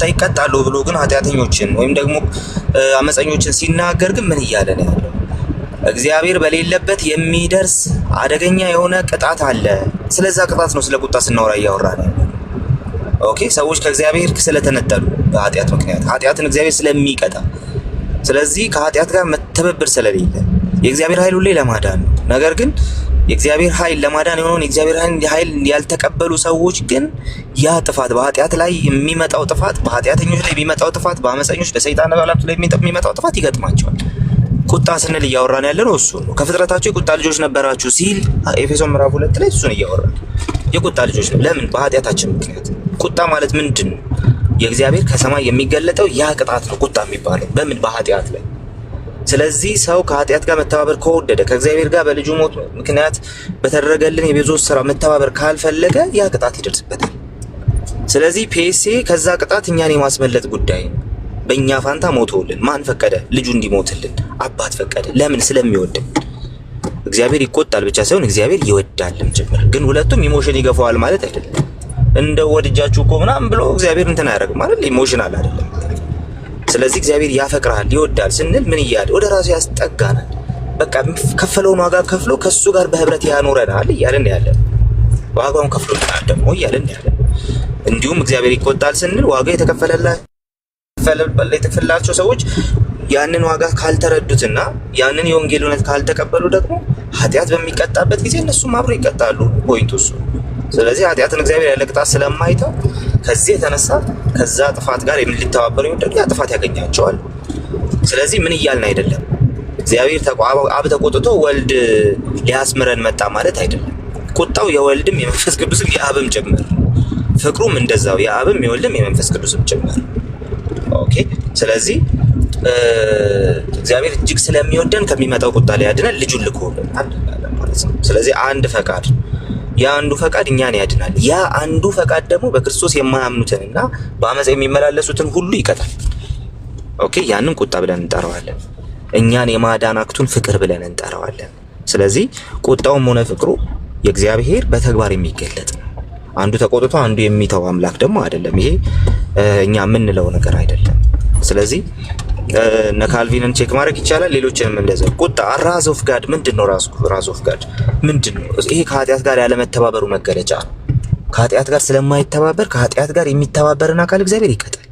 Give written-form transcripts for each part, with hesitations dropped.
በቁጣ ይቀጣሉ ብሎ ግን ኃጢአተኞችን ወይም ደግሞ አመፀኞችን ሲናገር ግን ምን እያለ ነው ያለው? እግዚአብሔር በሌለበት የሚደርስ አደገኛ የሆነ ቅጣት አለ። ስለዛ ቅጣት ነው ስለ ቁጣ ስናወራ እያወራን ያለው። ኦኬ ሰዎች ከእግዚአብሔር ስለተነጠሉ በኃጢአት ምክንያት ኃጢአትን እግዚአብሔር ስለሚቀጣ፣ ስለዚህ ከኃጢአት ጋር መተባበር ስለሌለ የእግዚአብሔር ኃይል ሁሌ ለማዳን ነው። ነገር ግን የእግዚአብሔር ኃይል ለማዳን የሆነውን የእግዚአብሔር ኃይል ያልተቀበሉ ሰዎች ግን ያ ጥፋት በኃጢአት ላይ የሚመጣው ጥፋት፣ በኃጢአተኞች ላይ የሚመጣው ጥፋት፣ በአመፀኞች በሰይጣን ባላቱ ላይ የሚመጣው ጥፋት ይገጥማቸዋል። ቁጣ ስንል እያወራን ያለ ነው እሱ ነው። ከፍጥረታቸው የቁጣ ልጆች ነበራችሁ ሲል ኤፌሶን ምዕራፍ 2 ላይ እሱን እያወራን የቁጣ ልጆች ነው። ለምን? በኃጢአታችን ምክንያት። ቁጣ ማለት ምንድን ነው? የእግዚአብሔር ከሰማይ የሚገለጠው ያ ቅጣት ነው ቁጣ የሚባለው። በምን? በኃጢአት ላይ። ስለዚህ ሰው ከኃጢአት ጋር መተባበር ከወደደ ከእግዚአብሔር ጋር በልጁ ሞት ምክንያት በተደረገልን የቤዞች ስራ መተባበር ካልፈለገ ያ ቅጣት ይደርስበታል። ስለዚህ ፒኤስኤ ከዛ ቅጣት እኛን የማስመለጥ ጉዳይ ነው። በእኛ ፋንታ ሞቶልን። ማን ፈቀደ? ልጁ እንዲሞትልን አባት ፈቀደ። ለምን? ስለሚወድን። እግዚአብሔር ይቆጣል ብቻ ሳይሆን እግዚአብሔር ይወዳልም ጭምር። ግን ሁለቱም ኢሞሽን ይገፋዋል ማለት አይደለም። እንደ ወድጃችሁ እኮ ምናምን ብሎ እግዚአብሔር እንትን አያደርግም ማለት ኢሞሽናል አይደለም። ስለዚህ እግዚአብሔር ያፈቅራል ይወዳል ስንል ምን እያለ ወደ ራሱ ያስጠጋናል። በቃ ከፈለውን ዋጋ ከፍሎ ከሱ ጋር በህብረት ያኖረናል እያለን ያለን፣ ዋጋውን ከፍሎልናል ደግሞ እያለን ያለን። እንዲሁም እግዚአብሔር ይቆጣል ስንል ዋጋ የተከፈለላቸው ሰዎች ያንን ዋጋ ካልተረዱትና ያንን የወንጌል እውነት ካልተቀበሉ ደግሞ ኃጢአት በሚቀጣበት ጊዜ እነሱም አብረው ይቀጣሉ። ፖይንቱ እሱ። ስለዚህ ኃጢአትን እግዚአብሔር ያለ ቅጣት ስለማይተው ከዚህ የተነሳ ከዛ ጥፋት ጋር ሊተባበሩ የሚወደዱ ያ ጥፋት ያገኛቸዋል። ስለዚህ ምን እያልን አይደለም፣ እግዚአብሔር አብ ተቆጥቶ ወልድ ሊያስምረን መጣ ማለት አይደለም። ቁጣው የወልድም የመንፈስ ቅዱስም የአብም ጭምር፣ ፍቅሩም እንደዛው የአብም የወልድም የመንፈስ ቅዱስም ጭምር። ኦኬ። ስለዚህ እግዚአብሔር እጅግ ስለሚወደን ከሚመጣው ቁጣ ሊያድነን ልጁን ልኮልናል ማለት ነው። ስለዚህ አንድ ፈቃድ፣ ያ አንዱ ፈቃድ እኛን ያድናል። ያ አንዱ ፈቃድ ደግሞ በክርስቶስ የማያምኑትንና በአመፅ የሚመላለሱትን ሁሉ ይቀጣል። ኦኬ። ያንን ቁጣ ብለን እንጠራዋለን። እኛን የማዳን አክቱን ፍቅር ብለን እንጠራዋለን። ስለዚህ ቁጣውም ሆነ ፍቅሩ የእግዚአብሔር በተግባር የሚገለጥ ነው። አንዱ ተቆጥቶ አንዱ የሚተው አምላክ ደግሞ አይደለም። ይሄ እኛ የምንለው ነገር አይደለም። ስለዚህ እነ ካልቪንን ቼክ ማድረግ ይቻላል። ሌሎችንም እንደዛው። ቁጣ ራዝ ኦፍ ጋድ ምንድነው? ራዝ ኦፍ ጋድ ምንድነው? ይሄ ከኃጢአት ጋር ያለ መተባበሩ መገለጫ ነው። ከኃጢአት ጋር ስለማይተባበር ከኃጢአት ጋር የሚተባበርን አካል እግዚአብሔር ይቀጣል።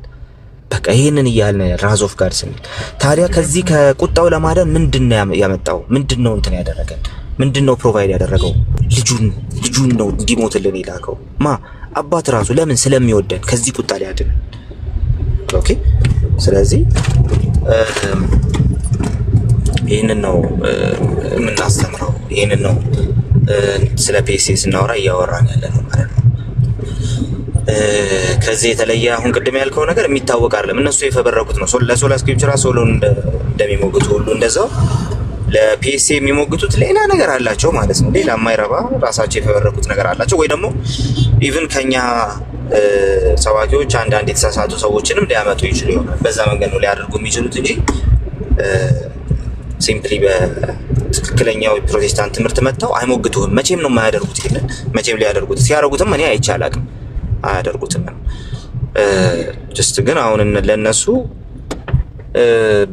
በቃ ይሄንን እያልን ራዝ ኦፍ ጋድ ስንል ታዲያ ከዚህ ከቁጣው ለማዳን ምንድነው ያመጣው? ምንድነው እንትን ያደረገን? ምንድነው ፕሮቫይድ ያደረገው? ልጁን ነው እንዲሞትልን የላከው። አባት ራሱ። ለምን? ስለሚወደን ከዚህ ቁጣ ሊያድን። ኦኬ። ስለዚህ ይህንን ነው የምናስተምረው። ይህንን ነው ስለ ፒኤስኤ ስናወራ እያወራን ያለ ነው ማለት ነው። ከዚህ የተለየ አሁን ቅድም ያልከው ነገር የሚታወቅ አይደለም። እነሱ የፈበረኩት ነው። ለሶላ ስክሪፕቸራ ሶሎን እንደሚሞግቱ ሁሉ እንደዛው ለፒኤስኤ የሚሞግቱት ሌላ ነገር አላቸው ማለት ነው። ሌላ የማይረባ ራሳቸው የፈበረኩት ነገር አላቸው። ወይ ደግሞ ኢቭን ከኛ ሰባኪዎች አንዳንድ የተሳሳቱ ሰዎችንም ሊያመጡ ይችሉ ይሆናል። በዛ መንገድ ነው ሊያደርጉ የሚችሉት እንጂ ሲምፕሊ በትክክለኛው ፕሮቴስታንት ትምህርት መጥተው አይሞግቱህም። መቼም ነው የማያደርጉት። ይሄንን መቼም ሊያደርጉት ሲያደርጉትም እኔ አይቼ አላውቅም። አያደርጉትም። ጀስት ግን አሁን ለነሱ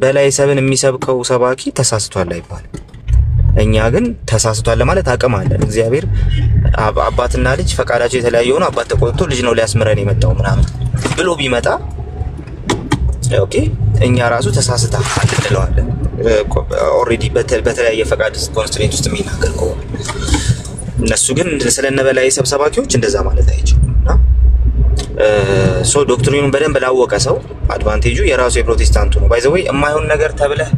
በላይ ሰብን የሚሰብከው ሰባኪ ተሳስቷል አይባልም። እኛ ግን ተሳስቷል ለማለት አቅም አለን። እግዚአብሔር አባትና ልጅ ፈቃዳቸው የተለያየ ሆኖ አባት ተቆጥቶ ልጅ ነው ሊያስምረን የመጣው ምናምን ብሎ ቢመጣ ኦኬ፣ እኛ ራሱ ተሳስታ እንለዋለን። ኦልሬዲ በተለያየ ፈቃድ ኮንስትሬንት ውስጥ የሚናገር ከሆነ እነሱ ግን ስለነ በላይ ሰባኪዎች እንደዛ ማለት አይችሉምና ሶ ዶክትሪኑን በደንብ ላወቀ ሰው አድቫንቴጁ የራሱ የፕሮቴስታንቱ ነው። ባይ ዘ ወይ የማይሆን ነገር ተብለህ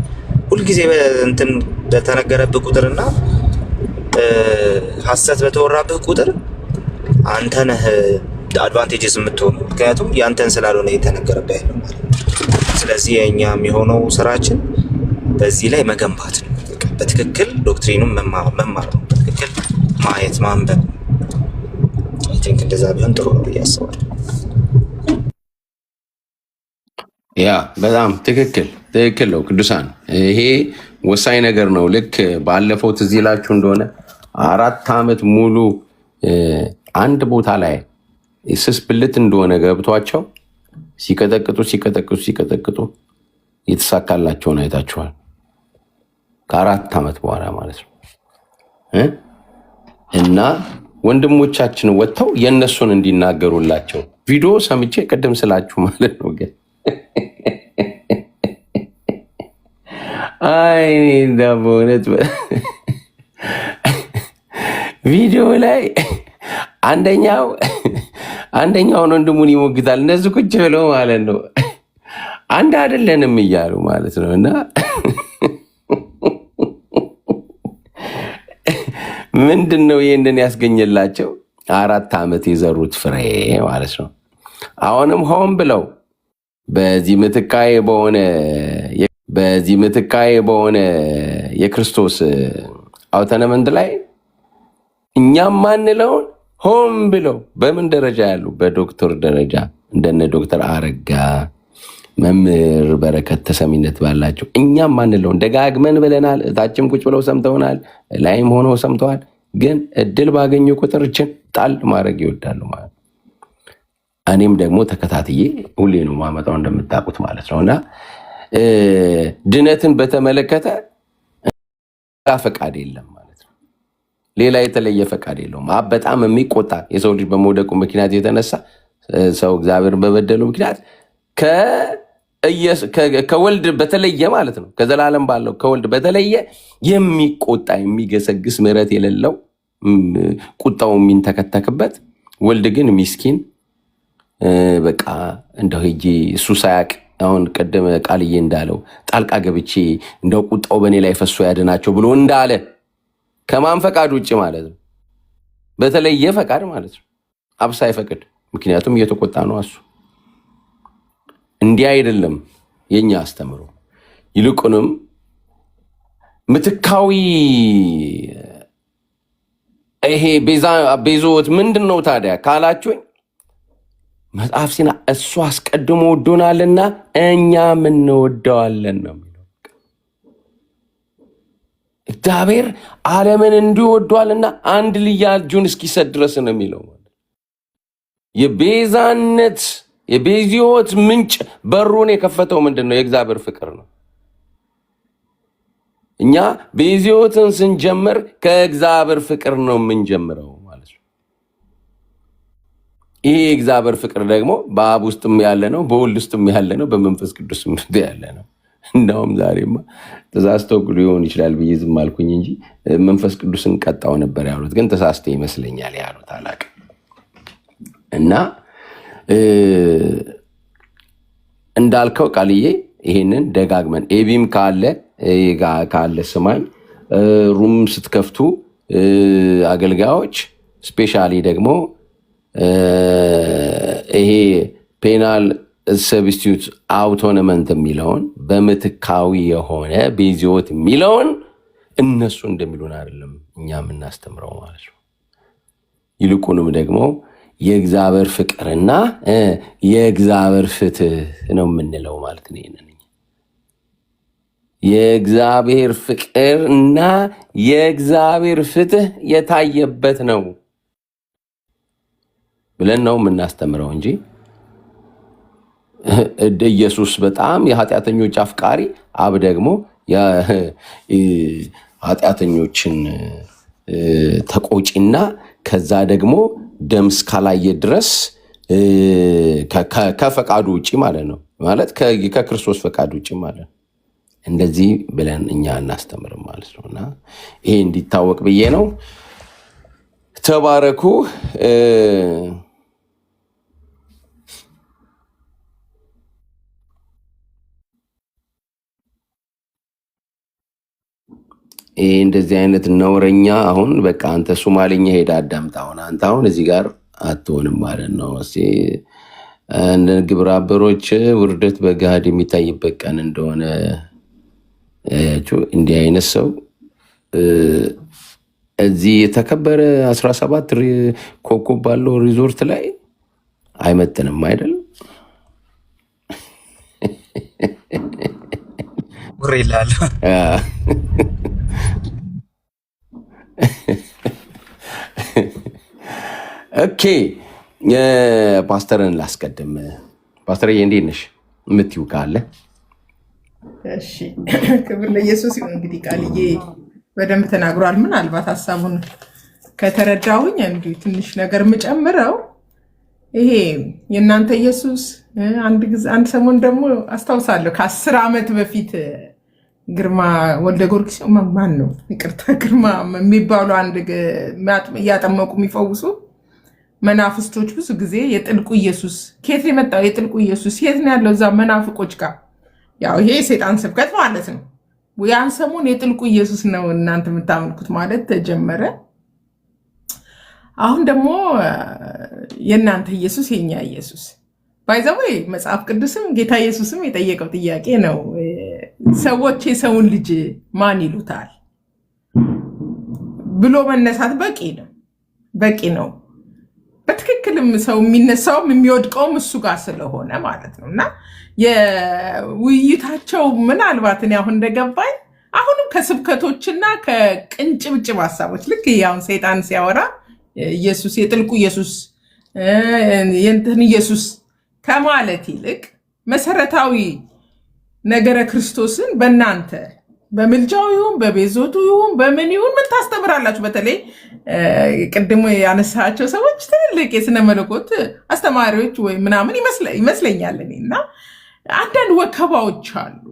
ሁልጊዜ እንትን በተነገረብህ ቁጥርና ሐሰት በተወራብህ ቁጥር አንተ ነህ አድቫንቴጅስ የምትሆነው። ምክንያቱም ያንተን ስላልሆነ የተነገረብህ ያለው ማለት ነው። ስለዚህ የኛ የሚሆነው ስራችን በዚህ ላይ መገንባት ነው። በትክክል ዶክትሪኑን መማር ነው። በትክክል ማየት ማንበብ። አይ ቲንክ እንደዛ ቢሆን ጥሩ ነው ብዬ አስባለሁ። ያ በጣም ትክክል ነው ቅዱሳን። ይሄ ወሳኝ ነገር ነው። ልክ ባለፈው ትዝ ይላችሁ እንደሆነ 4 ዓመት ሙሉ አንድ ቦታ ላይ ስስ ብልት እንደሆነ ገብቷቸው ሲቀጠቅጡ የተሳካላቸውን አይታችኋል። ከ4 ዓመት በኋላ ማለት ነው። እና ወንድሞቻችን ወጥተው የእነሱን እንዲናገሩላቸው ቪዲዮ ሰምቼ ቅድም ስላችሁ ማለት ነው። ግን አይ በእውነት ቪዲዮ ላይ አንደኛውን ወንድሙን ይሞግታል። እነዚህ ቁጭ ብለው ማለት ነው አንድ አይደለንም እያሉ ማለት ነው። እና ምንድን ነው ይህንን ያስገኘላቸው? 4 ዓመት የዘሩት ፍሬ ማለት ነው። አሁንም ሆን ብለው በዚህ ምትካዬ በሆነ የክርስቶስ አውተነመንት ላይ እኛም ማንለውን ሆን ብለው በምን ደረጃ ያሉ በዶክተር ደረጃ እንደነ ዶክተር አረጋ መምህር በረከት ተሰሚነት ባላቸው እኛም ማንለውን ደጋግመን ብለናል። እታችም ቁጭ ብለው ሰምተውናል፣ ላይም ሆነው ሰምተዋል። ግን እድል ባገኙ ቁጥር እችን ጣል ማድረግ ይወዳሉ ማለት ነው። እኔም ደግሞ ተከታትዬ ሁሌ ነው ማመጣው እንደምታውቁት ማለት ነው። እና ድነትን በተመለከተ ፈቃድ የለም ማለት ነው። ሌላ የተለየ ፈቃድ የለውም። በጣም የሚቆጣ የሰው ልጅ በመውደቁ ምክንያት የተነሳ ሰው እግዚአብሔርን በበደሉ ምክንያት ከወልድ በተለየ ማለት ነው፣ ከዘላለም ባለው ከወልድ በተለየ የሚቆጣ የሚገሰግስ ምሕረት የሌለው ቁጣው የሚንተከተክበት ወልድ ግን ሚስኪን በቃ እንደው ሄጄ እሱ ሳያቅ አሁን ቀደም ቃልዬ እንዳለው ጣልቃ ገብቼ እንደው ቁጣው በእኔ ላይ ፈሶ ያድናቸው ብሎ እንዳለ ከማን ፈቃድ ውጭ ማለት ነው፣ በተለየ ፈቃድ ማለት ነው። አብ ሳይፈቅድ፣ ምክንያቱም እየተቆጣ ነው እሱ። እንዲህ አይደለም የኛ አስተምሮ። ይልቁንም ምትካዊ ይሄ ቤዞት ምንድን ነው ታዲያ ካላችሁኝ፣ መጽሐፍ ሲና እሱ አስቀድሞ ወዶናልና እኛም እንወደዋለን ነው የሚለው። እግዚአብሔር ዓለምን እንዲሁ ወዷልና አንድ ልያ ልጁን እስኪሰጥ ድረስ ነው የሚለው። የቤዛነት የቤዚዎት ምንጭ በሩን የከፈተው ምንድን ነው? የእግዚአብሔር ፍቅር ነው። እኛ ቤዚዎትን ስንጀምር ከእግዚአብሔር ፍቅር ነው የምንጀምረው ማለት ነው። ይሄ የእግዚአብሔር ፍቅር ደግሞ በአብ ውስጥም ያለ ነው፣ በወልድ ውስጥም ያለ ነው፣ በመንፈስ ቅዱስ ያለ ነው። እንዳውም ዛሬማ ተሳስተው ሊሆን ይችላል ብዬ ዝም አልኩኝ እንጂ መንፈስ ቅዱስን ቀጣው ነበር ያሉት፣ ግን ተሳስተ ይመስለኛል ያሉት አላውቅም። እና እንዳልከው ቃልዬ ይሄንን ደጋግመን ኤቢም ካለ ስማኝ፣ ሩም ስትከፍቱ አገልጋዮች ስፔሻሊ ደግሞ ይሄ ፔናል ሰብስቲዩት አውቶኖመንት የሚለውን በምትካዊ የሆነ ቤዚዎት የሚለውን እነሱ እንደሚሉን አይደለም እኛ የምናስተምረው ማለት ነው። ይልቁንም ደግሞ የእግዚአብሔር ፍቅርና የእግዚአብሔር ፍትህ ነው የምንለው ማለት ነው። ይሄንን የእግዚአብሔር ፍቅርና የእግዚአብሔር ፍትህ የታየበት ነው ብለን ነው የምናስተምረው እንጂ ኢየሱስ በጣም የኃጢአተኞች አፍቃሪ፣ አብ ደግሞ ኃጢአተኞችን ተቆጪና ከዛ ደግሞ ደም እስካላየ ድረስ ከፈቃዱ ውጭ ማለት ነው። ማለት ከክርስቶስ ፈቃድ ውጭ ማለት ነው። እንደዚህ ብለን እኛ እናስተምርም ማለት ነው። እና ይሄ እንዲታወቅ ብዬ ነው። ተባረኩ። ይሄ እንደዚህ አይነት ነውረኛ አሁን በቃ አንተ ሶማሌኛ ሄዳ አዳምጣ። አንተ አሁን እዚህ ጋር አትሆንም ማለት ነው። እንደ ግብረ አበሮች ውርደት በገሃድ የሚታይበት ቀን እንደሆነ እንዲህ አይነት ሰው እዚህ የተከበረ 17 ኮከብ ባለው ሪዞርት ላይ አይመጥንም አይደለም። ይላል ኦኬ፣ ፓስተርን ላስቀድም። ፓስተር እንዴት ነሽ? የምትይው ካለ እሺ። ክብር ለኢየሱስ ይሁን። እንግዲህ ቃልዬ በደንብ ተናግሯል። ምናልባት ሀሳቡን ከተረዳሁኝ እንዲሁ ትንሽ ነገር የምጨምረው ይሄ የእናንተ ኢየሱስ አንድ ሰሞን ደግሞ አስታውሳለሁ ከ10 ዓመት በፊት ግርማ ወልደ ጊዮርጊስ ማን ነው ይቅርታ ግርማ የሚባሉ አንድ እያጠመቁ የሚፈውሱ መናፍስቶች ብዙ ጊዜ የጥልቁ ኢየሱስ ከየት ነው የመጣው? የጥልቁ ኢየሱስ የት ነው ያለው? እዛ መናፍቆች ጋር ያው ይሄ የሰይጣን ስብከት ማለት ነው። ያን ሰሞን የጥልቁ ኢየሱስ ነው እናንተ የምታመልኩት ማለት ተጀመረ። አሁን ደግሞ የእናንተ ኢየሱስ የኛ ኢየሱስ ባይዘወይ መጽሐፍ ቅዱስም ጌታ ኢየሱስም የጠየቀው ጥያቄ ነው። ሰዎች የሰውን ልጅ ማን ይሉታል ብሎ መነሳት በቂ ነው። በትክክልም ሰው የሚነሳውም የሚወድቀውም እሱ ጋር ስለሆነ ማለት ነው። እና የውይይታቸው ምናልባት እኔ አሁን እንደገባኝ አሁንም ከስብከቶችና ከቅንጭብጭብ ሀሳቦች ልክ አሁን ሰይጣን ሲያወራ ኢየሱስ የጥልቁ ኢየሱስ የእንትን ኢየሱስ ከማለት ይልቅ መሰረታዊ ነገረ ክርስቶስን በእናንተ በምልጃው ይሁን በቤዞቱ ይሁን በምን ይሁን ምን ታስተምራላችሁ? በተለይ ቅድሞ ያነሳቸው ሰዎች ትልልቅ የስነ መለኮት አስተማሪዎች ወይ ምናምን ይመስለኛል እኔ እና አንዳንድ ወከባዎች አሉ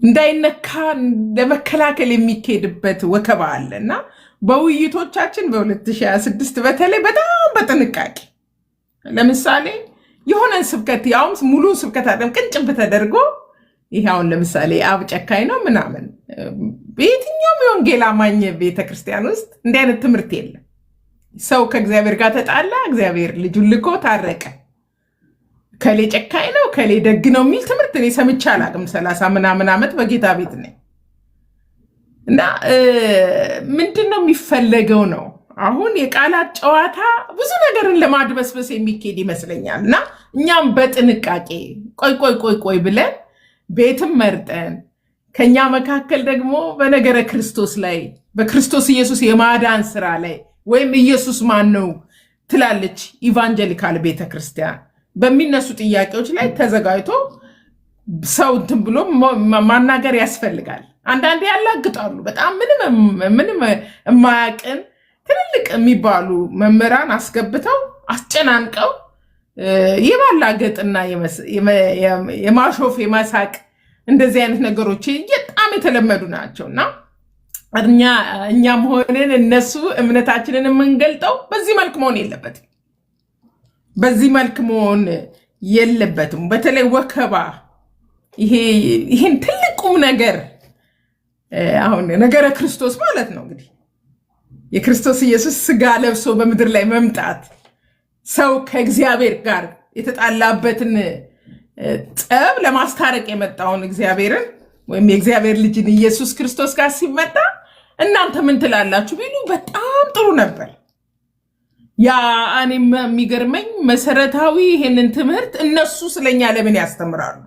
እንዳይነካ ለመከላከል የሚካሄድበት ወከባ አለ እና በውይይቶቻችን በ2026 በተለይ በጣም በጥንቃቄ ለምሳሌ የሆነን ስብከት ያውም ሙሉ ስብከት አለም ቅንጭብ ተደርጎ ይሄ አሁን ለምሳሌ አብ ጨካኝ ነው ምናምን በየትኛውም የወንጌል አማኝ ቤተክርስቲያን ውስጥ እንዲህ አይነት ትምህርት የለም። ሰው ከእግዚአብሔር ጋር ተጣላ፣ እግዚአብሔር ልጁን ልኮ ታረቀ፣ ከሌ ጨካኝ ነው ከሌ ደግ ነው የሚል ትምህርት እኔ ሰምቼ አላቅም። 30 ምናምን ዓመት በጌታ ቤት ነኝ እና ምንድን ነው የሚፈለገው ነው አሁን የቃላት ጨዋታ ብዙ ነገርን ለማድበስበስ የሚካሄድ ይመስለኛል። እና እኛም በጥንቃቄ ቆይ ብለን ቤትም መርጠን ከኛ መካከል ደግሞ በነገረ ክርስቶስ ላይ በክርስቶስ ኢየሱስ የማዳን ስራ ላይ ወይም ኢየሱስ ማን ነው ትላለች ኢቫንጀሊካል ቤተክርስቲያን በሚነሱ ጥያቄዎች ላይ ተዘጋጅቶ ሰው እንትን ብሎ ማናገር ያስፈልጋል። አንዳንዴ ያላግጣሉ በጣም ምንም የማያውቅን ትልልቅ የሚባሉ መምህራን አስገብተው አስጨናንቀው የማላገጥና የማሾፍ የማሳቅ እንደዚህ አይነት ነገሮች በጣም የተለመዱ ናቸው እና እኛም ሆነን እነሱ እምነታችንን የምንገልጠው በዚህ መልክ መሆን የለበትም። በዚህ መልክ መሆን የለበትም። በተለይ ወከባ ይሄን ትልቁም ነገር አሁን ነገረ ክርስቶስ ማለት ነው እንግዲህ የክርስቶስ ኢየሱስ ስጋ ለብሶ በምድር ላይ መምጣት ሰው ከእግዚአብሔር ጋር የተጣላበትን ጠብ ለማስታረቅ የመጣውን እግዚአብሔርን ወይም የእግዚአብሔር ልጅን ኢየሱስ ክርስቶስ ጋር ሲመጣ እናንተ ምን ትላላችሁ ቢሉ በጣም ጥሩ ነበር። ያ እኔም የሚገርመኝ መሰረታዊ ይሄንን ትምህርት እነሱ ስለኛ ለምን ያስተምራሉ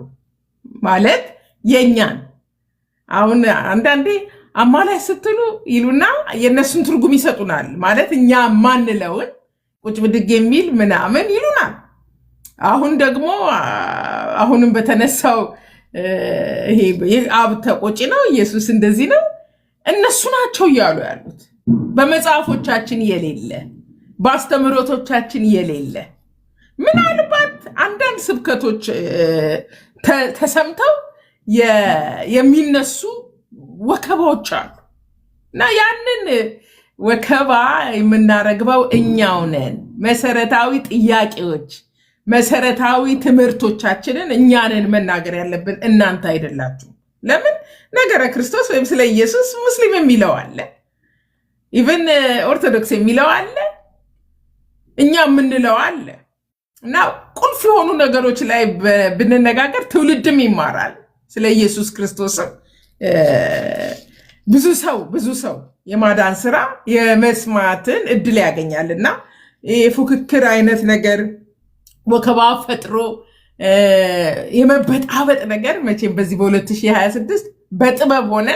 ማለት የኛን አሁን አንዳንዴ አማላይ ስትሉ ይሉና የነሱን ትርጉም ይሰጡናል ማለት እኛ ማንለውን ቁጭ ብድግ የሚል ምናምን ይሉናል። አሁን ደግሞ አሁንም በተነሳው ይሄ አብ ተቆጪ ነው ኢየሱስ እንደዚህ ነው እነሱ ናቸው እያሉ ያሉት በመጽሐፎቻችን የሌለ በአስተምህሮቶቻችን የሌለ ምናልባት አንዳንድ ስብከቶች ተሰምተው የሚነሱ ወከባዎች አሉ እና ያንን ወከባ የምናረግበው እኛው ነን። መሰረታዊ ጥያቄዎች መሰረታዊ ትምህርቶቻችንን እኛንን መናገር ያለብን እናንተ አይደላችሁ። ለምን ነገረ ክርስቶስ ወይም ስለ ኢየሱስ ሙስሊም የሚለው አለ፣ ኢቨን ኦርቶዶክስ የሚለው አለ፣ እኛ የምንለው አለ እና ቁልፍ የሆኑ ነገሮች ላይ ብንነጋገር ትውልድም ይማራል። ስለ ኢየሱስ ክርስቶስም ብዙ ሰው የማዳን ስራ የመስማትን እድል ያገኛል እና የፉክክር አይነት ነገር ወከባ ፈጥሮ የመበጣበጥ ነገር መቼም በዚህ በ2026 በጥበብ ሆነ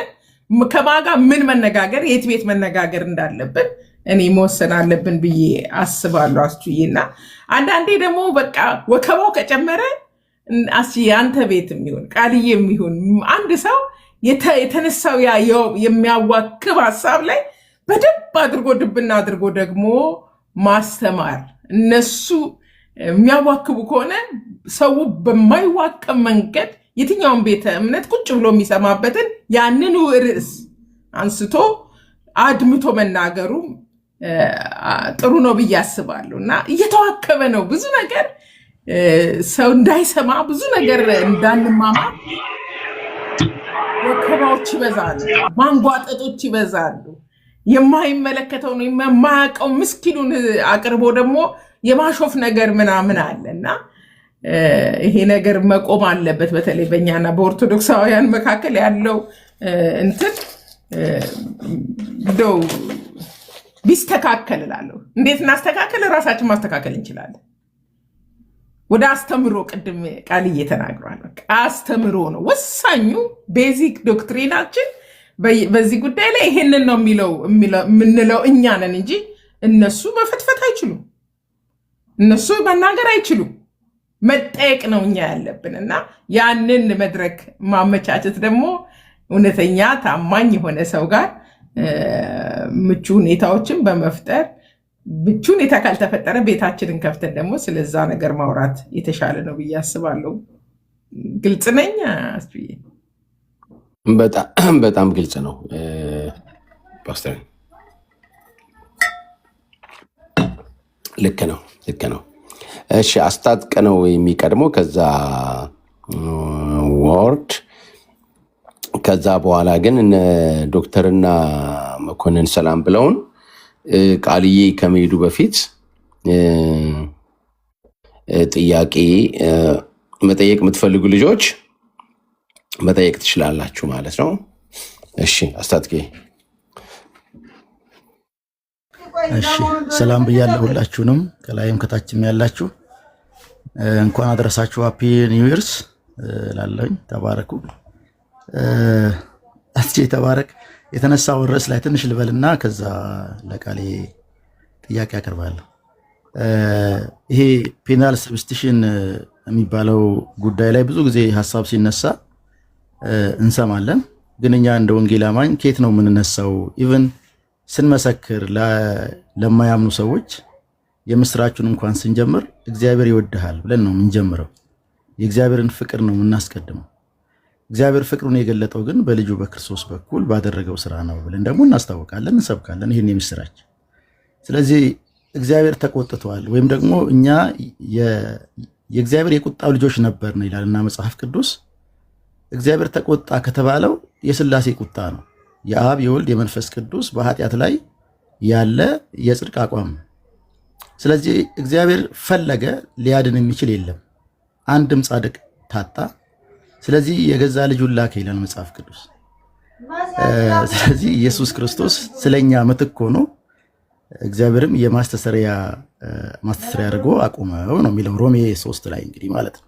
ከማጋ ምን መነጋገር የት ቤት መነጋገር እንዳለብን እኔ መወሰን አለብን ብዬ አስባለሁ አስቱዬና አንዳንዴ ደግሞ በቃ ወከባው ከጨመረ አንተ ቤትም ይሁን ቃልዬም ይሁን አንድ ሰው የተነሳው የሚያዋክብ ሀሳብ ላይ በደንብ አድርጎ ድብና አድርጎ ደግሞ ማስተማር እነሱ የሚያዋክቡ ከሆነ ሰው በማይዋከብ መንገድ የትኛውን ቤተ እምነት ቁጭ ብሎ የሚሰማበትን ያንን ርዕስ አንስቶ አድምቶ መናገሩ ጥሩ ነው ብዬ አስባለሁ። እና እየተዋከበ ነው ብዙ ነገር ሰው እንዳይሰማ ብዙ ነገር እንዳንማማር ወከባዎች ይበዛሉ፣ ማንጓጠጦች ይበዛሉ። የማይመለከተው ነው የማያውቀው ምስኪኑን አቅርቦ ደግሞ የማሾፍ ነገር ምናምን አለ እና ይሄ ነገር መቆም አለበት። በተለይ በእኛና በኦርቶዶክሳውያን መካከል ያለው እንትን እንደው ቢስተካከል እላለሁ። እንዴት እናስተካከል? ራሳችን ማስተካከል እንችላለን። ወደ አስተምሮ ቅድም ቃልዬ ተናግሯል። አስተምሮ ነው ወሳኙ ቤዚክ ዶክትሪናችን። በዚህ ጉዳይ ላይ ይሄንን ነው የምንለው እኛ ነን እንጂ እነሱ መፈትፈት አይችሉም። እነሱ መናገር አይችሉም። መጠየቅ ነው እኛ ያለብን እና ያንን መድረክ ማመቻቸት ደግሞ እውነተኛ ታማኝ የሆነ ሰው ጋር ምቹ ሁኔታዎችን በመፍጠር ምቹ ሁኔታ ካልተፈጠረ ቤታችንን ከፍተን ደግሞ ስለዛ ነገር ማውራት የተሻለ ነው ብዬ አስባለሁ። ግልጽ ነኝ አስብዬ? በጣም ግልጽ ነው ፓስተር። ልክ ነው። እሺ አስታጥቀ ነው የሚቀድመው ከዛ ወርድ ከዛ በኋላ ግን እነ ዶክተርና መኮንን ሰላም ብለውን ቃልዬ ከመሄዱ በፊት ጥያቄ መጠየቅ የምትፈልጉ ልጆች መጠየቅ ትችላላችሁ ማለት ነው። እሺ አስታጥቄ። እሺ ሰላም ብያለሁ ሁላችሁንም ከላይም ከታችም ያላችሁ እንኳን አደረሳችሁ። ሃፒ ኒው ይርስ ላለኝ ተባረኩ። አስቼ ተባረክ። የተነሳው ርዕስ ላይ ትንሽ ልበልና ከዛ ለቃሌ ጥያቄ አቀርባለሁ። ይሄ ፔናል ሰብስቲሽን የሚባለው ጉዳይ ላይ ብዙ ጊዜ ሀሳብ ሲነሳ እንሰማለን። ግን እኛ እንደ ወንጌል አማኝ ከየት ነው የምንነሳው? ኢቭን ስንመሰክር ለማያምኑ ሰዎች የምስራቹን እንኳን ስንጀምር እግዚአብሔር ይወድሃል ብለን ነው የምንጀምረው። የእግዚአብሔርን ፍቅር ነው የምናስቀድመው። እግዚአብሔር ፍቅሩን የገለጠው ግን በልጁ በክርስቶስ በኩል ባደረገው ስራ ነው ብለን ደግሞ እናስታውቃለን፣ እንሰብካለን ይህን የምስራች። ስለዚህ እግዚአብሔር ተቆጥቷል ወይም ደግሞ እኛ የእግዚአብሔር የቁጣው ልጆች ነበርን ይላልና መጽሐፍ ቅዱስ። እግዚአብሔር ተቆጣ ከተባለው የሥላሴ ቁጣ ነው። የአብ የወልድ የመንፈስ ቅዱስ በኃጢአት ላይ ያለ የጽድቅ አቋም ነው። ስለዚህ እግዚአብሔር ፈለገ፣ ሊያድን የሚችል የለም፣ አንድም ጻድቅ ታጣ። ስለዚህ የገዛ ልጁን ላከ ይላል መጽሐፍ ቅዱስ። ስለዚህ ኢየሱስ ክርስቶስ ስለኛ ምትክ ሆኖ እግዚአብሔርም የማስተሰሪያ አድርጎ አቆመው ነው የሚለው ሮሜ 3 ላይ እንግዲህ ማለት ነው።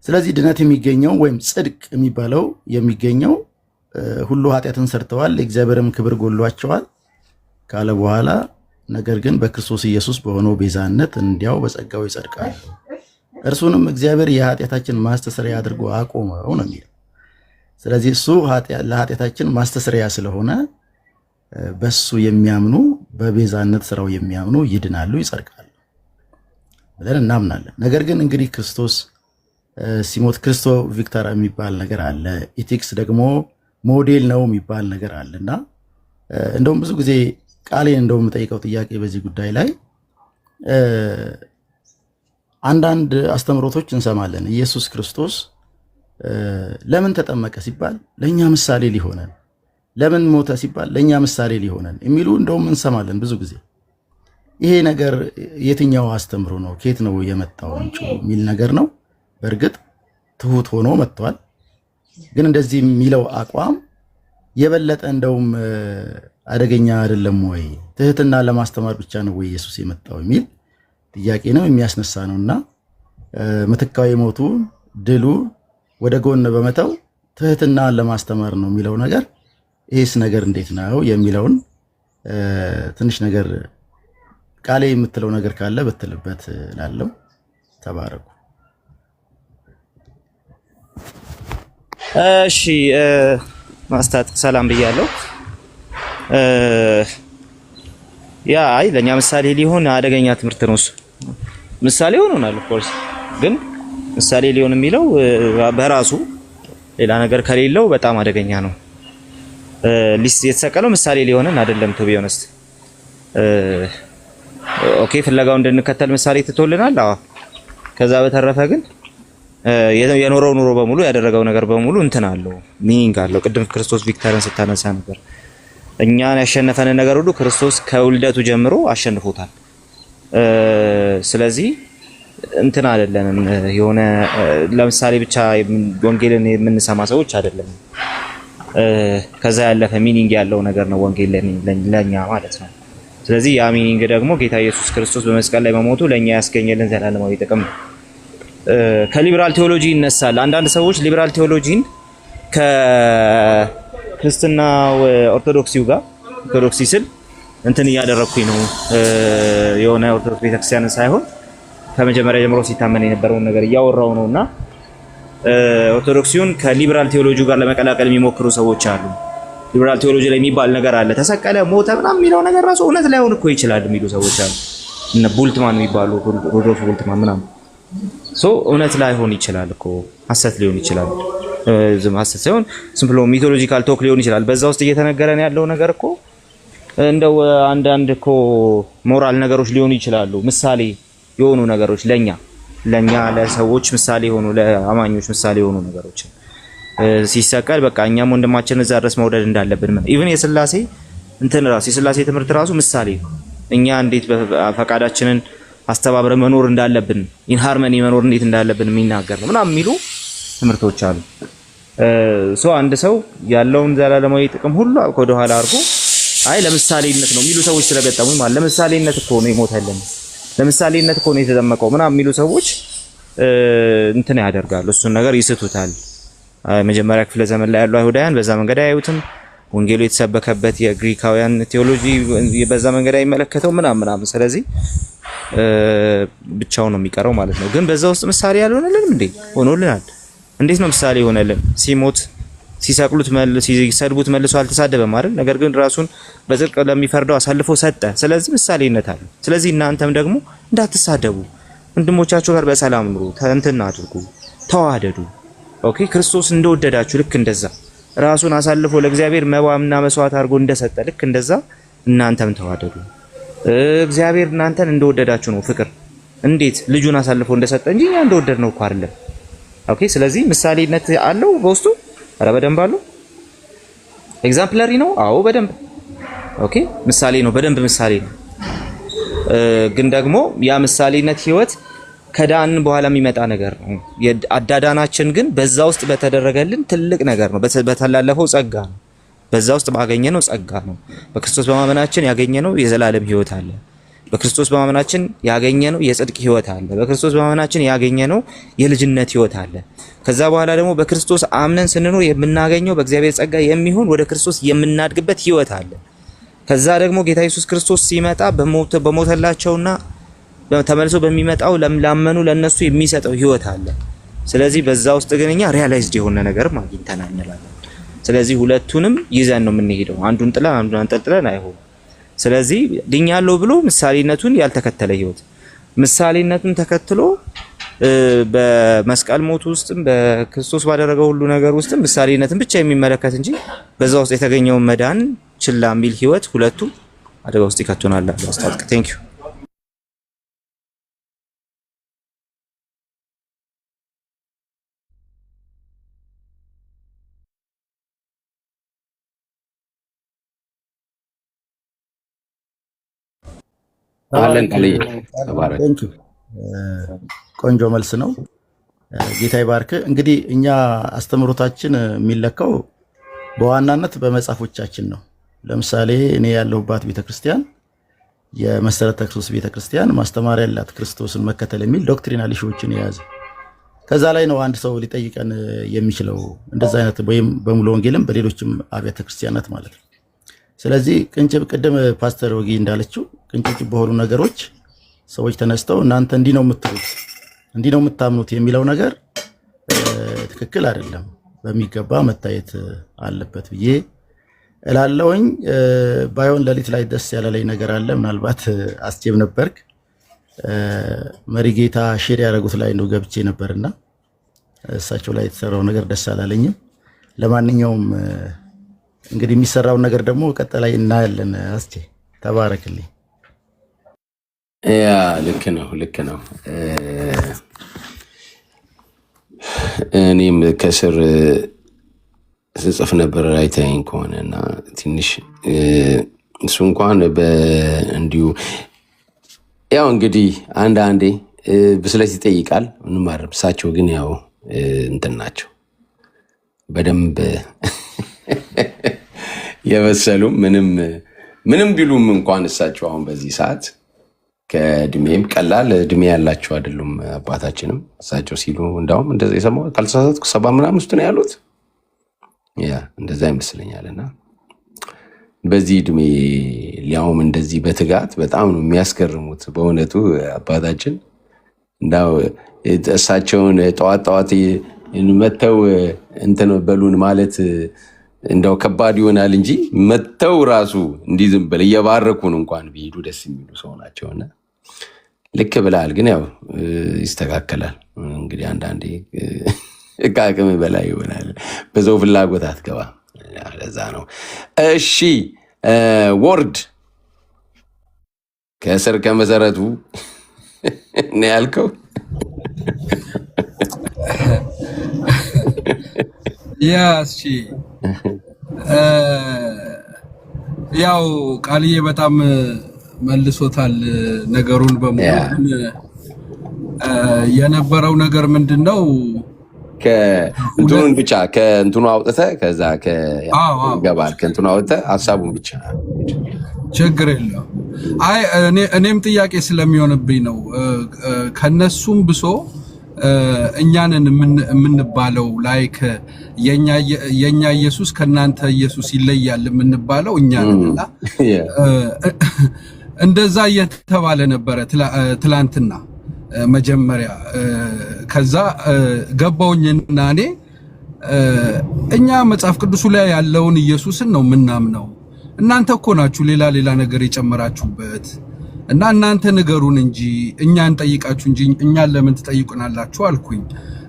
ስለዚህ ድነት የሚገኘው ወይም ጽድቅ የሚባለው የሚገኘው ሁሉ ኃጢአትን ሰርተዋል የእግዚአብሔርም ክብር ጎሏቸዋል ካለ በኋላ ነገር ግን በክርስቶስ ኢየሱስ በሆነው ቤዛነት እንዲያው በጸጋው ይጸድቃሉ፣ እርሱንም እግዚአብሔር የኃጢአታችን ማስተሰሪያ አድርጎ አቆመው ነው የሚለው። ስለዚህ እሱ ለኃጢአታችን ማስተሰሪያ ስለሆነ በሱ የሚያምኑ በቤዛነት ስራው የሚያምኑ ይድናሉ፣ ይጸድቃሉ ብለን እናምናለን። ነገር ግን እንግዲህ ክርስቶስ ሲሞት ክርስቶ ቪክተር የሚባል ነገር አለ፣ ኢቲክስ ደግሞ ሞዴል ነው የሚባል ነገር አለና እንደውም ብዙ ጊዜ ቃሌን እንደውም የምጠይቀው ጥያቄ በዚህ ጉዳይ ላይ አንዳንድ አስተምሮቶች እንሰማለን። ኢየሱስ ክርስቶስ ለምን ተጠመቀ ሲባል ለእኛ ምሳሌ ሊሆነን፣ ለምን ሞተ ሲባል ለእኛ ምሳሌ ሊሆነን የሚሉ እንደውም እንሰማለን ብዙ ጊዜ። ይሄ ነገር የትኛው አስተምሮ ነው? ከየት ነው የመጣው ምንጩ የሚል ነገር ነው። በእርግጥ ትሁት ሆኖ መጥቷል። ግን እንደዚህ የሚለው አቋም የበለጠ እንደውም አደገኛ አይደለም ወይ? ትህትና ለማስተማር ብቻ ነው ወይ ኢየሱስ የመጣው የሚል ጥያቄ ነው የሚያስነሳ ነውና ምትካዊ ሞቱ ድሉ ወደ ጎን በመተው ትህትና ለማስተማር ነው የሚለው ነገር ይሄስ ነገር እንዴት ነው የሚለውን ትንሽ ነገር ቃሌ የምትለው ነገር ካለ በትልበት ላለው ተባረኩ። እሺ ማስታት ሰላም ብያለሁ። ያ አይ ለኛ ምሳሌ ሊሆን አደገኛ ትምህርት ነው። እሱ ምሳሌ ሆኖናል ኦፍ ኮርስ፣ ግን ምሳሌ ሊሆን የሚለው በራሱ ሌላ ነገር ከሌለው በጣም አደገኛ ነው። የተሰቀለው ምሳሌ ሊሆንን አይደለም ቱ ቢ ኦነስት። ኦኬ ፍለጋው እንድንከተል ምሳሌ ትቶልናል። አዎ ከዛ በተረፈ ግን የኖረው ኑሮ በሙሉ ያደረገው ነገር በሙሉ እንትን አለው፣ ሚኒንግ አለው። ቅድም ክርስቶስ ቪክተርን ስታነሳ ነበር። እኛን ያሸነፈን ነገር ሁሉ ክርስቶስ ከውልደቱ ጀምሮ አሸንፎታል። ስለዚህ እንትን አይደለንም፣ የሆነ ለምሳሌ ብቻ ወንጌልን የምንሰማ ሰዎች አይደለም። ከዛ ያለፈ ሚኒንግ ያለው ነገር ነው ወንጌል ለኛ ማለት ነው። ስለዚህ ያ ሚኒንግ ደግሞ ጌታ ኢየሱስ ክርስቶስ በመስቀል ላይ መሞቱ ለኛ ያስገኘልን ዘላለማዊ ጥቅም ነው። ከሊበራል ቴዎሎጂ ይነሳል። አንዳንድ ሰዎች ሊበራል ቴዎሎጂን ከክርስትና ኦርቶዶክሲው ጋር ኦርቶዶክሲ ስል እንትን እያደረኩኝ ነው፣ የሆነ ኦርቶዶክስ ቤተክርስቲያንን ሳይሆን ከመጀመሪያ ጀምሮ ሲታመን የነበረውን ነገር እያወራው ነውና ኦርቶዶክሲውን ከሊበራል ቴዎሎጂ ጋር ለመቀላቀል የሚሞክሩ ሰዎች አሉ። ሊበራል ቴዎሎጂ ላይ የሚባል ነገር አለ፣ ተሰቀለ፣ ሞተ ምናምን የሚለው ነገር ራሱ እውነት ላይሆን እኮ ይችላል የሚሉ ሰዎች አሉ። እነ ቡልትማን የሚባሉ ሩዶልፍ ቡልትማን ምናምን እውነት ላይሆን ይችላል እኮ፣ ሐሰት ሊሆን ይችላል። ሐሰት ሳይሆን ሲምፕል ሚቶሎጂካል ቶክ ሊሆን ይችላል። በዛ ውስጥ እየተነገረን ያለው ነገር እኮ እንደው አንዳንድ እኮ ሞራል ነገሮች ሊሆኑ ይችላሉ። ምሳሌ የሆኑ ነገሮች ለኛ ለሰዎች ምሳሌ የሆኑ ለአማኞች ምሳሌ የሆኑ ነገሮች ሲሰቀል በቃ እኛም ወንድማችን እዛ ድረስ መውደድ እንዳለብን ኢቭን የስላሴ እንትን ራሱ የስላሴ ትምህርት ራሱ ምሳሌ እኛ እንዴት ፈቃዳችንን አስተባብረን መኖር እንዳለብን ኢን ሃርመኒ መኖር እንዴት እንዳለብን የሚናገር ነው ምናምን የሚሉ ትምህርቶች አሉ። አንድ ሰው ያለውን ዘላለማዊ ጥቅም ሁሉ ወደ ኋላ አድርጎ አይ ለምሳሌነት ነው የሚሉ ሰዎች ስለገጠሙኝ ማለት ለምሳሌነት እኮ ነው የሞተልን፣ ለምሳሌነት እኮ ነው የተጠመቀው ምናምን የሚሉ ሰዎች እንትን ያደርጋሉ። እሱን ነገር ይስቱታል። መጀመሪያ ክፍለ ዘመን ላይ ያሉ አይሁዳውያን በዛ መንገድ አያዩትም። ወንጌሉ የተሰበከበት የግሪካውያን ቴዎሎጂ በዛ መንገድ አይመለከተው ምናምን። ስለዚህ ብቻው ነው የሚቀረው ማለት ነው። ግን በዛ ውስጥ ምሳሌ ያልሆነልን እንዴ ሆኖልናል። እንዴት ነው ምሳሌ ሆነልን? ሲሞት ሲሰድቡት መልሶ አልተሳደበም አይደል? ነገር ግን ራሱን በጽድቅ ለሚፈርደው አሳልፎ ሰጠ። ስለዚህ ምሳሌነት አለ። ስለዚህ እናንተም ደግሞ እንዳትሳደቡ፣ ወንድሞቻችሁ ጋር በሰላም ኑሩ፣ እንትን አድርጉ፣ ተዋደዱ። ኦኬ ክርስቶስ እንደወደዳችሁ ልክ እንደዛ ራሱን አሳልፎ ለእግዚአብሔር መባምና መስዋዕት አድርጎ እንደሰጠ ልክ እንደዛ እናንተም ተዋደዱ። እግዚአብሔር እናንተን እንደወደዳችሁ ነው ፍቅር። እንዴት ልጁን አሳልፎ እንደሰጠ እንጂ እኛ እንደወደድ ነው እኮ አይደለም። ኦኬ ስለዚህ ምሳሌነት አለው በውስጡ። ኧረ በደንብ አለው። ኤግዛምፕለሪ ነው። አዎ በደንብ ኦኬ ምሳሌ ነው፣ በደንብ ምሳሌ ነው። ግን ደግሞ ያ ምሳሌነት ህይወት ከዳን በኋላ የሚመጣ ነገር ነው። አዳዳናችን ግን በዛ ውስጥ በተደረገልን ትልቅ ነገር ነው፣ በተላለፈው ጸጋ ነው። በዛ ውስጥ ባገኘነው ጸጋ ነው። በክርስቶስ በማመናችን ያገኘነው የዘላለም ህይወት አለ። በክርስቶስ በማመናችን ያገኘነው የጽድቅ ህይወት አለ። በክርስቶስ በማመናችን ያገኘነው የልጅነት ህይወት አለ። ከዛ በኋላ ደግሞ በክርስቶስ አምነን ስንኖር የምናገኘው በእግዚአብሔር ጸጋ የሚሆን ወደ ክርስቶስ የምናድግበት ህይወት አለ። ከዛ ደግሞ ጌታ ኢየሱስ ክርስቶስ ሲመጣ በሞተላቸውና ተመልሶ በሚመጣው ላመኑ ለነሱ የሚሰጠው ህይወት አለ። ስለዚህ በዛ ውስጥ ግን እኛ ሪያላይዝድ የሆነ ነገር ማግኝተናል እንላለን። ስለዚህ ሁለቱንም ይዘን ነው የምንሄደው። አንዱን ጥለን አንዱን አንጠልጥለን አይሆንም። ስለዚህ ድኛለሁ ብሎ ምሳሌነቱን ያልተከተለ ህይወት ምሳሌነቱን ተከትሎ በመስቀል ሞት ውስጥም በክርስቶስ ባደረገው ሁሉ ነገር ውስጥም ምሳሌነትን ብቻ የሚመለከት እንጂ በዛ ውስጥ የተገኘውን መዳን ችላ የሚል ህይወት ሁለቱ አደጋ ውስጥ ይከቱናል። አስታጥቅ ቴንክ ዩ ቆንጆ መልስ ነው። ጌታ ይባርክ። እንግዲህ እኛ አስተምህሮታችን የሚለካው በዋናነት በመጽሐፎቻችን ነው። ለምሳሌ እኔ ያለሁባት ቤተክርስቲያን የመሰረተ ክርስቶስ ቤተክርስቲያን ማስተማሪያ ያላት ክርስቶስን መከተል የሚል ዶክትሪናል ኢሹዎችን የያዘ ከዛ ላይ ነው አንድ ሰው ሊጠይቀን የሚችለው እንደዛ አይነት ወይም በሙሉ ወንጌልም በሌሎችም አብያተ ክርስቲያናት ማለት ነው። ስለዚህ ቅንጭብ ቅድም ፓስተር ወጊ እንዳለችው ቅንጭብ በሆኑ ነገሮች ሰዎች ተነስተው እናንተ እንዲህ ነው የምትሉት እንዲህ ነው የምታምኑት የሚለው ነገር ትክክል አይደለም፣ በሚገባ መታየት አለበት ብዬ እላለሁኝ። ባይሆን ሌሊት ላይ ደስ ያለለኝ ነገር አለ። ምናልባት አስጀብ ነበርክ መሪጌታ ሼር ያደረጉት ላይ ነው ገብቼ ነበርና እሳቸው ላይ የተሰራው ነገር ደስ አላለኝም። ለማንኛውም እንግዲህ የሚሰራውን ነገር ደግሞ ቀጣይ እናያለን። አስቼ ተባረክልኝ። ያ ልክ ነው። እኔም ከስር ስጽፍ ነበር አይታይኝ ከሆነና ትንሽ እሱ እንኳን እንዲሁ ያው እንግዲህ አንዳንዴ ብስለት ይጠይቃል። ምንም አይደለም። እሳቸው ግን ያው እንትን ናቸው በደንብ የበሰሉም ምንም ቢሉም እንኳን እሳቸው አሁን በዚህ ሰዓት ከእድሜም ቀላል እድሜ ያላቸው አይደሉም። አባታችንም እሳቸው ሲሉ እንዳውም እንደዛ የሰማው ካልተሳሳትኩ 70 ምናምን ውስጥ ነው ያሉት። ያ እንደዛ ይመስለኛልና በዚህ እድሜ ሊያውም እንደዚህ በትጋት በጣም ነው የሚያስገርሙት በእውነቱ አባታችን። እንዳው እሳቸውን ጠዋት መተው እንትን በሉን ማለት እንደው ከባድ ይሆናል እንጂ መተው ራሱ እንዲህ ዝም ብለው እየባረኩን እንኳን ቢሄዱ ደስ የሚሉ ሰው ናቸውና ልክ ብለሃል። ግን ያው ይስተካከላል። እንግዲህ አንዳንዴ ከአቅም በላይ ይሆናል። በዛው ፍላጎት አትገባ። ለዛ ነው። እሺ ወርድ ከስር ከመሰረቱ ነው ያልከው። ያስቺ ያው ቃልዬ በጣም መልሶታል ነገሩን በሙሉ። የነበረው ነገር ምንድነው? ከእንትኑን ብቻ ከእንትኑ አውጥተህ ከዛ ገባል ከእንትኑ አውጥተህ ሀሳቡን ብቻ ችግር የለው። አይ እኔም ጥያቄ ስለሚሆንብኝ ነው። ከነሱም ብሶ እኛንን የምንባለው ላይክ የኛ ኢየሱስ ከናንተ ኢየሱስ ይለያል የምንባለው እኛንና እንደዛ እየተባለ ነበረ ትላንትና መጀመሪያ። ከዛ ገባውኝና እኛ መጽሐፍ ቅዱሱ ላይ ያለውን ኢየሱስን ነው ምናምነው፣ እናንተ እኮ ናችሁ ሌላ ነገር የጨመራችሁበት እና እናንተ ንገሩን እንጂ እኛን ጠይቃችሁ እንጂ እኛን ለምን ትጠይቁናላችሁ አልኩኝ።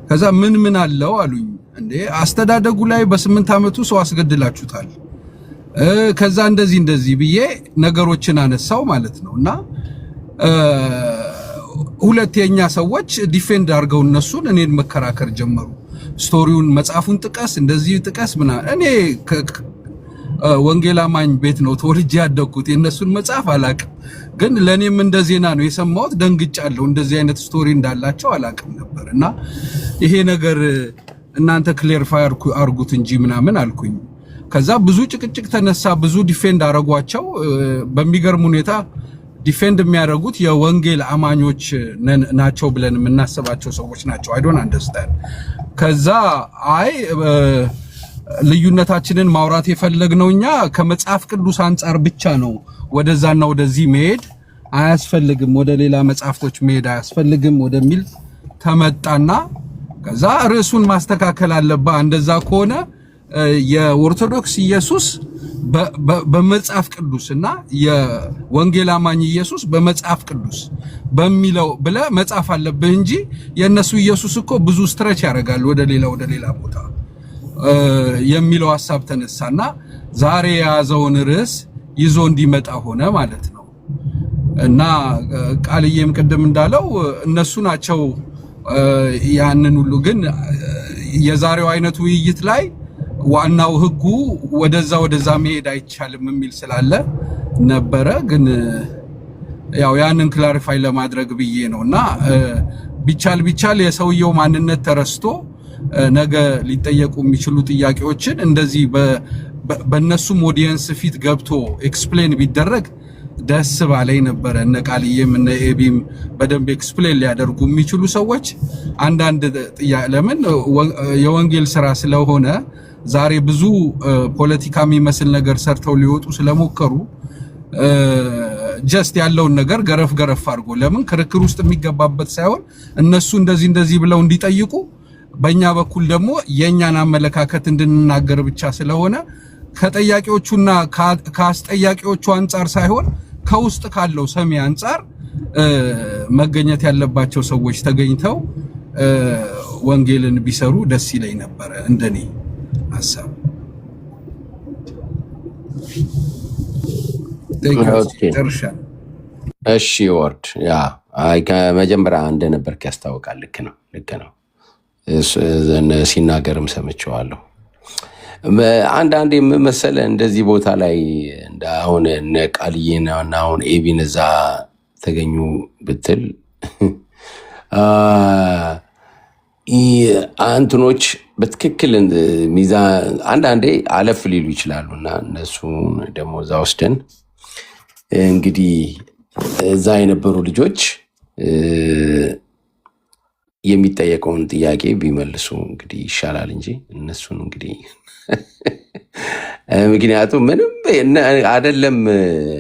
ከዛ ምን አለው አሉኝ። እንዴ አስተዳደጉ ላይ በ8 ዓመቱ ሰው አስገድላችሁታል። ከዛ እንደዚህ ብዬ ነገሮችን አነሳው ማለት ነው። እና ሁለት የኛ ሰዎች ዲፌንድ አድርገው እነሱን እኔን መከራከር ጀመሩ። ስቶሪውን መጽሐፉን ጥቀስ እንደዚህ ጥቀስ እኔ ወንጌል አማኝ ቤት ነው ተወልጄ ያደግኩት። የነሱን መጽሐፍ አላቅም፣ ግን ለኔም እንደ ዜና ነው የሰማሁት። ደንግጫለሁ። እንደዚህ አይነት ስቶሪ እንዳላቸው አላቅም ነበር። እና ይሄ ነገር እናንተ ክሊርፋይ አርጉት እንጂ ምናምን አልኩኝ። ከዛ ብዙ ጭቅጭቅ ተነሳ። ብዙ ዲፌንድ አረጓቸው። በሚገርም ሁኔታ ዲፌንድ የሚያደርጉት የወንጌል አማኞች ናቸው ብለን የምናስባቸው ሰዎች ናቸው። አይ ዶንት አንደርስታንድ። ከዛ ልዩነታችንን ማውራት የፈለግነው እኛ ከመጽሐፍ ቅዱስ አንጻር ብቻ ነው። ወደዛና ወደዚህ መሄድ አያስፈልግም፣ ወደ ሌላ መጽሐፍቶች መሄድ አያስፈልግም ወደሚል ተመጣና ከዛ ርዕሱን ማስተካከል አለባ። እንደዛ ከሆነ የኦርቶዶክስ ኢየሱስ በመጽሐፍ ቅዱስና የወንጌል አማኝ ኢየሱስ በመጽሐፍ ቅዱስ በሚለው ብለ መጽሐፍ አለብህ እንጂ የነሱ ኢየሱስ እኮ ብዙ ስትሬች ያደርጋል ወደ ሌላ ቦታ የሚለው ሐሳብ ተነሳና ዛሬ የያዘውን ርዕስ ይዞ እንዲመጣ ሆነ ማለት ነው። እና ቃልዬም ቅድም እንዳለው እነሱ ናቸው ያንን ሁሉ። ግን የዛሬው አይነት ውይይት ላይ ዋናው ህጉ ወደዛ መሄድ አይቻልም የሚል ስላለ ነበረ። ግን ያው ያንን ክላሪፋይ ለማድረግ ብዬ ነውና ቢቻል የሰውየው ማንነት ተረስቶ ነገ ሊጠየቁ የሚችሉ ጥያቄዎችን እንደዚህ በነሱም ኦዲየንስ ፊት ገብቶ ኤክስፕሌን ቢደረግ ደስ ባለኝ ነበረ። እነ ቃልዬም እነ ኤቢም በደንብ ኤክስፕሌን ሊያደርጉ የሚችሉ ሰዎች አንዳንድ ለምን የወንጌል ስራ ስለሆነ ዛሬ ብዙ ፖለቲካ የሚመስል ነገር ሰርተው ሊወጡ ስለሞከሩ ጀስት ያለውን ነገር ገረፍ ገረፍ አድርጎ ለምን ክርክር ውስጥ የሚገባበት ሳይሆን እነሱ እንደዚህ ብለው እንዲጠይቁ በእኛ በኩል ደግሞ የእኛን አመለካከት እንድንናገር ብቻ ስለሆነ ከጠያቂዎቹና ከአስጠያቂዎቹ አንጻር ሳይሆን ከውስጥ ካለው ሰሚ አንጻር መገኘት ያለባቸው ሰዎች ተገኝተው ወንጌልን ቢሰሩ ደስ ይለኝ ነበረ እንደኔ ሐሳብ። እሺ ወርድ ያ ከመጀመሪያ እንደነበርክ ያስታውቃል። ልክ ነው ሲናገርም ሰምቼዋለሁ። አንዳንዴ የምመሰለ እንደዚህ ቦታ ላይ እንደ አሁን እነ ቃልዬና አሁን ኤቢን እዛ ተገኙ ብትል አንትኖች በትክክል ሚዛን አንዳንዴ አለፍ ሊሉ ይችላሉ እና እነሱ ደግሞ እዛ ወስደን እንግዲህ እዛ የነበሩ ልጆች የሚጠየቀውን ጥያቄ ቢመልሱ እንግዲህ ይሻላል እንጂ እነሱን እንግዲህ ምክንያቱም ምንም አይደለም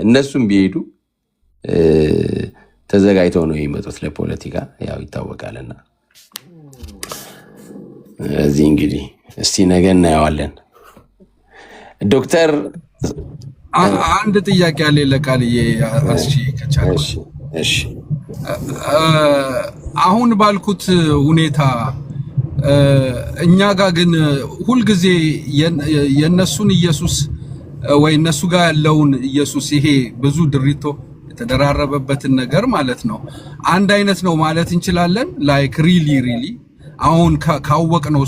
እነሱም ቢሄዱ ተዘጋጅተው ነው የሚመጡት ለፖለቲካ ያው ይታወቃልና እዚህ እንግዲህ እስቲ ነገ እናየዋለን። ዶክተር አንድ ጥያቄ አለ ለቃልዬ አስቺ ከቻልኩ። እሺ አሁን ባልኩት ሁኔታ እኛ ጋር ግን ሁልጊዜ የነሱን ኢየሱስ ወይ እነሱ ጋር ያለውን ኢየሱስ ይሄ ብዙ ድሪቶ የተደራረበበትን ነገር ማለት ነው አንድ አይነት ነው ማለት እንችላለን። ላይክ ሪሊ አሁን ካወቅነው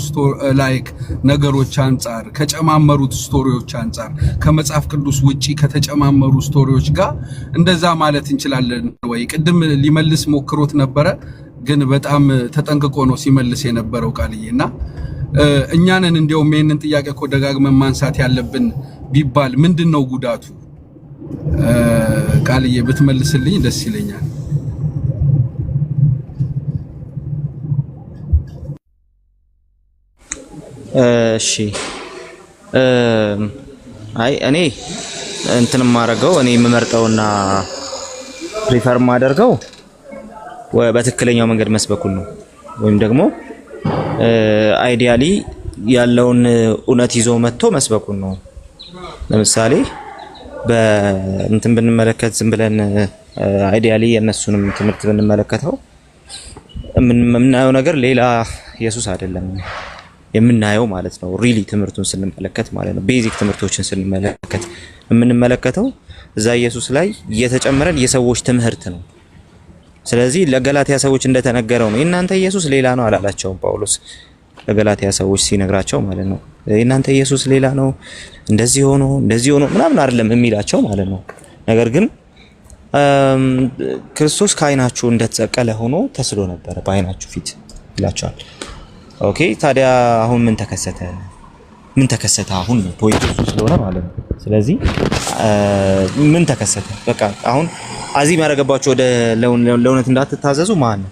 ላይክ ነገሮች አንጻር ከጨማመሩት ስቶሪዎች አንጻር ከመጽሐፍ ቅዱስ ውጪ ከተጨማመሩ ስቶሪዎች ጋር እንደዛ ማለት እንችላለን ወይ? ቅድም ሊመልስ ሞክሮት ነበረ ግን በጣም ተጠንቅቆ ነው ሲመልስ የነበረው ቃልዬና እኛንን እንዲያውም ይሄንን ጥያቄ እኮ ደጋግመን ማንሳት ያለብን ቢባል ምንድነው ጉዳቱ? ቃልዬ ብትመልስልኝ ደስ ይለኛል። እሺ አይ እኔ እንትን ማረገው እኔ የምመርጠውና ፕሪፈር ማደርገው በትክክለኛው መንገድ መስበኩን ነው ወይም ደግሞ አይዲያሊ ያለውን እውነት ይዞ መጥቶ መስበኩን ነው። ለምሳሌ በእንትን ብንመለከት ዝም ብለን አይዲያሊ የነሱንም ትምህርት ብንመለከተው የምናየው ነገር ሌላ ኢየሱስ አይደለም የምናየው ማለት ነው። ሪሊ ትምህርቱን ስንመለከት ማለት ነው ቤዚክ ትምህርቶችን ስንመለከት የምንመለከተው እዛ ኢየሱስ ላይ የተጨመረን የሰዎች ትምህርት ነው። ስለዚህ ለገላትያ ሰዎች እንደተነገረው ነው የእናንተ ኢየሱስ ሌላ ነው አላላቸውም ጳውሎስ ለገላትያ ሰዎች ሲነግራቸው ማለት ነው። የእናንተ ኢየሱስ ሌላ ነው እንደዚህ ሆኖ ምናምን አይደለም የሚላቸው ማለት ነው። ነገር ግን ክርስቶስ ከዓይናችሁ እንደተሰቀለ ሆኖ ተስሎ ነበር በዓይናችሁ ፊት ይላቸዋል። ኦኬ ታዲያ አሁን ምን ተከሰተ? አሁን ፖይንቱ ስለሆነ ማለት ነው። ስለዚህ ምን ተከሰተ? በቃ አሁን አዚም ያደረገባቸው ወደ ለእውነት እንዳትታዘዙ ማን ነው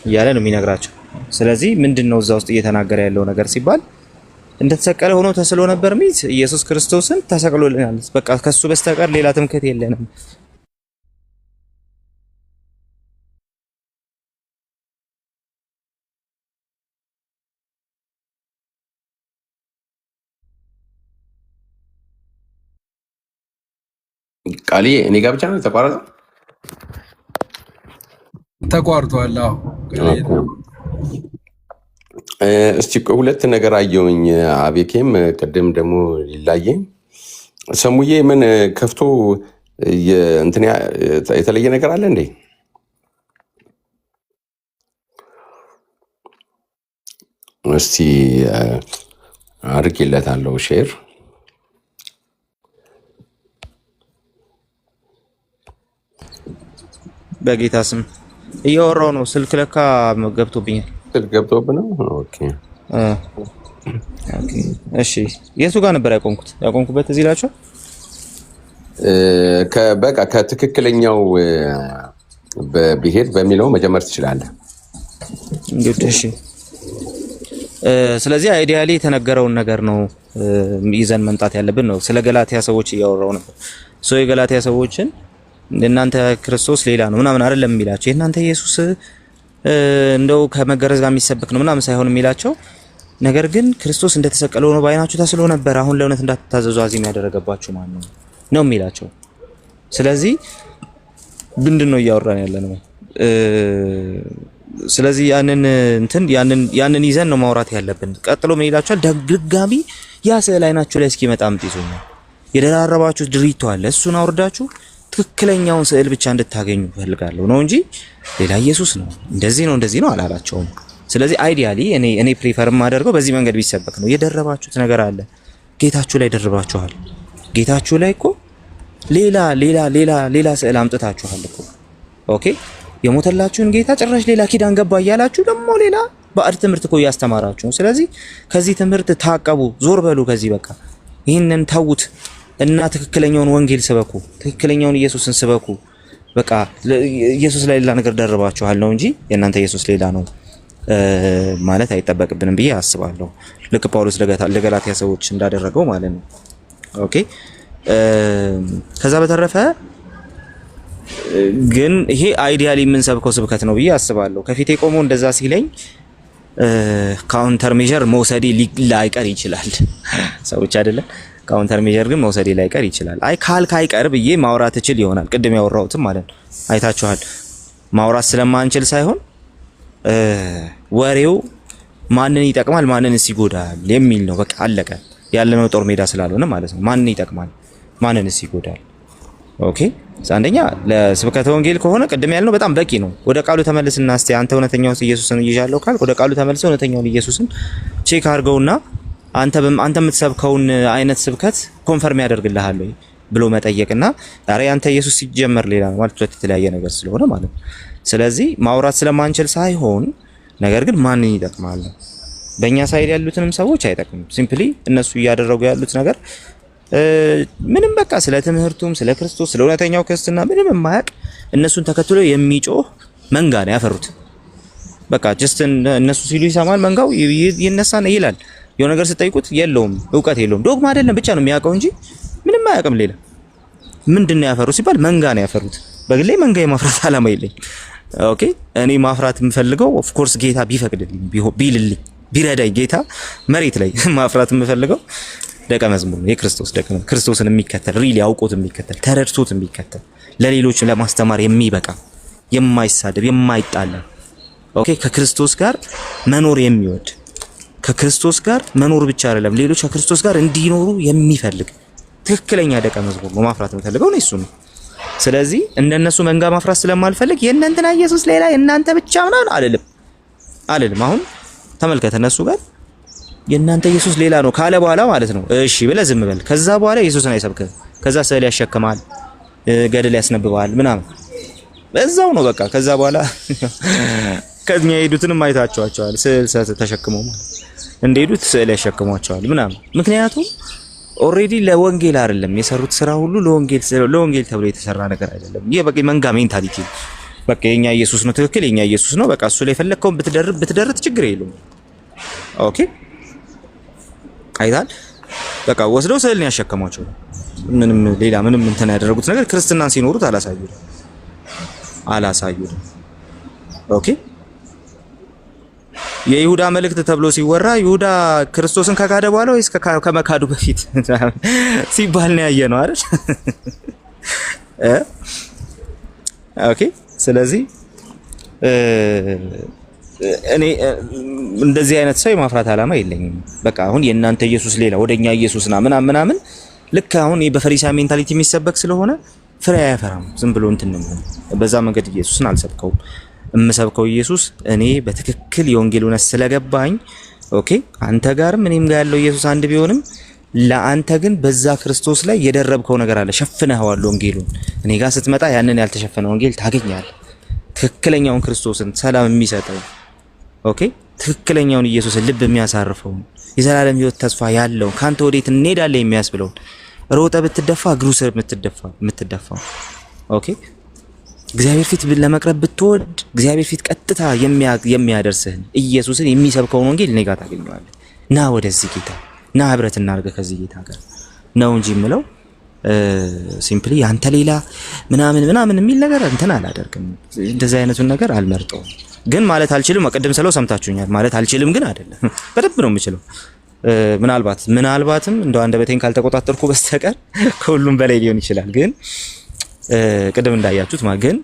እያለ ነው የሚነግራቸው። ስለዚህ ምንድነው እዛ ውስጥ እየተናገረ ያለው ነገር ሲባል እንደተሰቀለ ሆኖ ተስሎ ነበር ሚት ኢየሱስ ክርስቶስን ተሰቅሎልናል። በቃ ከሱ በስተቀር ሌላ ትምክህት የለንም። ቃሊ እኔ ጋር ብቻ ነው ተቋረጠው? ተቋርጧል። አዎ እስቲ ሁለት ነገር አየውኝ። አቤኬም ቅድም ደግሞ ሊላየኝ ሰሙዬ ምን ከፍቶ እንትን የተለየ ነገር አለ እንዴ? እስቲ አድርጌለታለሁ ሼር። በጌታ ስም እያወራሁ ነው። ስልክ ለካ ገብቶብኛል። ስልክ ገብቶብህ ነው? ኦኬ ኦኬ እሺ። የቱ ጋር ነበር ያቆምኩበት? እዚህ ላችሁ በቃ ከትክክለኛው ብሄድ በሚለው መጀመር ትችላለህ። እንግዲህ እሺ፣ ስለዚህ አይዲያሊ የተነገረውን ነገር ነው ይዘን መምጣት ያለብን ነው። ስለ ገላትያ ሰዎች እያወራው ነበር። የገላትያ ሰዎችን እናንተ ክርስቶስ ሌላ ነው ምናምን አይደለም የሚላቸው፣ የእናንተ ኢየሱስ እንደው ከመገረዝ ጋር የሚሰብክ ነው ምናምን ሳይሆን የሚላቸው፣ ነገር ግን ክርስቶስ እንደተሰቀለ ሆኖ በዓይናችሁ ተስሎ ነበር፣ አሁን ለእውነት እንዳትታዘዙ አዚም ያደረገባችሁ ማን ነው ነው የሚላቸው። ስለዚህ ምንድን ነው እያወራን ያለ ነው? ስለዚህ ያንን ይዘን ነው ማውራት ያለብን። ቀጥሎ ምን ይላችኋል? ድጋሚ ያ ስዕል አይናችሁ ላይ እስኪመጣ አምጥቶኛል፣ የደራረባችሁ ድሪቶ አለ፣ እሱን አውርዳችሁ ትክክለኛውን ስዕል ብቻ እንድታገኙ ፈልጋለሁ ነው እንጂ ሌላ ኢየሱስ ነው እንደዚህ ነው አላላቸውም። ስለዚህ አይዲያሊ እኔ ፕሪፈር የማደርገው በዚህ መንገድ ቢሰበክ ነው። የደረባችሁት ነገር አለ፣ ጌታችሁ ላይ ደርባችኋል። ጌታችሁ ላይ እኮ ሌላ ስዕል አምጥታችኋል እኮ። ኦኬ፣ የሞተላችሁን ጌታ ጭራሽ ሌላ ኪዳን ገባ እያላችሁ ደግሞ ሌላ ባዕድ ትምህርት እኮ እያስተማራችሁ ነው። ስለዚህ ከዚህ ትምህርት ታቀቡ፣ ዞር በሉ ከዚህ በቃ ይህንን ተዉት እና ትክክለኛውን ወንጌል ስበኩ፣ ትክክለኛውን ኢየሱስን ስበኩ። በቃ ኢየሱስ ላይ ሌላ ነገር ደርባችኋል ነው እንጂ የእናንተ ኢየሱስ ሌላ ነው ማለት አይጠበቅብንም ብዬ አስባለሁ። ልክ ጳውሎስ ለገላትያ ሰዎች እንዳደረገው ማለት ነው። ኦኬ፣ ከዛ በተረፈ ግን ይሄ አይዲያሊ የምንሰብከው ስብከት ነው ብዬ አስባለሁ። ከፊቴ ቆሞ እንደዛ ሲለኝ ካውንተር ሜዠር መውሰዴ ላይቀር ይችላል። ሰዎች አይደለም ካውንተር ሜዠር ግን መውሰዴ ላይቀር ይችላል። ካልክ አይቀር ብዬ ማውራት እችል ይሆናል። ቅድም ያወራሁትም ማለት ነው። አይታችኋል። ማውራት ስለማንችል ሳይሆን ወሬው ማንን ይጠቅማል ማንንስ ይጎዳል የሚል ነው። በቃ አለቀ። ያለነው ጦር ሜዳ ስላልሆነ ማለት ነው። ማንን ይጠቅማል ማንንስ ይጎዳል። ኦኬ፣ አንደኛ ለስብከተ ወንጌል ከሆነ ቅድም ያልነው በጣም በቂ ነው። ወደ ቃሉ ተመልስና እስቲ አንተ እውነተኛውን ኢየሱስን ይያለው ካልክ ወደ ቃሉ ተመልሰው እውነተኛውን ኢየሱስን ቼክ አድርገውና አንተ የምትሰብከውን አይነት ስብከት ኮንፈርም ያደርግልሃል ወይ ብሎ መጠየቅና ዛሬ አንተ ኢየሱስ ሲጀመር ሌላ ነው ማለት ሁለት የተለያየ ነገር ስለሆነ ማለት ነው። ስለዚህ ማውራት ስለማንችል ሳይሆን ነገር ግን ማንን ይጠቅማል? በእኛ ሳይድ ያሉትንም ሰዎች አይጠቅምም። ሲምፕሊ እነሱ እያደረጉ ያሉት ነገር ምንም በቃ ስለ ትምህርቱም ስለ ክርስቶስ ስለ እውነተኛው ክርስትና ምንም የማያውቅ እነሱን ተከትሎ የሚጮህ መንጋ ነው ያፈሩት። በቃ ጀስት እነሱ ሲሉ ይሰማል፣ መንጋው ይነሳና ይላል። የሆነ ነገር ስጠይቁት የለውም፣ እውቀት የለውም፣ ዶግማ አይደለም ብቻ ነው የሚያውቀው እንጂ ምንም አያውቅም። ሌላ ምንድነው ያፈሩት ሲባል መንጋ ነው ያፈሩት። በግሌ መንጋ የማፍራት አላማ የለኝም። ኦኬ፣ እኔ ማፍራት የምፈልገው ኦፍ ኮርስ ጌታ ቢፈቅድልኝ ቢልልኝ ቢረዳኝ ጌታ መሬት ላይ ማፍራት የምፈልገው ደቀ መዝሙር ነው። የክርስቶስ ደቀ መዝሙር ክርስቶስን የሚከተል ሪሊ አውቆት የሚከተል ተረድቶት የሚከተል ለሌሎች ለማስተማር የሚበቃ የማይሳደብ የማይጣላ ኦኬ፣ ከክርስቶስ ጋር መኖር የሚወድ ከክርስቶስ ጋር መኖር ብቻ አይደለም ሌሎች ከክርስቶስ ጋር እንዲኖሩ የሚፈልግ ትክክለኛ ደቀ መዝሙር ነው ማፍራት የምፈልገው ነው እሱ ነው። ስለዚህ እንደነሱ መንጋ ማፍራት ስለማልፈልግ የእናንተና ኢየሱስ ሌላ የእናንተ ብቻ ምናምን አልልም። አሁን ተመልከተ፣ እነሱ ጋር የእናንተ ኢየሱስ ሌላ ነው ካለ በኋላ ማለት ነው እሺ ብለህ ዝም በል። ከዛ በኋላ ኢየሱስን አይሰብክም። ከዛ ስዕል ያሸክማል፣ ገድል ያስነብባል ምናምን በዛው ነው በቃ። ከዛ በኋላ ከኛ የሄዱትንም አይታቸዋል። ስዕል ተሸክመው እንደሄዱት ስዕል ያሸክሟቸዋል ምናምን። ምክንያቱም ኦሬዲ ለወንጌል አይደለም የሰሩት ስራ ሁሉ ለወንጌል ተብሎ የተሰራ ነገር አይደለም። ይሄ በቃ መንጋ ሜንታሊቲ በቃ የኛ ኢየሱስ ነው ትክክል፣ የኛ ኢየሱስ ነው በቃ እሱ ላይ ፈለከውን ብትደርብ ችግር የለውም። ኦኬ አይታል በቃ ወስደው ስዕል ነው ያሸከሟቸው። ምንም ሌላ ምንም እንትን ያደረጉት ነገር ክርስትናን ሲኖሩት አላሳዩት። ኦኬ የይሁዳ መልእክት ተብሎ ሲወራ ይሁዳ ክርስቶስን ከካደ በኋላ ወይስ ከመካዱ በፊት ሲባል ነው ያየነው አይደል? ኦኬ ስለዚህ እኔ እንደዚህ አይነት ሰው የማፍራት አላማ የለኝም። በቃ አሁን የእናንተ ኢየሱስ ሌላ ወደኛ ኢየሱስና ምናምን ልክ አሁን በፈሪሳ ሜንታሊቲ የሚሰበክ ስለሆነ ፍሬ አያፈራም። ዝም ብሎ እንትን ነው። በዛ መንገድ ኢየሱስን አልሰብከውም። የምሰብከው ኢየሱስ እኔ በትክክል የወንጌል እውነት ስለገባኝ ኦኬ አንተ ጋርም እኔም ጋር ያለው ኢየሱስ አንድ ቢሆንም ለአንተ ግን በዛ ክርስቶስ ላይ የደረብከው ነገር አለ። ሸፍነኸዋል ወንጌሉን። እኔ ጋር ስትመጣ ያንን ያልተሸፈነ ወንጌል ታገኛለህ። ትክክለኛውን ክርስቶስን ሰላም የሚሰጠው ኦኬ ትክክለኛውን ኢየሱስን ልብ የሚያሳርፈው የዘላለም ሕይወት ተስፋ ያለው ካንተ ወዴት እንሄዳለን የሚያስብለው ሮጠ ብትደፋ እግሩ ስር የምትደፋው። ኦኬ እግዚአብሔር ፊት ለመቅረብ ብትወድ እግዚአብሔር ፊት ቀጥታ የሚያደርስህን ኢየሱስን የሚሰብከውን ወንጌል እኔ ጋር ታገኘዋለህ። ና ወደዚህ ጌታ ና ህብረት እናድርግ ከዚህ ጌታ ጋር ነው እንጂ የምለው ሲምፕሊ አንተ ሌላ ምናምን የሚል ነገር እንትን አላደርግም። እንደዚህ አይነቱን ነገር አልመርጠውም። ግን ማለት አልችልም ቅድም ስለው ሰምታችሁኛል። ማለት አልችልም ግን አይደለም፣ በደንብ ነው የምችለው። ምናልባትም እንደው አንደበቴን ካልተቆጣጠርኩ በስተቀር ከሁሉም በላይ ሊሆን ይችላል። ግን ቅድም እንዳያችሁት ግን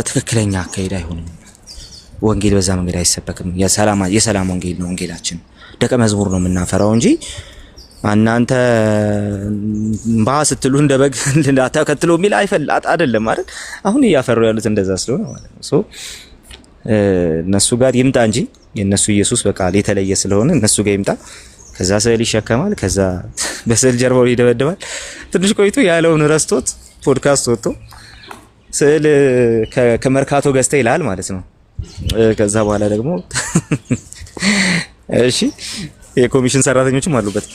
ትክክለኛ አካሄድ አይሆንም። ወንጌል በዛ መንገድ አይሰበክም። የሰላም ወንጌል ነው ወንጌላችን። ደቀ መዝሙር ነው የምናፈራው እንጂ እናንተ ስትሉ እንደ በግ እንዳታከትሉ የሚል አይደለም አይደል? አሁን እያፈሩ ያሉት እንደዛ ስለሆነ ማለት ነው። ሶ እነሱ ጋር ይምጣ እንጂ የነሱ ኢየሱስ በቃ የተለየ ስለሆነ እነሱ ጋር ይምጣ። ከዛ ስዕል ይሸከማል፣ ከዛ በስዕል ጀርባው ይደበደባል። ትንሽ ቆይቶ ያለውን ረስቶት ፖድካስት ወጥቶ ስዕል ከመርካቶ ገዝተ ይላል ማለት ነው። ከዛ በኋላ ደግሞ እሺ የኮሚሽን ሰራተኞችም አሉበት።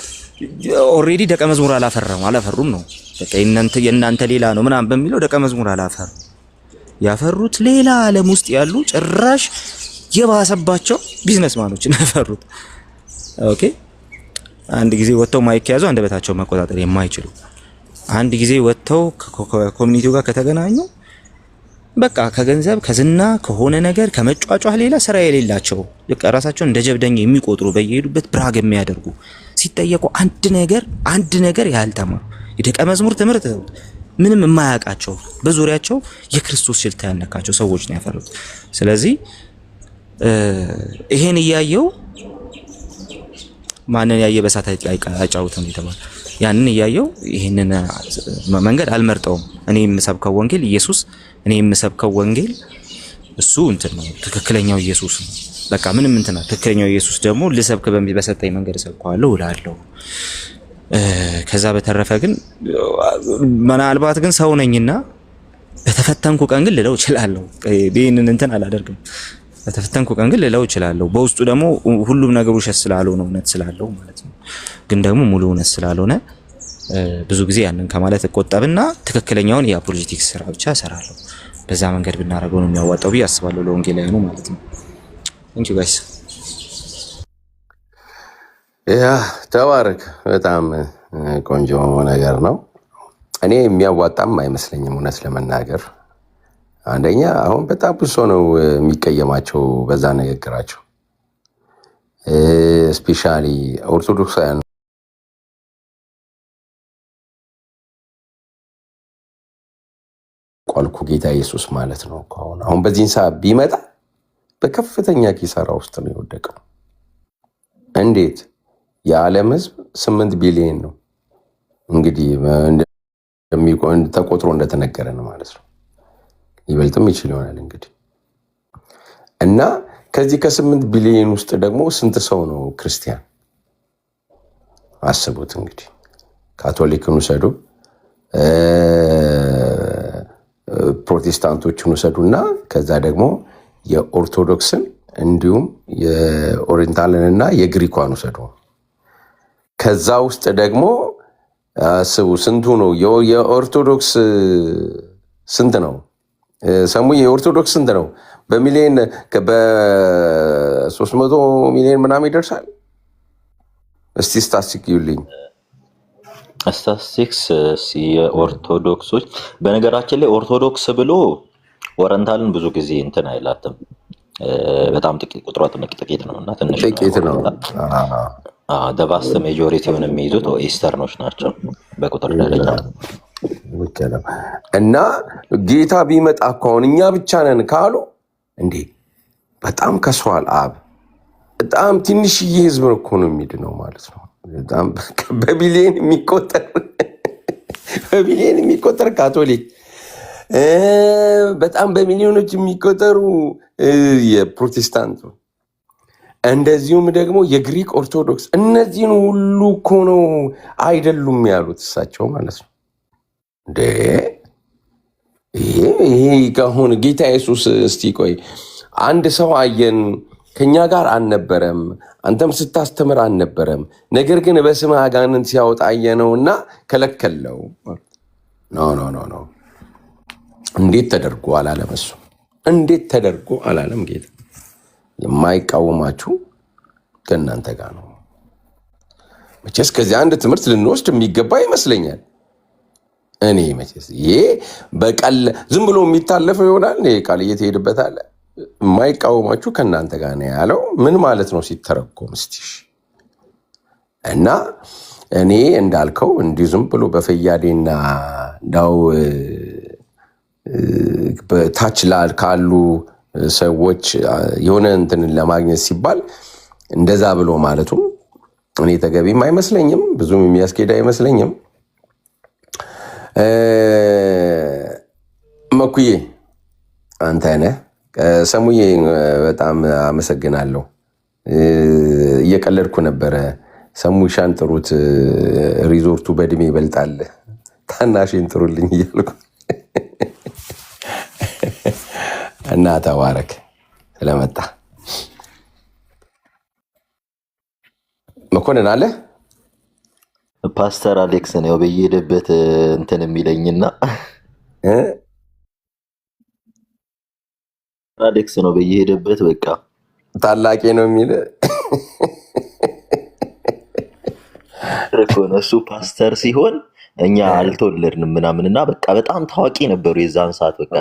ኦሬዲ ደቀ መዝሙር አላፈሩም ነው በቃ የእናንተ ሌላ ነው ምናምን በሚለው ደቀ መዝሙር አላፈሩ። ያፈሩት ሌላ ዓለም ውስጥ ያሉ ጭራሽ የባሰባቸው ቢዝነስማኖች ነው ያፈሩት። ኦኬ አንድ ጊዜ ወጥተው ማይክ ያዙ አንደበታቸው መቆጣጠር የማይችሉ አንድ ጊዜ ወጥተው ከኮሚኒቲው ጋር ከተገናኙ በቃ ከገንዘብ ከዝና ከሆነ ነገር ከመጫጫህ ሌላ ስራ የሌላቸው በቃ ራሳቸውን እንደ ጀብደኛ የሚቆጥሩ በየሄዱበት ብራግ የሚያደርጉ ሲጠየቁ አንድ ነገር ያልተማሩ የደቀ መዝሙር ትምህርት ምንም የማያውቃቸው በዙሪያቸው የክርስቶስ ሽልታ ያነካቸው ሰዎች ነው ያፈሩት። ስለዚህ ይሄን እያየው ማንን ያየ በሳት አይጫወትም የተባለ ያንን እያየው ይሄንን መንገድ አልመርጠውም። እኔ የምሰብከው ወንጌል ኢየሱስ እኔ የምሰብከው ወንጌል እሱ እንትን ነው ትክክለኛው ኢየሱስ ነው። በቃ ምንም እንትና ትክክለኛው ኢየሱስ ደግሞ ልሰብክ በሰጠኝ መንገድ ሰብከዋለሁ እላለሁ። ከዛ በተረፈ ግን ምናልባት ግን ሰው ነኝና በተፈተንኩ ቀን ግን ልለው እችላለሁ። ይሄንን እንትን አላደርግም። በተፈተንኩ ቀን ግን ልለው እችላለሁ። በውስጡ ደግሞ ሁሉም ነገር ውሸት ስላልሆነ እውነት ስላለው ማለት ነው። ግን ደግሞ ሙሉ እውነት ስላልሆነ ብዙ ጊዜ ያንን ከማለት እቆጠብና ትክክለኛውን የፖለቲክስ ስራ ብቻ እሰራለሁ። በዛ መንገድ ብናደርገው ነው የሚያዋጣው ብዬ አስባለሁ ለወንጌላውያኑ ማለት ነው። እንጂ ጋይስ ያ ተባረክ። በጣም ቆንጆ ነገር ነው። እኔ የሚያዋጣም አይመስለኝም እውነት ለመናገር። አንደኛ አሁን በጣም ብዙ ሰው ነው የሚቀየማቸው በዛ ንግግራቸው። ስፔሻሊ ኦርቶዶክሳውያን ቋልኩ ጌታ ኢየሱስ ማለት ነው። አሁን በዚህን ሰዓት ቢመጣ በከፍተኛ ኪሳራ ውስጥ ነው የወደቀው። እንዴት? የዓለም ሕዝብ 8 ቢሊዮን ነው እንግዲህ ተቆጥሮ እንደተነገረ ነው ማለት ነው። ይበልጥም ይችል ይሆናል እንግዲህ። እና ከዚህ ከ8 ቢሊዮን ውስጥ ደግሞ ስንት ሰው ነው ክርስቲያን? አስቡት እንግዲህ። ካቶሊክን ውሰዱ፣ ፕሮቴስታንቶችን ውሰዱና ከዛ ደግሞ የኦርቶዶክስን እንዲሁም የኦሪየንታልንና የግሪኳን ውሰዱ። ከዛ ውስጥ ደግሞ አስቡ ስንቱ ነው? የኦርቶዶክስ ስንት ነው? ሰሙ የኦርቶዶክስ ስንት ነው? በሚሊዮን በ300 ሚሊዮን ምናምን ይደርሳል። እስቲ ስታስቲክ ይልኝ። ስታቲስቲክስ የኦርቶዶክሶች በነገራችን ላይ ኦርቶዶክስ ብሎ ኦሪየንታልን ብዙ ጊዜ እንትን አይላትም። በጣም ጥቂት ቁጥሯ ጥቂት ነው እና ትንሽ ጥቂት ነው። ደቫስት ሜጆሪቲውን የሚይዙት ኢስተርኖች ናቸው በቁጥር ደረጃ። እና ጌታ ቢመጣ እኮ አሁን እኛ ብቻ ነን ካሉ እንዴ በጣም ከሷል። አብ በጣም ትንሽዬ ህዝብ እኮ ነው የሚድነው ማለት ነው። በጣም በቢሊየን የሚቆጠር ካቶሊክ፣ በጣም በሚሊዮኖች የሚቆጠሩ የፕሮቴስታንቱ፣ እንደዚሁም ደግሞ የግሪክ ኦርቶዶክስ፣ እነዚህን ሁሉ እኮ ነው አይደሉም ያሉት እሳቸው ማለት ነው። እንዴ ይሄ ከሆነ ጌታ ኢየሱስ እስቲ ቆይ አንድ ሰው አየን ከኛ ጋር አልነበረም፣ አንተም ስታስተምር አልነበረም። ነገር ግን በስምህ አጋንንት ሲያወጣ አየነውና ከለከለው። ኖ እንዴት ተደርጎ አላለም። እሱ እንዴት ተደርጎ አላለም። ጌታ የማይቃወማችሁ ከእናንተ ጋር ነው። መቼስ ከዚህ አንድ ትምህርት ልንወስድ የሚገባ ይመስለኛል። እኔ መቼስ ይሄ በቃል ዝም ብሎ የሚታለፈው ይሆናል። ቃል እየተሄድበታል። የማይቃወማችሁ ከእናንተ ጋር ነው ያለው ምን ማለት ነው ሲተረጎም እስቲሽ? እና እኔ እንዳልከው እንዲሁ ዝም ብሎ በፈያዴና እንዳው በታች ላል ካሉ ሰዎች የሆነ እንትንን ለማግኘት ሲባል እንደዛ ብሎ ማለቱም እኔ ተገቢም አይመስለኝም፣ ብዙም የሚያስኬድ አይመስለኝም። መኩዬ አንተ ነህ። ሰሙዬ በጣም አመሰግናለሁ። እየቀለድኩ ነበረ። ሰሙሻን ጥሩት፣ ሪዞርቱ በእድሜ ይበልጣል፣ ታናሽን ጥሩልኝ እያልኩ እና ተባረክ ስለመጣ። መኮንን አለ ፓስተር አሌክስ ነው በየሄደበት እንትን የሚለኝና አሌክስ ነው በየሄደበት በቃ ታላቄ ነው የሚል እኮ ነው። እሱ ፓስተር ሲሆን እኛ አልተወለድንም ምናምንና በቃ በጣም ታዋቂ ነበሩ የዛን ሰዓት በቃ።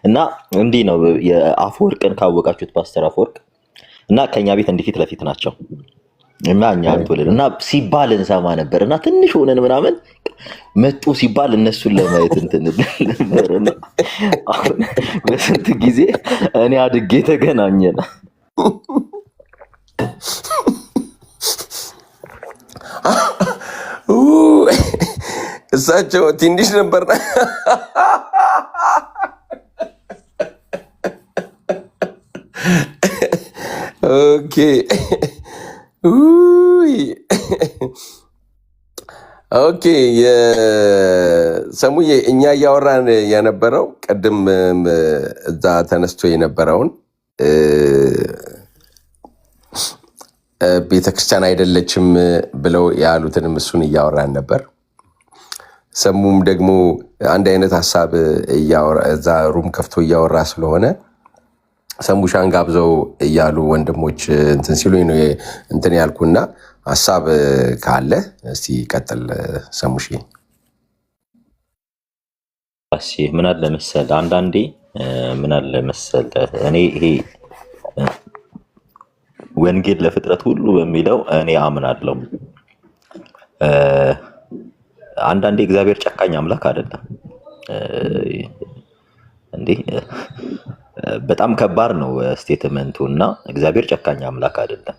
እና እንዲህ ነው የአፈወርቅን ካወቃችሁት ፓስተር አፈወርቅ እና ከኛ ቤት እንዲህ ፊት ለፊት ናቸው እና እኛ አልተወለድንም እና ሲባል እንሰማ ነበር እና ትንሽ ሆነን ምናምን መጡ ሲባል እነሱን ለማየት እንትን ነበርና አሁን በስንት ጊዜ እኔ አድጌ ተገናኘን። እሳቸው ትንሽ ነበር። ኦኬ ኦኬ። ሰሙዬ እኛ እያወራን የነበረው ቅድም እዛ ተነስቶ የነበረውን ቤተክርስቲያን አይደለችም ብለው ያሉትንም እሱን እያወራን ነበር። ሰሙም ደግሞ አንድ አይነት ሀሳብ እዛ ሩም ከፍቶ እያወራ ስለሆነ ሰሙሻን ጋብዘው እያሉ ወንድሞች እንትን ሲሉ ነው እንትን ያልኩና ሀሳብ ካለ እስቲ ቀጥል ሰሙሽ። ምን አለ መሰል አንዳንዴ ምን አለ መሰል እኔ ይሄ ወንጌል ለፍጥረት ሁሉ በሚለው እኔ አምናለሁ። አንዳንዴ እግዚአብሔር ጨካኝ አምላክ አይደለም እንዴ? በጣም ከባድ ነው ስቴትመንቱ እና እግዚአብሔር ጨካኝ አምላክ አይደለም።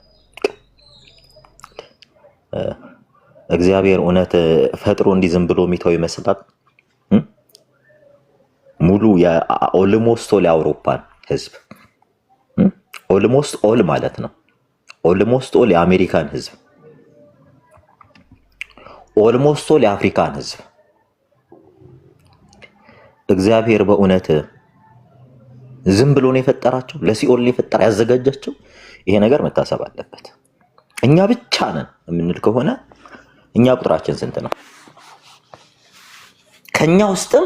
እግዚአብሔር እውነት ፈጥሮ እንዲህ ዝም ብሎ የሚተው ይመስላል? ሙሉ የኦልሞስት ኦል የአውሮፓን ህዝብ ኦልሞስት ኦል ማለት ነው። ኦልሞስት ኦል የአሜሪካን ህዝብ፣ ኦልሞስት ኦል የአፍሪካን ህዝብ እግዚአብሔር በእውነት ዝም ብሎ ነው የፈጠራቸው? ለሲኦል ነው የፈጠራ ያዘጋጃቸው? ይሄ ነገር መታሰብ አለበት። እኛ ብቻ ነን የምንል ከሆነ እኛ ቁጥራችን ስንት ነው? ከኛ ውስጥም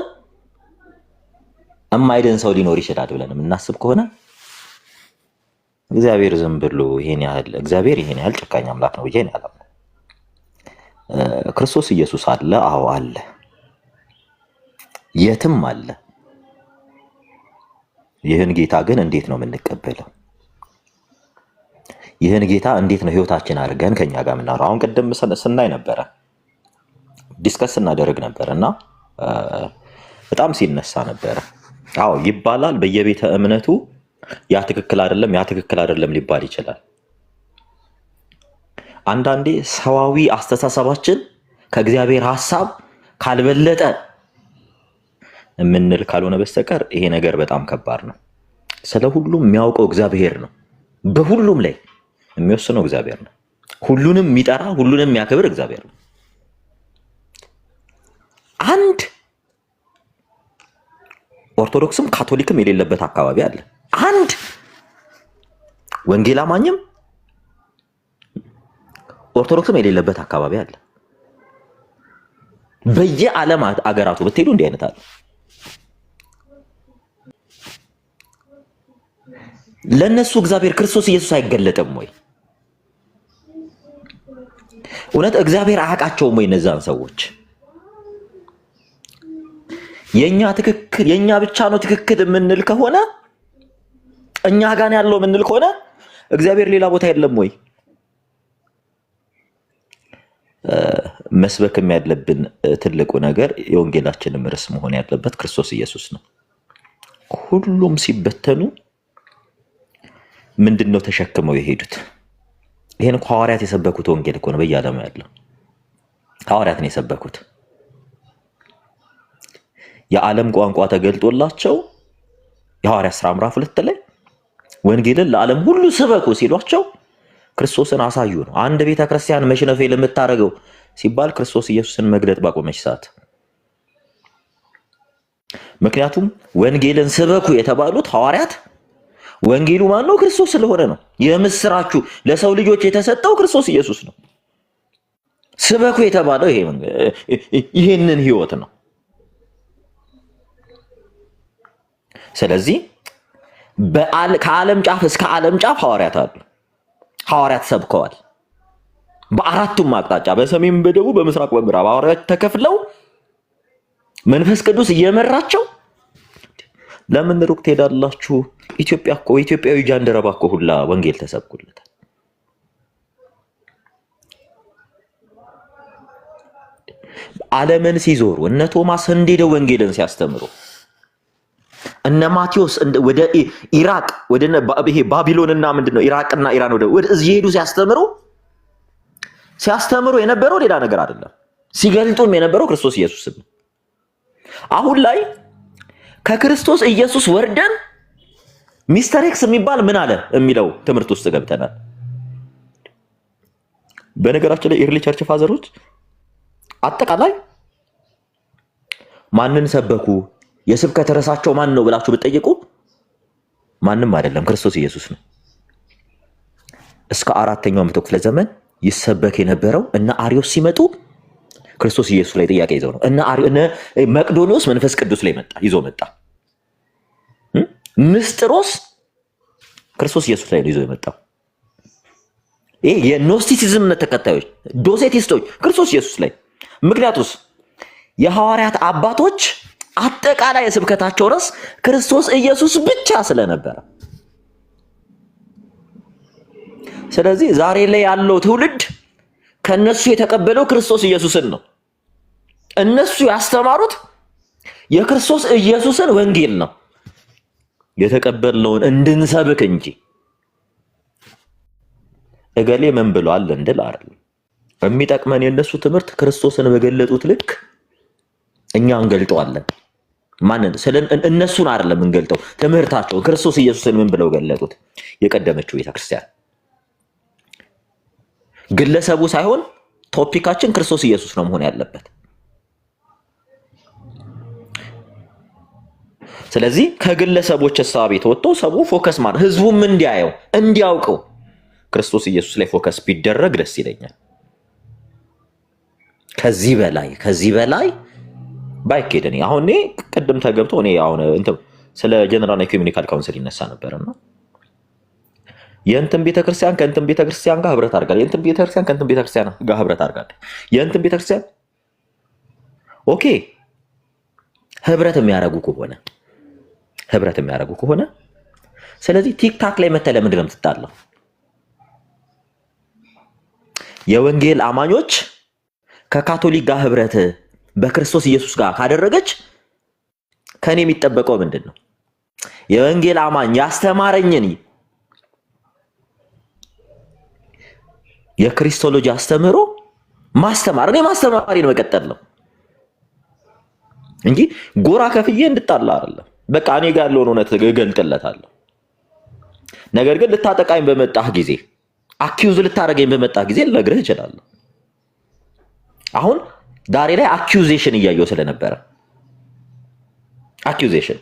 የማይድን ሰው ሊኖር ይችላል ብለን የምናስብ ከሆነ እግዚአብሔር ዝም ብሎ ይሄን ያህል ጨካኝ አምላክ ነው ብዬ ነው ያለው። ክርስቶስ ኢየሱስ አለ። አዎ አለ፣ የትም አለ። ይህን ጌታ ግን እንዴት ነው የምንቀበለው? ይህን ጌታ እንዴት ነው ህይወታችን አድርገን ከኛ ጋር የምናወራው? አሁን ቅድም ስናይ ነበረ፣ ዲስከስ እናደርግ ነበር እና በጣም ሲነሳ ነበረ። አዎ ይባላል በየቤተ እምነቱ ያ ትክክል አይደለም ሊባል ይችላል። አንዳንዴ ሰዋዊ አስተሳሰባችን ከእግዚአብሔር ሐሳብ ካልበለጠ የምንል ካልሆነ በስተቀር ይሄ ነገር በጣም ከባድ ነው። ስለ ሁሉም የሚያውቀው እግዚአብሔር ነው። በሁሉም ላይ የሚወስነው እግዚአብሔር ነው። ሁሉንም የሚጠራ ሁሉንም የሚያከብር እግዚአብሔር ነው። አንድ ኦርቶዶክስም ካቶሊክም የሌለበት አካባቢ አለ። አንድ ወንጌል አማኝም ኦርቶዶክስም የሌለበት አካባቢ አለ። በየዓለም አገራቱ ብትሄዱ እንዲህ አይነት አለ። ለነሱ እግዚአብሔር ክርስቶስ ኢየሱስ አይገለጥም ወይ? እውነት እግዚአብሔር አያውቃቸውም ወይ? እነዛን ሰዎች የኛ ብቻ ነው ትክክል የምንል ከሆነ እኛ ጋር ያለው የምንል ከሆነ እግዚአብሔር ሌላ ቦታ የለም ወይ? መስበክም ያለብን ትልቁ ነገር የወንጌላችንም ርዕስ መሆን ያለበት ክርስቶስ ኢየሱስ ነው። ሁሉም ሲበተኑ ምንድነው ተሸክመው የሄዱት? ይሄን ሐዋርያት የሰበኩት ወንጌል እኮ ነው። በየዓለሙ ያለው ሐዋርያት ነው የሰበኩት። የዓለም ቋንቋ ተገልጦላቸው የሐዋርያት ሥራ ምዕራፍ 2 ላይ ወንጌልን ለዓለም ሁሉ ስበኩ ሲሏቸው ክርስቶስን አሳዩ ነው። አንድ ቤተ ክርስቲያን መሽነፌ ለምታረገው ሲባል ክርስቶስ ኢየሱስን መግለጥ ባቆመች ሰዓት። ምክንያቱም ወንጌልን ስበኩ የተባሉት ሐዋርያት ወንጌሉ ማን ነው? ክርስቶስ ስለሆነ ነው። የምስራቹ ለሰው ልጆች የተሰጠው ክርስቶስ ኢየሱስ ነው። ስበኩ የተባለው ይሄንን ህይወት ነው። ስለዚህ ከዓለም ጫፍ እስከ ዓለም ጫፍ ሐዋርያት አሉ። ሐዋርያት ሰብከዋል። በአራቱም አቅጣጫ በሰሜን፣ በደቡብ፣ በምስራቅ፣ በምዕራብ ሐዋርያት ተከፍለው መንፈስ ቅዱስ እየመራቸው ለምን ሩቅ ትሄዳላችሁ? ኢትዮጵያ እኮ ኢትዮጵያዊ ጃንደረባ እኮ ሁላ ወንጌል ተሰብኩለታል። ዓለምን ሲዞሩ እነ ቶማስ እንደሄደው ወንጌልን ሲያስተምሩ እነ ማቴዎስ ወደ ኢራቅ ወደ ባቢሎንና ምንድነው ኢራቅና ኢራን ወደ እዚህ ሄዱ ሲያስተምሩ የነበረው ሌላ ነገር አይደለም። ሲገልጡም የነበረው ክርስቶስ ኢየሱስን። አሁን ላይ ከክርስቶስ ኢየሱስ ወርደን ሚስተር ኤክስ የሚባል ምን አለ የሚለው ትምህርት ውስጥ ገብተናል። በነገራችን ላይ ኤርሊ ቸርች ፋዘሮች አጠቃላይ ማንን ሰበኩ? የስብከት ርዕሳቸው ማን ነው ብላችሁ ብትጠይቁ ማንም አይደለም፣ ክርስቶስ ኢየሱስ ነው። እስከ 4ኛው መቶ ክፍለ ዘመን ይሰበክ የነበረው እነ አሪዮስ ሲመጡ ክርስቶስ ኢየሱስ ላይ ጥያቄ ይዘው ነው። እነ መቅዶኒዎስ መንፈስ ቅዱስ ላይ ይዞ መጣ። ንስጥሮስ ክርስቶስ ኢየሱስ ላይ ይዞ የመጣው ይሄ የኖስቲሲዝም ተከታዮች ዶሴቲስቶች ክርስቶስ ኢየሱስ ላይ። ምክንያቱስ የሐዋርያት አባቶች አጠቃላይ የስብከታቸው ርዕስ ክርስቶስ ኢየሱስ ብቻ ስለነበረ። ስለዚህ ዛሬ ላይ ያለው ትውልድ ከነሱ የተቀበለው ክርስቶስ ኢየሱስን ነው። እነሱ ያስተማሩት የክርስቶስ ኢየሱስን ወንጌል ነው የተቀበልነውን እንድንሰብክ እንጂ እገሌ ምን ብሏል እንድል አይደለም። የሚጠቅመን የነሱ ትምህርት ክርስቶስን በገለጡት ልክ እኛ እንገልጠዋለን። ማንን እነሱን አይደለም እንገልጠው፣ ትምህርታቸው ክርስቶስ ኢየሱስን ምን ብለው ገለጡት? የቀደመችው ቤተክርስቲያን። ግለሰቡ ሳይሆን ቶፒካችን ክርስቶስ ኢየሱስ ነው መሆን ያለበት። ስለዚህ ከግለሰቦች ሐሳብ ወጥቶ ሰው ፎከስ ማለት ህዝቡም እንዲያውቀው ክርስቶስ ኢየሱስ ላይ ፎከስ ቢደረግ ደስ ይለኛል። ከዚህ በላይ ባይኬድ እኔ አሁን ቅድም ተገብቶ አሁን ስለ ጀነራል ኢኩሜኒካል ካውንስል ይነሳ ነበርና የእንትን ቤተክርስቲያን ከእንትን ቤተክርስቲያን ጋር ህብረት አድርጋለች፣ የእንትን ቤተክርስቲያን ከእንትን ቤተክርስቲያን ጋር ህብረት አድርጋለች፣ የእንትን ቤተክርስቲያን ኦኬ ህብረት የሚያደርጉ ከሆነ ስለዚህ ቲክታክ ላይ መተለ ምንድን ነው የምትጣለው? የወንጌል አማኞች ከካቶሊክ ጋር ህብረት በክርስቶስ ኢየሱስ ጋር ካደረገች ከኔ የሚጠበቀው ምንድን ነው? የወንጌል አማኝ ያስተማረኝን የክሪስቶሎጂ አስተምሮ ማስተማር ነው፣ ማስተማሪን መቀጠል ነው እንጂ ጎራ ከፍዬ እንድጣላ አይደለም። በቃ እኔ ጋር ያለውን እውነት እገልጥለታለሁ። ነገር ግን ልታጠቃኝ በመጣህ ጊዜ፣ አኪዩዝ ልታረገኝ በመጣህ ጊዜ ልነግርህ እችላለሁ። አሁን ዳሬ ላይ አኪዩዜሽን እያየው ስለነበረ አኪዩዜሽን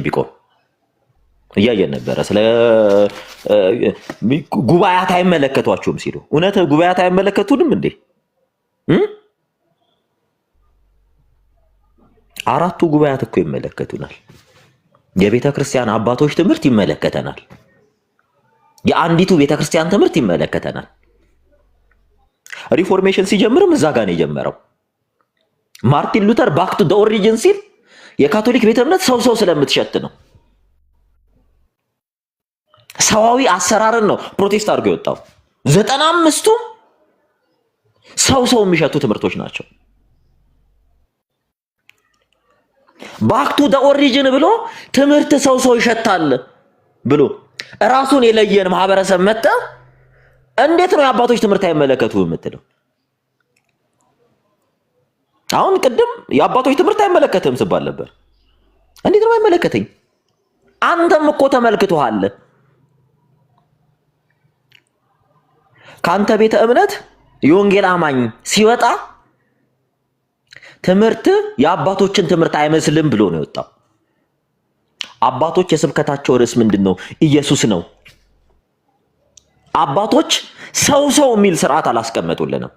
ቢቆም እያየን ነበረ። ስለ ጉባኤያት አይመለከቷችሁም ሲሉ እውነት ጉባኤያት አይመለከቱንም እንዴ? አራቱ ጉባኤያት እኮ ይመለከቱናል። የቤተ ክርስቲያን አባቶች ትምህርት ይመለከተናል። የአንዲቱ ቤተ ክርስቲያን ትምህርት ይመለከተናል። ሪፎርሜሽን ሲጀምርም እዛ ጋር ነው የጀመረው። ማርቲን ሉተር ባክ ቱ ዘ ኦሪጂን ሲል የካቶሊክ ቤተ እምነት ሰው ስለምትሸት ነው። ሰዋዊ አሰራርን ነው ፕሮቴስት አድርጎ የወጣው። 95ቱ ሰው የሚሸቱ ትምህርቶች ናቸው። ባክ ቱ ዘ ኦሪጂን ብሎ ትምህርት ሰው ይሸታል ብሎ ራሱን የለየን ማህበረሰብ መጣ። እንዴት ነው የአባቶች ትምህርት አይመለከቱ የምትለው? አሁን ቅድም የአባቶች ትምህርት አይመለከትም ስባል ነበር። እንዴት ነው አይመለከተኝ? አንተም እኮ ተመልክቶሃል። ካንተ ቤተ እምነት የወንጌል አማኝ ሲወጣ ትምህርት የአባቶችን ትምህርት አይመስልም ብሎ ነው የወጣው። አባቶች የስብከታቸው ርዕስ ምንድነው? ኢየሱስ ነው። አባቶች ሰው የሚል ስርዓት አላስቀመጡልንም።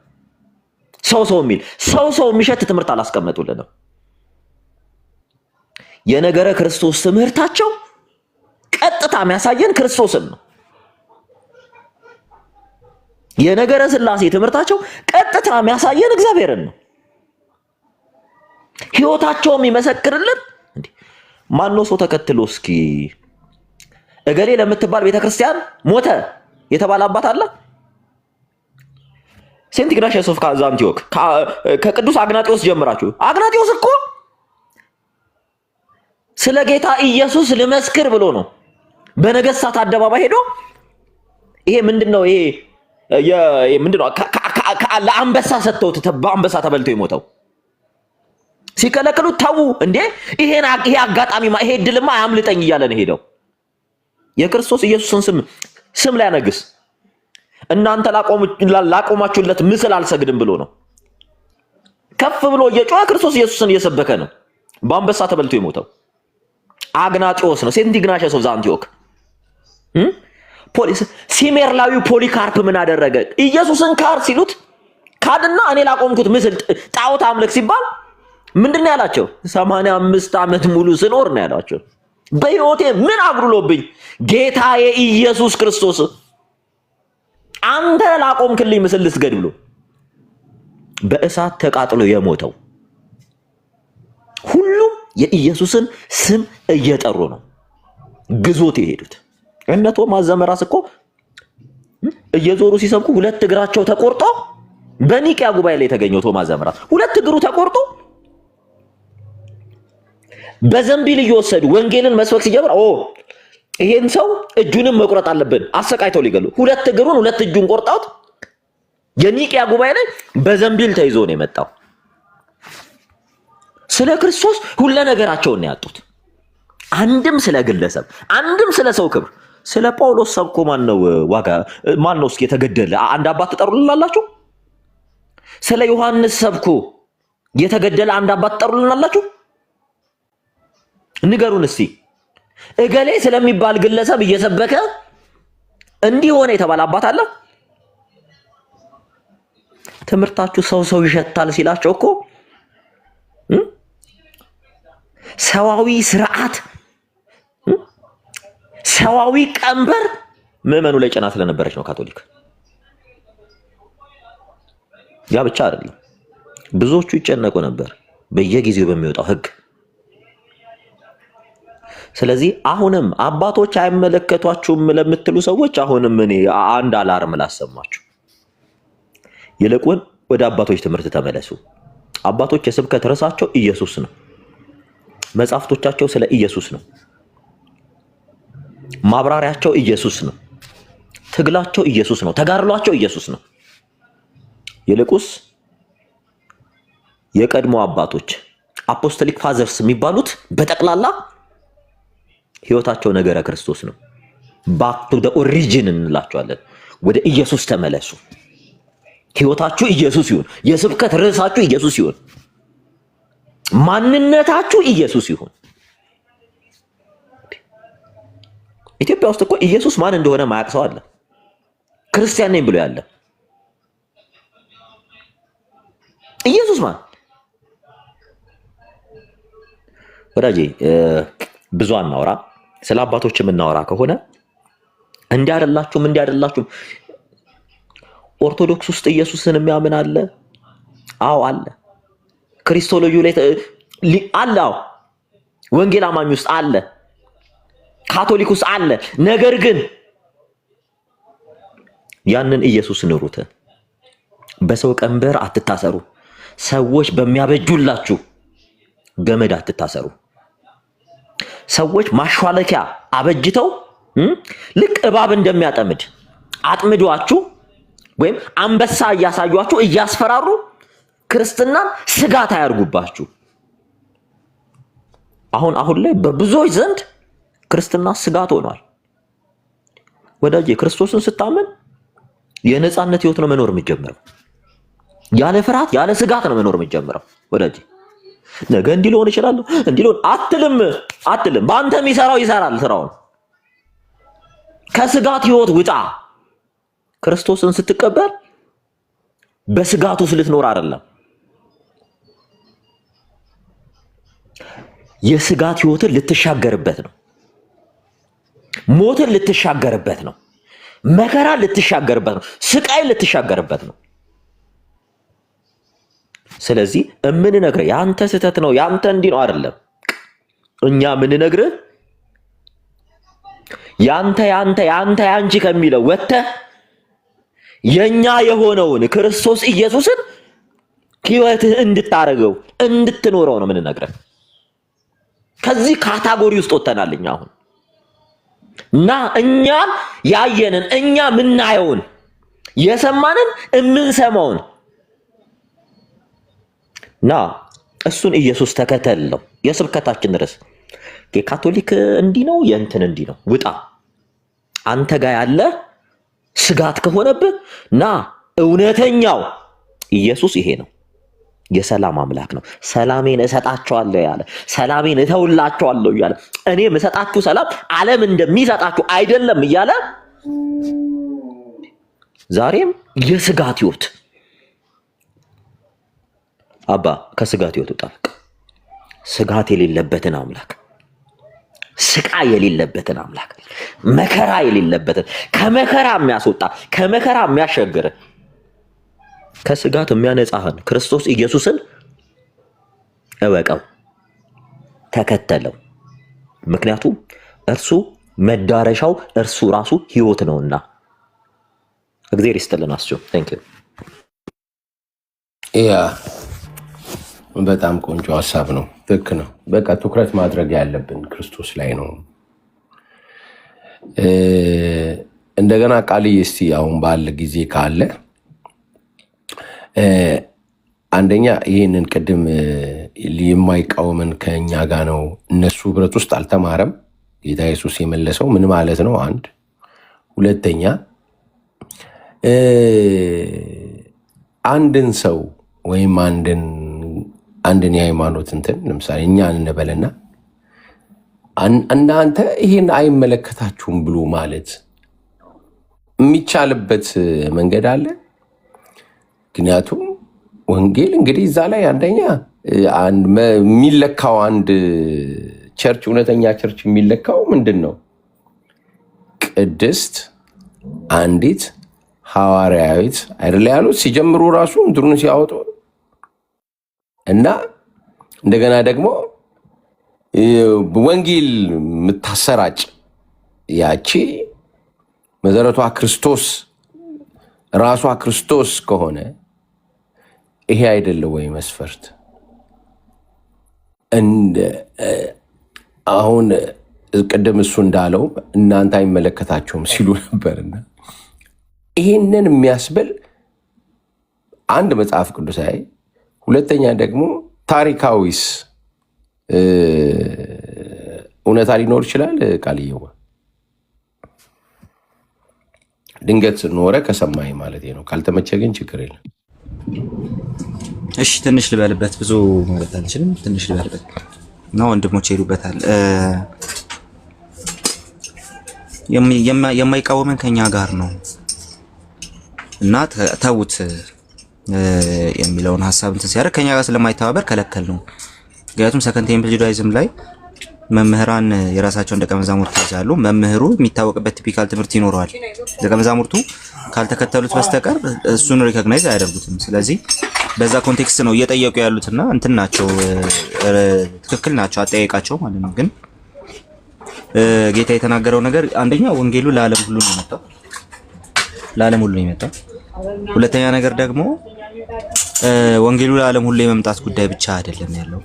ሰው የሚሸት ትምህርት አላስቀመጡልንም። የነገረ ክርስቶስ ትምህርታቸው ቀጥታ የሚያሳየን ክርስቶስን ነው። የነገረ ሥላሴ ትምህርታቸው ቀጥታ የሚያሳየን እግዚአብሔርን ነው። ህይወታቸው የሚመሰክርልን ማነው? ሰው ተከትሎ እስኪ እገሌ ለምትባል ቤተክርስቲያን ሞተ የተባለ አባት አለ? ሴንት ኢግናሽየስ ኦፍ አንቲዮክ ከቅዱስ አግናጢዮስ ጀምራችሁ። አግናጢዮስ እኮ ስለ ጌታ ኢየሱስ ልመስክር ብሎ ነው በነገስታት አደባባይ ሄዶ ይሄ ምንድነው? ይሄ ምንድነው? ለአንበሳ ሰጥተውት በአንበሳ ተበልቶ የሞተው ሲከለክሉት ተው እንዴ ይሄ አጋጣሚ ይሄ ድልማ አያምልጠኝ እያለ ነው ሄደው የክርስቶስ ኢየሱስን ስም ላይ ያነግስ እናንተ ላቆማችሁለት ምስል አልሰግድም ብሎ ነው ከፍ ብሎ እየጮኸ ክርስቶስ ኢየሱስን እየሰበከ ነው በአንበሳ ተበልቶ የሞተው አግናጢዮስ ነው። ሴንት ኢግናሽየስ ኦፍ አንቲዮክ ሲሜርላዊ ፖሊካርፕ ምን አደረገ? ኢየሱስን ካር ሲሉት ካድና እኔ ላቆምኩት ምስል ጣዖት አምልክ ሲባል ምንድነው ያላቸው? 85 ዓመት ሙሉ ስኖር ነው ያላቸው። በህይወቴ ምን አግሩሎብኝ ጌታዬ ኢየሱስ ክርስቶስ አንተ ላቆምክልኝ ምስል ልስገድ ብሎ በእሳት ተቃጥሎ የሞተው ሁሉም የኢየሱስን ስም እየጠሩ ነው ግዞት የሄዱት። እነ ቶማስ ዘመራስ እኮ እየዞሩ ሲሰብኩ ሁለት እግራቸው ተቆርጦ በኒቂያ ጉባኤ ላይ የተገኘው ቶማስ ዘመራስ ሁለት እግሩ ተቆርጦ በዘንቢል እየወሰዱ ወንጌልን መስበክ ሲጀምር ይሄን ሰው እጁንም መቁረጥ አለብን አሰቃይተው ሊገሉ ሁለት እግሩን ሁለት እጁን ቆርጣውት የኒቂያ ጉባኤ ላይ በዘንቢል ተይዞ ነው የመጣው። ስለ ክርስቶስ ሁሉ ነገራቸውን ነው ያጡት። አንድም ስለ ግለሰብ አንድም ስለ ሰው ክብር። ስለ ጳውሎስ ሰብኮ ማን ነው እስኪ የተገደለ አንድ አባት ተጠሩልናላችሁ? ስለ ዮሐንስ ሰብኮ የተገደለ አንድ አባት ተጠሩልናላችሁ? ንገሩን እስቲ። እገሌ ስለሚባል ግለሰብ እየሰበከ እንዲህ ሆነ የተባለ አባት አለ? ትምህርታችሁ ሰው ይሸታል ሲላቸው እኮ ሰዋዊ ስርዓት ሰዋዊ ቀንበር ምዕመኑ ላይ ጭና ስለነበረች ነው ካቶሊክ። ያ ብቻ አይደለም፣ ብዙዎቹ ይጨነቁ ነበር በየጊዜው በሚወጣው ህግ። ስለዚህ አሁንም አባቶች አይመለከቷችሁም ለምትሉ ሰዎች አሁንም እኔ አንድ አላርም ላሰማችሁ። ይልቁን ወደ አባቶች ትምህርት ተመለሱ። አባቶች የስብከት ርዕሳቸው ኢየሱስ ነው። መጽሐፍቶቻቸው ስለ ኢየሱስ ነው። ማብራሪያቸው ኢየሱስ ነው። ትግላቸው ኢየሱስ ነው። ተጋድሏቸው ኢየሱስ ነው። ይልቁስ የቀድሞ አባቶች አፖስቶሊክ ፋዘርስ የሚባሉት በጠቅላላ ህይወታቸው ነገረ ክርስቶስ ነው። ባክ ቱ ዘ ኦሪጂን እንላቸዋለን። ወደ ኢየሱስ ተመለሱ። ህይወታችሁ ኢየሱስ ይሁን። የስብከት ርዕሳችሁ ኢየሱስ ይሁን። ማንነታችሁ ኢየሱስ ይሁን። ኢትዮጵያ ውስጥ እኮ ኢየሱስ ማን እንደሆነ ማያውቅ ሰው አለ። ክርስቲያን ነኝ ብሎ ያለ ኢየሱስ ማን? ወዳጄ ብዙ አናውራ። ስለ አባቶች የምናወራ ከሆነ እንዲህ አይደላችሁም። ኦርቶዶክስ ውስጥ ኢየሱስን የሚያምን አለ? አዎ አለ። ክሪስቶሎጂ ላይ አለ። አዎ ወንጌል አማኝ ውስጥ አለ። ካቶሊክ ውስጥ አለ። ነገር ግን ያንን ኢየሱስ ንሩት። በሰው ቀንበር አትታሰሩ። ሰዎች በሚያበጁላችሁ ገመድ አትታሰሩ። ሰዎች ማሿለኪያ አበጅተው ልክ እባብ እንደሚያጠምድ አጥምዷችሁ ወይም አንበሳ እያሳዩአችሁ እያስፈራሩ ክርስትናን ስጋት አያርጉባችሁ። አሁን ላይ በብዙዎች ዘንድ ክርስትና ስጋት ሆኗል። ወዳጄ ክርስቶስን ስታመን የነጻነት ህይወት ነው መኖር የምትጀምረው። ያለ ፍርሃት ያለ ስጋት ነው መኖር የምትጀምረው። ወዳጄ ነገ እንዲህ ሊሆን ይችላል እንዲህ ሊሆን አትልም። በአንተ የሚሰራው ይሰራል ስራውን። ከስጋት ህይወት ውጣ። ክርስቶስን ስትቀበል በስጋት ውስጥ ልትኖር አይደለም። የስጋት ህይወትን ልትሻገርበት ነው። ሞትን ልትሻገርበት ነው። መከራ ልትሻገርበት ነው። ስቃይ ልትሻገርበት ነው። ስለዚህ እምንነግርህ ያንተ ስህተት ነው ያንተ እንዲህ ነው አይደለም። እኛ የምንነግርህ ያንቺ ከሚለው ወጥተህ የኛ የሆነውን ክርስቶስ ኢየሱስን ህይወትህ እንድታረገው እንድትኖረው ነው የምንነግርህ። ከዚህ ካታጎሪ ውስጥ ወጥተናል እኛ አሁን እና እኛን ያየንን እኛ ምናየውን የሰማንን የምንሰማውን ና እሱን ኢየሱስ ተከተል ነው የስብከታችን ርዕስ። የካቶሊክ እንዲህ ነው የእንትን እንዲህ ነው ውጣ። አንተ ጋር ያለ ስጋት ከሆነብህ ና እውነተኛው ኢየሱስ ይሄ ነው። የሰላም አምላክ ነው። ሰላሜን እሰጣቸዋለሁ ያለ፣ ሰላሜን እተውላቸዋለሁ እያለ፣ እኔ የምሰጣችሁ ሰላም ዓለም እንደሚሰጣችሁ አይደለም እያለ ዛሬም የስጋት ህይወት አባ ከስጋት ህይወት ውጣ። ስጋት የሌለበትን አምላክ፣ ስቃይ የሌለበትን አምላክ፣ መከራ የሌለበትን ከመከራ የሚያስወጣ ከመከራ የሚያሸግር ከስጋት የሚያነጻህን ክርስቶስ ኢየሱስን እወቀው፣ ተከተለው። ምክንያቱም እርሱ መዳረሻው እርሱ ራሱ ህይወት ነውና። እግዚአብሔር ይስጥልን። አስቸው ቴንክ ዩ። ያ በጣም ቆንጆ ሀሳብ ነው። ልክ ነው። በቃ ትኩረት ማድረግ ያለብን ክርስቶስ ላይ ነው። እንደገና ቃልዬ እስቲ አሁን ባለ ጊዜ ካለ አንደኛ ይህንን ቅድም የማይቃወምን ከእኛ ጋር ነው እነሱ ህብረት ውስጥ አልተማረም ጌታ ኢየሱስ የመለሰው ምን ማለት ነው? አንድ ሁለተኛ አንድን ሰው ወይም አንድን የሃይማኖት እንትን ለምሳሌ እኛ እንበልና እናንተ ይህን አይመለከታችሁም ብሎ ማለት የሚቻልበት መንገድ አለ። ምክንያቱም ወንጌል እንግዲህ እዛ ላይ አንደኛ የሚለካው አንድ ቸርች እውነተኛ ቸርች የሚለካው ምንድን ነው? ቅድስት አንዲት ሐዋርያዊት አይደለ ያሉት ሲጀምሩ ራሱ እንትኑን ሲያወጡ እና እንደገና ደግሞ ወንጌል የምታሰራጭ ያቺ መሰረቷ ክርስቶስ ራሷ ክርስቶስ ከሆነ ይሄ አይደለም ወይ መስፈርት? አሁን ቅድም እሱ እንዳለው እናንተ አይመለከታቸውም ሲሉ ነበርና ይሄንን የሚያስብል አንድ መጽሐፍ ቅዱሳዊ፣ ሁለተኛ ደግሞ ታሪካዊስ እውነታ ሊኖር ይችላል። ቃልየው ድንገት ኖረ ከሰማይ ማለት ነው። ካልተመቸ ግን ችግር የለም። እሺ ትንሽ ልበልበት፣ ብዙ ማለት አልችልም። ትንሽ ልበልበት ነው ወንድሞች ይሄዱበታል። የማይቃወመን ከኛ ጋር ነው እና ተውት የሚለውን ሐሳብ እንትን ሲያደርግ ከኛ ጋር ስለማይተባበር ከለከል ነው። ምክንያቱም ሰከንድ ቴምፕል ጁዳይዝም ላይ መምህራን የራሳቸውን ደቀ መዛሙርት ይዛሉ። መምህሩ የሚታወቅበት ቲፒካል ትምህርት ይኖረዋል። ደቀ መዛሙርቱ ካልተከተሉት በስተቀር እሱን ሪኮግናይዝ አያደርጉትም። ስለዚህ በዛ ኮንቴክስት ነው እየጠየቁ ያሉትና እንትን ናቸው፣ ትክክል ናቸው አጠያየቃቸው ማለት ነው። ግን ጌታ የተናገረው ነገር አንደኛ ወንጌሉ ለዓለም ሁሉ ነው የመጣው፣ ለዓለም ሁሉ ነው የመጣው። ሁለተኛ ነገር ደግሞ ወንጌሉ ለዓለም ሁሉ የመምጣት ጉዳይ ብቻ አይደለም ያለው፣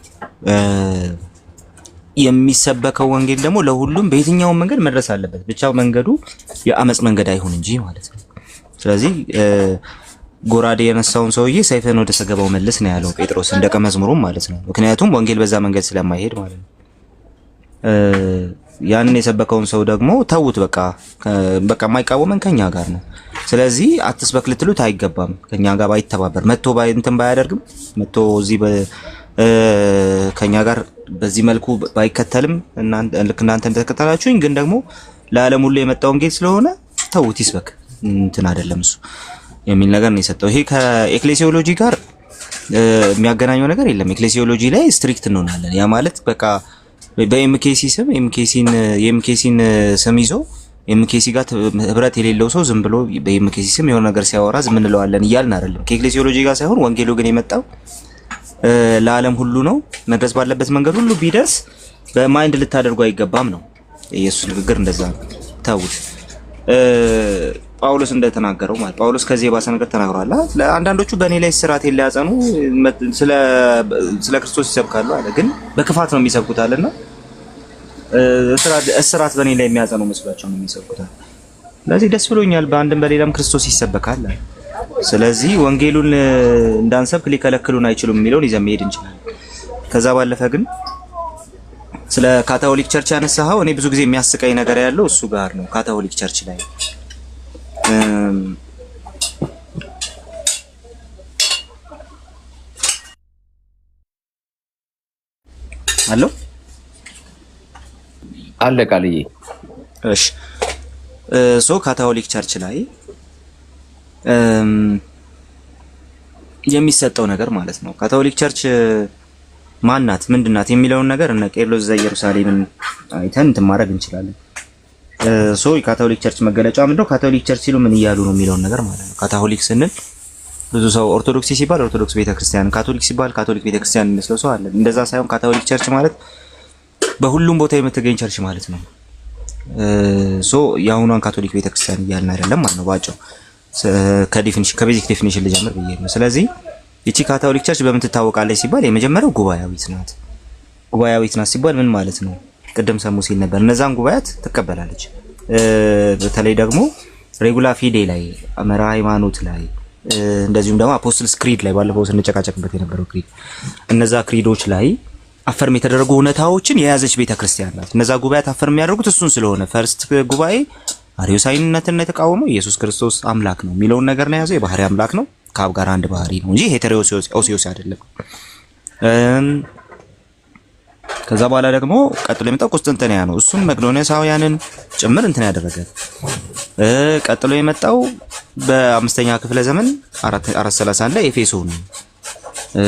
የሚሰበከው ወንጌል ደግሞ ለሁሉም በየትኛውም መንገድ መድረስ አለበት። ብቻ መንገዱ የአመጽ መንገድ አይሁን እንጂ ማለት ነው። ስለዚህ ጎራዴ የነሳውን ሰውዬ ሰይፍን ወደ ሰገባው መልስ ነው ያለው ጴጥሮስ እንደቀ መዝሙሩም ማለት ነው። ምክንያቱም ወንጌል በዛ መንገድ ስለማይሄድ ማለት ነው። ያንን የሰበከውን ሰው ደግሞ ተውት፣ በቃ የማይቃወመን ከኛ ጋር ነው። ስለዚህ አትስበክ ልትሉት አይገባም። ከኛ ጋር ባይተባበር መጥቶ እንትን ባያደርግም መጥቶ እዚህ ከኛ ጋር በዚህ መልኩ ባይከተልም ልክ እናንተ እንደተከተላችሁኝ፣ ግን ደግሞ ለዓለም ሁሉ የመጣው ወንጌል ስለሆነ ተውት ይስበክ እንትን አይደለም እሱ የሚል ነገር ነው የሰጠው። ይሄ ከኤክሌሲዮሎጂ ጋር የሚያገናኘው ነገር የለም። ኤክሌሲዮሎጂ ላይ ስትሪክት እንሆናለን። ያ ማለት በቃ በኤምኬሲ ስም የኤምኬሲን ስም ይዞ ኤምኬሲ ጋር ህብረት የሌለው ሰው ዝም ብሎ በኤምኬሲ ስም የሆነ ነገር ሲያወራ ዝም እንለዋለን እያልን አይደለም። ከኤክሌሲዮሎጂ ጋር ሳይሆን ወንጌሉ ግን የመጣው ለዓለም ሁሉ ነው። መድረስ ባለበት መንገድ ሁሉ ቢደርስ በማይንድ ልታደርጉ አይገባም ነው የኢየሱስ ንግግር። እንደዛ ተውት። ጳውሎስ እንደተናገረው ማለት ጳውሎስ ከዚህ የባሰ ነገር ተናግሯል። ለአንዳንዶቹ በእኔ ላይ እስራት ሊያጸኑ ስለ ክርስቶስ ይሰብካሉ አለ፣ ግን በክፋት ነው የሚሰብኩት አለና እስራት በእኔ ላይ የሚያጸኑ መስሏቸው ነው የሚሰብኩት። ስለዚህ ደስ ብሎኛል፣ በአንድም በሌላም ክርስቶስ ይሰበካል። ስለዚህ ወንጌሉን እንዳንሰብክ ሊከለክሉን አይችሉም የሚለውን ይዘን መሄድ እንችላለን። ከዛ ባለፈ ግን ስለ ካቶሊክ ቸርች ያነሳኸው እኔ ብዙ ጊዜ የሚያስቀኝ ነገር ያለው እሱ ጋር ነው። ካቶሊክ ቸርች ላይ አሎ አለ ቃልዬ። እሺ ካቶሊክ ቸርች ላይ የሚሰጠው ነገር ማለት ነው። ካቶሊክ ቸርች ማናት ምንድናት የሚለውን ነገር እነ ቄርሎስ ዘኢየሩሳሌምን አይተን እንትን ማድረግ እንችላለን። የካቶሊክ ቸርች መገለጫ ምንድነው? ካቶሊክ ቸርች ሲሉ ምን እያሉ ነው የሚለውን ነገር ማለት ነው። ካቶሊክ ስንል ብዙ ሰው ኦርቶዶክስ ሲባል ኦርቶዶክስ ቤተክርስቲያን፣ ካቶሊክ ሲባል ካቶሊክ ቤተክርስቲያን የሚመስለው ሰው አለ። እንደዛ ሳይሆን ካቶሊክ ቸርች ማለት በሁሉም ቦታ የምትገኝ ቸርች ማለት ነው። የአሁኗን ካቶሊክ ቤተክርስቲያን እያልን አይደለም ማለት ነው። ባጭሩ ከቤዚክ ዴፊኒሽን ልጀምር ብዬ ነው። ስለዚህ ይቺ ካቶሊክ ቸርች በምን ትታወቃለች ሲባል የመጀመሪያው ጉባኤያዊት ናት። ጉባኤያዊት ናት ሲባል ምን ማለት ነው? ቅድም ሰሙ ሲል ነበር። እነዛን ጉባኤያት ትቀበላለች። በተለይ ደግሞ ሬጉላ ፊዴ ላይ፣ አመራ ሃይማኖት ላይ፣ እንደዚሁም ደግሞ አፖስትልስ ክሪድ ላይ ባለፈው ስንጨቃጨቅበት የነበረው ክሪድ፣ እነዛ ክሪዶች ላይ አፈርም የተደረጉ እውነታዎችን የያዘች ቤተክርስቲያን ናት። እነዛ ጉባኤያት አፈርም የሚያደርጉት እሱን ስለሆነ ፈርስት ጉባኤ አርዮሳዊነትን የተቃወመው ኢየሱስ ክርስቶስ አምላክ ነው የሚለውን ነገር ነው የያዘው። የባህሪ አምላክ ነው፣ ከአብ ጋር አንድ ባህሪ ነው እንጂ ሄቴሮሲዮስ አይደለም። ከዛ በኋላ ደግሞ ቀጥሎ የመጣው ቁስጥንጥንያ ነው። እሱም መቅዶኒያሳውያንን ጭምር እንትን ያደረገ። ቀጥሎ የመጣው በ5ኛ ክፍለ ዘመን 431 ላይ ኤፌሶን ነው።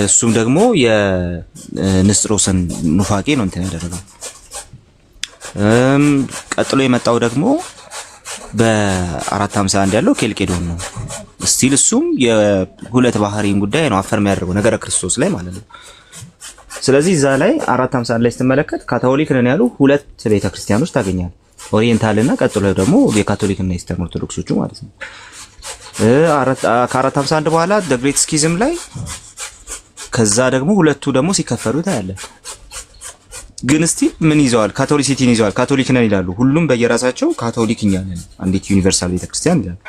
እሱም ደግሞ የንስጥሮስን ኑፋቄ ነው እንትን ያደረገው። ቀጥሎ የመጣው ደግሞ በ451 ያለው ኬልቄዶን ነው። ስቲል እሱም የሁለት ባህሪን ጉዳይ ነው አፈር የሚያደርገው ነገረ ክርስቶስ ላይ ማለት ነው። ስለዚህ እዛ ላይ 451 ላይ ስትመለከት ካቶሊክ ነን ያሉ ሁለት ቤተክርስቲያኖች ታገኛለህ። ኦሪየንታልና ቀጥሎ ደግሞ የካቶሊክና ኢስተርን ኦርቶዶክሶቹ ማለት ነው። ከ451 በኋላ ግሬት ስኪዝም ላይ ከዛ ደግሞ ሁለቱ ደግሞ ሲከፈሉ ታያለህ። ግን እስቲ ምን ይዘዋል? ካቶሊሲቲን ይዘዋል። ካቶሊክ ነን ይላሉ። ሁሉም በየራሳቸው ካቶሊክ እኛ ነን አንዲት ዩኒቨርሳል ቤተክርስቲያን ይላሉ።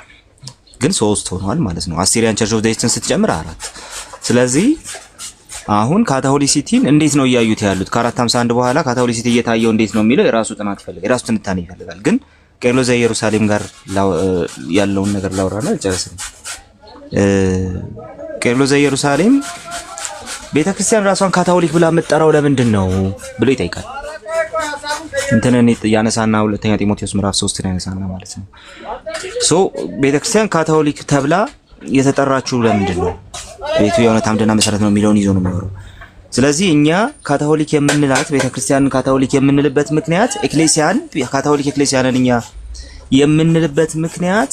ግን ሶስት ሆነዋል ማለት ነው። አሲሪያን ቸርች ኦፍ ዘ ኢስትን ስትጨምር 4። ስለዚህ አሁን ካቶሊሲቲን እንዴት ነው እያዩት ያሉት? ከ451 በኋላ ካቶሊሲቲ እየታየው እንዴት ነው የሚለው የራሱ ጥናት ይፈልጋል፣ የራሱ ትንታኔ ይፈልጋል። ግን ቄርሎስ ዘኢየሩሳሌም ጋር ያለውን ነገር ላውራና ልጨርስም። ቄርሎስ ዘኢየሩሳሌም ቤተክርስቲያን ራሷን ካቶሊክ ብላ የምትጠራው ለምንድን ነው ብሎ ይጠይቃል። እንትንን ያነሳና ሁለተኛ ጢሞቴዎስ ምዕራፍ 3 ላይ ያነሳና ማለት ነው። ሶ ቤተክርስቲያን ካቶሊክ ተብላ የተጠራችው ለምንድን ነው? ቤቱ የእውነት አምድና መሰረት ነው የሚለውን ይዞ ነው የሚወረው። ስለዚህ እኛ ካቶሊክ የምንላት ቤተክርስቲያንን ካቶሊክ የምንልበት ምክንያት ኤክሌሲያን ካቶሊክ ኤክሌሲያንን እኛ የምንልበት ምክንያት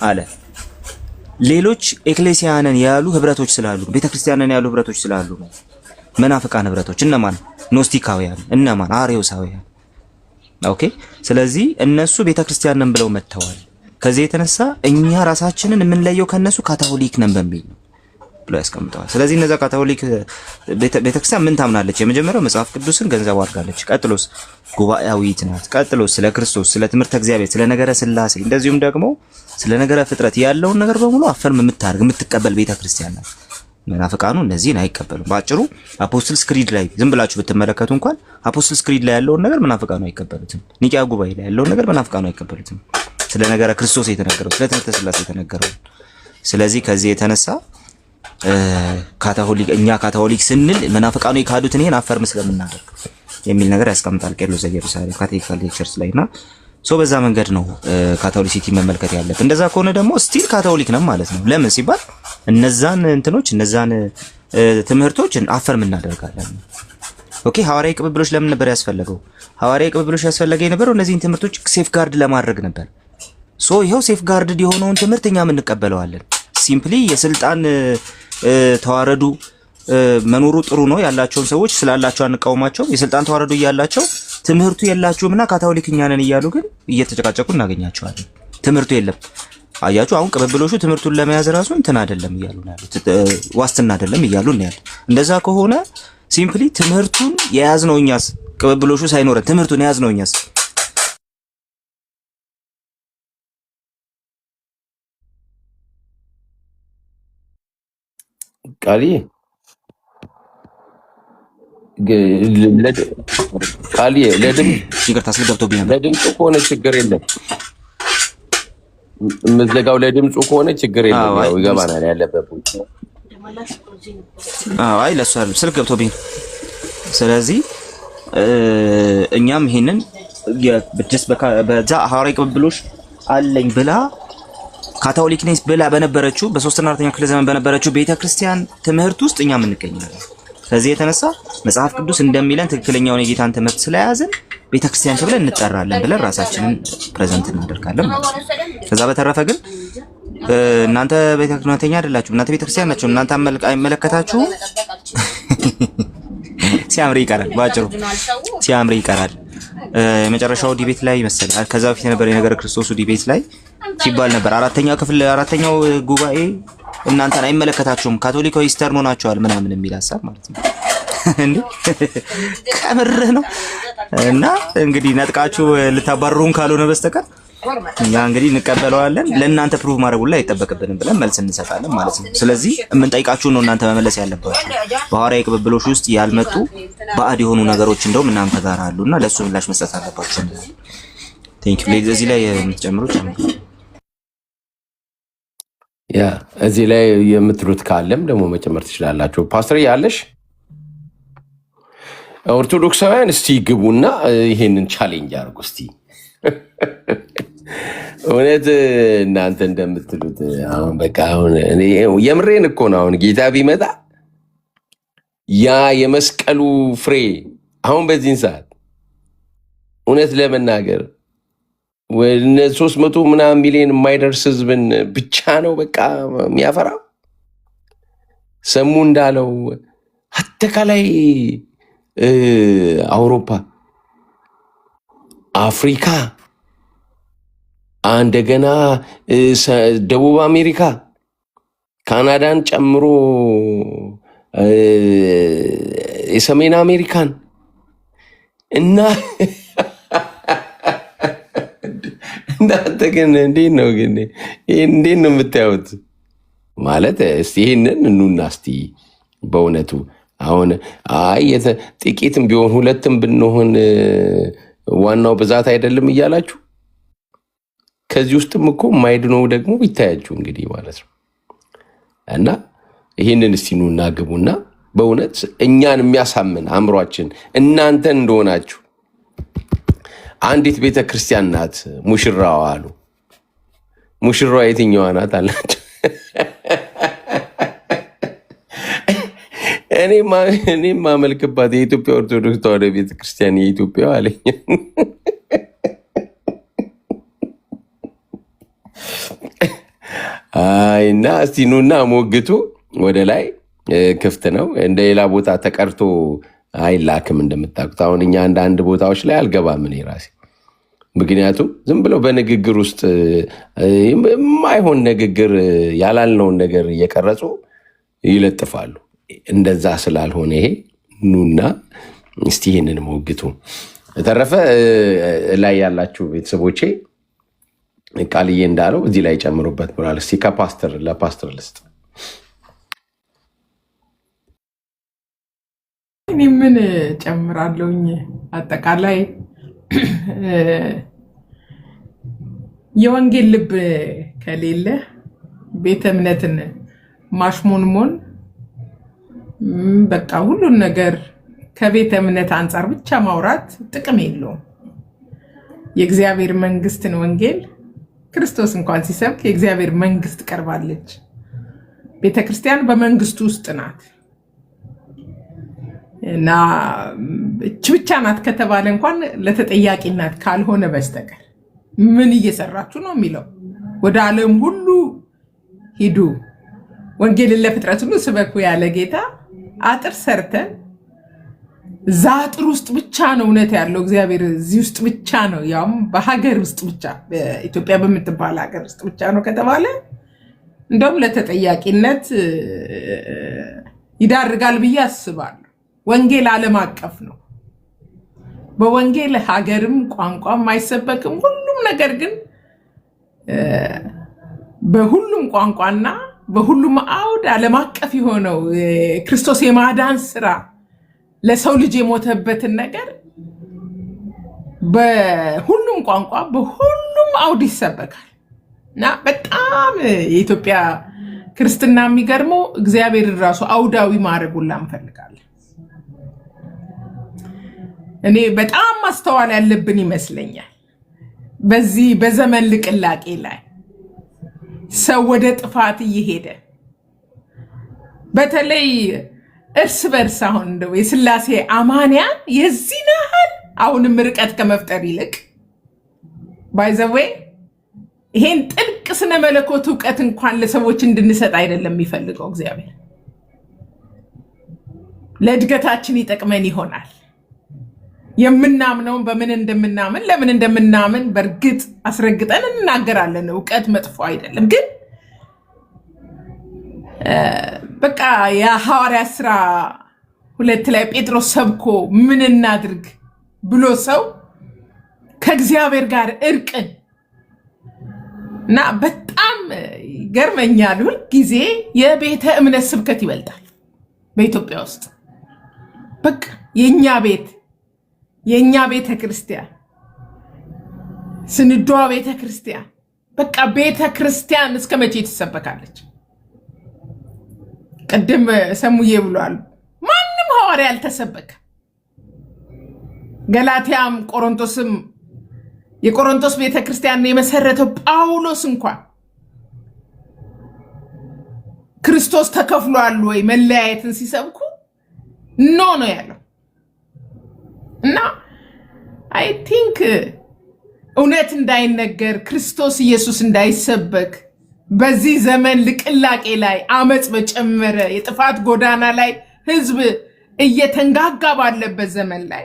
አለ ሌሎች ኤክሌሲያንን ያሉ ህብረቶች ስላሉ ቤተክርስቲያንን ያሉ ህብረቶች ስላሉ ነው። መናፍቃን ህብረቶች እነማን? ኖስቲካውያን እነማን? አርዮሳውያን። ኦኬ። ስለዚህ እነሱ ቤተክርስቲያንን ብለው መጥተዋል። ከዚህ የተነሳ እኛ ራሳችንን የምንለየው ከነሱ ካቶሊክ ነን በሚል ነው ብለው ያስቀምጠዋል። ስለዚህ እነዛ ካቶሊክ ቤተክርስቲያን ምን ታምናለች? የመጀመሪያው መጽሐፍ ቅዱስን ገንዘብ አድርጋለች። ቀጥሎስ ጉባኤያዊት ናት። ቀጥሎስ ስለ ክርስቶስ፣ ስለ ትምህርተ እግዚአብሔር፣ ስለ ነገረ ስላሴ እንደዚሁም ደግሞ ስለ ነገረ ፍጥረት ያለውን ነገር በሙሉ አፈርም የምታርግ የምትቀበል ቤተክርስቲያን ናት። መናፍቃኑ እነዚህን አይቀበሉም። ባጭሩ አፖስትልስ ክሪድ ላይ ዝም ብላችሁ ብትመለከቱ እንኳን አፖስትልስ ክሪድ ላይ ያለውን ነገር መናፍቃኑ አይቀበሉትም። ኒቂያ ጉባኤ ላይ ያለውን ነገር መናፍቃኑ አይቀበሉትም። ስለ ነገረ ክርስቶስ የተነገረው፣ ስለ ትምህርተ ስላሴ የተነገረው። ስለዚህ ከዚህ የተነሳ ካቶሊክ እኛ ካቶሊክ ስንል መናፍቃኑ የካዱትን ይሄን አፈርም ስለምናደርግ የሚል ነገር ያስቀምጣል ቄርሎስ ዘኢየሩሳሌም ካቴኪካል ሌክቸርስ ላይ እና በዛ መንገድ ነው ካቶሊሲቲ መመልከት ያለብን። እንደዛ ከሆነ ደግሞ ስቲል ካቶሊክ ነን ማለት ነው። ለምን ሲባል እነዛን እንትኖች እነዛን ትምህርቶች አፈርም እናደርጋለን። ኦኬ። ሐዋርያዊ ቅብብሎች ለምን ነበር ያስፈልገው? ሐዋርያዊ ቅብብሎች ያስፈልገ የነበረው እነዚህን ትምህርቶች ሴፍ ጋርድ ለማድረግ ነበር። ይሄው ሴፍ ጋርድ የሆነውን ትምህርት እኛም እንቀበለዋለን። ሲምፕሊ የስልጣን ተዋረዱ መኖሩ ጥሩ ነው ያላቸውን ሰዎች ስላላቸው አንቃወማቸው። የስልጣን ተዋረዱ እያላቸው ትምህርቱ የላችሁምና ካቶሊክ እኛ ነን እያሉ ግን እየተጨቃጨቁ እናገኛቸዋለን። ትምህርቱ የለም። አያችሁ፣ አሁን ቅብብሎሹ ትምህርቱን ለመያዝ ራሱ እንትን አይደለም እያሉ ነው ያሉት፣ ዋስትና አይደለም እያሉ ነው ያሉት። እንደዛ ከሆነ ሲምፕሊ ትምህርቱን የያዝነው እኛስ፣ ቅብብሎሹ ሳይኖረን ትምህርቱን የያዝነው እኛስ። ቃሊ ይቅርታ ስለገብቶብኝ ነበር። ለድምፁ ከሆነ ችግር የለም። የምትዘጋው ለድምፁ ከሆነ ችግር የለም። ያው ይገባናል ያለበት። አይ ለሱ አይደለም ስልክ ገብቶብኝ። ስለዚህ እኛም ይሄንን በዛ ሐዋርያዊ ቅብብሎሽ አለኝ ብላ ካቶሊክ ነኝ ብላ በነበረችው በ3ና 4ኛ ክፍለ ዘመን በነበረችው ቤተክርስቲያን ትምህርት ውስጥ እኛም እንገኛለን። ከዚህ የተነሳ መጽሐፍ ቅዱስ እንደሚለን ትክክለኛውን የጌታን ትምህርት ስለያዝን ቤተክርስቲያን ተብለን እንጠራለን ብለን ራሳችንን ፕሬዘንት እናደርጋለን ማለት ነው። ከዛ በተረፈ ግን እናንተ ቤተክርስቲያንተኛ አይደላችሁ፣ እናንተ ቤተክርስቲያን ናችሁ፣ እናንተ አይመለከታችሁ። ሲያምር ይቀራል፣ ባጭሩ ሲያምር ይቀራል። የመጨረሻው ዲቤት ላይ መሰለኝ ከዛ በፊት የነበረ የነገረ ክርስቶስ ዲቤት ላይ ሲባል ነበር አራተኛው ጉባኤ እናንተን አይመለከታችሁም ካቶሊካዊ ኢስተርን ሆናችኋል ምናምን የሚል ሐሳብ ማለት ነው። እንዴ ከምርህ ነው? እና እንግዲህ ነጥቃችሁ ልታባርሩን ካልሆነ በስተቀር እኛ እንግዲህ እንቀበለዋለን። ለእናንተ ፕሩቭ ማድረጉ ላይ አይጠበቅብንም ብለን መልስ እንሰጣለን ማለት ነው። ስለዚህ የምንጠይቃችሁ ነው እናንተ መመለስ ያለባችሁ። በሐዋርያዊ ቅብብሎች ውስጥ ያልመጡ ባዕድ የሆኑ ነገሮች እንደውም እናንተ ጋር አሉና ለሱ ምላሽ መስጠት አለባችሁ። ቴንክ ዩ። እዚህ ላይ የምትጨምሩት ያ እዚህ ላይ የምትሉት ካለም ደግሞ መጨመር ትችላላችሁ። ፓስተር ያለሽ ኦርቶዶክሳውያን እስቲ ግቡና ይሄንን ቻሌንጅ አድርጉ እስቲ። እውነት እናንተ እንደምትሉት አሁን በቃ አሁን የምሬን እኮ ነው። አሁን ጌታ ቢመጣ ያ የመስቀሉ ፍሬ አሁን በዚህን ሰዓት እውነት ለመናገር ወደ 300 ምናምን ሚሊዮን የማይደርስ ህዝብን ብቻ ነው በቃ የሚያፈራው። ሰሙ እንዳለው አጠቃላይ አውሮፓ፣ አፍሪካ፣ እንደገና ደቡብ አሜሪካ፣ ካናዳን ጨምሮ የሰሜን አሜሪካን እና እናንተ ግን እንዴት ነው የምታዩት? ማለት እስቲ ይሄንን እኑና እስቲ በእውነቱ አሁን ጥቂትም ቢሆን ሁለትም ብንሆን ዋናው ብዛት አይደለም እያላችሁ ከዚህ ውስጥም እኮ የማይድነው ደግሞ ይታያችሁ እንግዲህ ማለት ነው። እና ይሄንን እስቲ ኑና ግቡና በእውነት እኛን የሚያሳምን አእምሯችን እናንተ እንደሆናችሁ አንዲት ቤተክርስቲያን ናት ሙሽራዋ አሉ። ሙሽራዋ የትኛዋ ናት አላቸው። እኔ ማመልክባት የኢትዮጵያ ኦርቶዶክስ ተዋሕዶ ቤተክርስቲያን የኢትዮጵያ አለኝ። እና እስቲ ኑና ሞግቱ። ወደ ላይ ክፍት ነው። እንደ ሌላ ቦታ ተቀርቶ አይላክም እንደምታውቁት። አሁን እኛ አንዳንድ ቦታዎች ላይ አልገባም እኔ ራሴ። ምክንያቱም ዝም ብለው በንግግር ውስጥ የማይሆን ንግግር ያላልነውን ነገር እየቀረጹ ይለጥፋሉ። እንደዛ ስላልሆነ ይሄ ኑና እስቲ ይህንን ሞግቱ። በተረፈ ላይ ያላችሁ ቤተሰቦቼ ቃልዬ እንዳለው እዚህ ላይ ጨምሩበት ብሏል። እስቲ ለፓስተር ልስጥ። እኔ ምን ጨምራለሁኝ? አጠቃላይ የወንጌል ልብ ከሌለ ቤተ እምነትን ማሽሞንሞን በቃ ሁሉን ነገር ከቤተ እምነት አንጻር ብቻ ማውራት ጥቅም የለውም። የእግዚአብሔር መንግስትን ወንጌል ክርስቶስ እንኳን ሲሰብክ የእግዚአብሔር መንግስት ቀርባለች፣ ቤተክርስቲያን በመንግስቱ ውስጥ ናት እና እች ብቻ ናት ከተባለ እንኳን ለተጠያቂነት ካልሆነ በስተቀር ምን እየሰራችሁ ነው የሚለው። ወደ ዓለም ሁሉ ሂዱ ወንጌልን ለፍጥረት ሁሉ ስበኩ ያለ ጌታ አጥር ሰርተን እዛ አጥር ውስጥ ብቻ ነው እውነት ያለው እግዚአብሔር እዚህ ውስጥ ብቻ ነው፣ ያውም በሀገር ውስጥ ብቻ በኢትዮጵያ በምትባል ሀገር ውስጥ ብቻ ነው ከተባለ እንደውም ለተጠያቂነት ይዳርጋል ብዬ አስባለሁ። ወንጌል ዓለም አቀፍ ነው። በወንጌል ሀገርም ቋንቋም አይሰበክም ሁሉም ነገር ግን በሁሉም ቋንቋና በሁሉም አውድ ዓለም አቀፍ የሆነው ክርስቶስ የማዳን ስራ ለሰው ልጅ የሞተበትን ነገር በሁሉም ቋንቋ በሁሉም አውድ ይሰበካል እና በጣም የኢትዮጵያ ክርስትና የሚገርመው እግዚአብሔር ራሱ አውዳዊ ማድረጉን እንፈልጋለን። እኔ በጣም ማስተዋል ያለብን ይመስለኛል። በዚህ በዘመን ልቅላቄ ላይ ሰው ወደ ጥፋት እየሄደ በተለይ እርስ በርስ አሁን እንደው የሥላሴ አማንያን የዚህን ያህል አሁንም ርቀት ከመፍጠር ይልቅ ባይዘዌ ይሄን ጥልቅ ስነ መለኮት እውቀት እንኳን ለሰዎች እንድንሰጥ አይደለም የሚፈልገው እግዚአብሔር። ለእድገታችን ይጠቅመን ይሆናል። የምናምነውን በምን እንደምናምን ለምን እንደምናምን በእርግጥ አስረግጠን እንናገራለን። እውቀት መጥፎ አይደለም። ግን በቃ የሐዋርያት ሥራ 2 ላይ ጴጥሮስ ሰብኮ ምን እናድርግ ብሎ ሰው ከእግዚአብሔር ጋር እርቅን እና በጣም ይገርመኛል። ሁልጊዜ የቤተ እምነት ስብከት ይበልጣል በኢትዮጵያ ውስጥ። በቃ የኛ ቤተ ክርስቲያን ስንዷ ቤተ ክርስቲያን በቃ ቤተ ክርስቲያን እስከ መቼ ትሰበካለች? ቅድም ሰሙዬ ብሏል። ማንም ሐዋርያ አልተሰበከ። ገላትያም ቆሮንቶስም የቆሮንቶስ ቤተ ክርስቲያን የመሰረተው ጳውሎስ እንኳን ክርስቶስ ተከፍሏል ወይ መለያየትን ሲሰብኩ ኖ ነው ያለው። እና አይ ቲንክ እውነት እንዳይነገር ክርስቶስ ኢየሱስ እንዳይሰበክ በዚህ ዘመን ልቅላቄ ላይ አመጽ በጨመረ የጥፋት ጎዳና ላይ ህዝብ እየተንጋጋ ባለበት ዘመን ላይ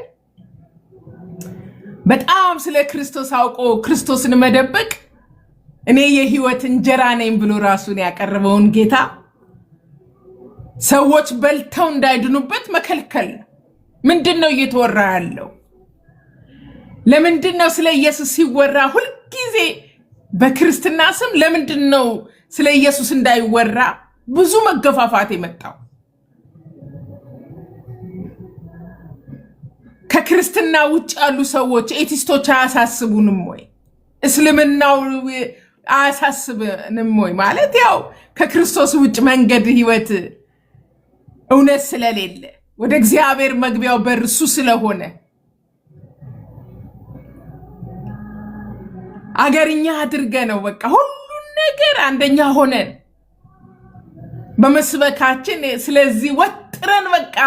በጣም ስለ ክርስቶስ አውቆ ክርስቶስን መደበቅ እኔ የህይወት እንጀራ ነኝ ብሎ ራሱን ያቀረበውን ጌታ ሰዎች በልተው እንዳይድኑበት መከልከል ነው። ምንድነው እየተወራ ያለው? ለምንድነው ስለ ኢየሱስ ሲወራ ሁልጊዜ በክርስትና ስም ለምንድነው ስለ ኢየሱስ እንዳይወራ ብዙ መገፋፋት የመጣው? ከክርስትና ውጭ ያሉ ሰዎች ኤቲስቶች አያሳስቡንም ወይ? እስልምናው አያሳስብንም ወይ? ማለት ያው ከክርስቶስ ውጭ መንገድ ህይወት እውነት ስለሌለ ወደ እግዚአብሔር መግቢያው በር እሱ ስለሆነ አገርኛ አድርገ ነው በቃ ሁሉን ነገር አንደኛ ሆነን በመስበካችን ስለዚህ ወጥረን በቃ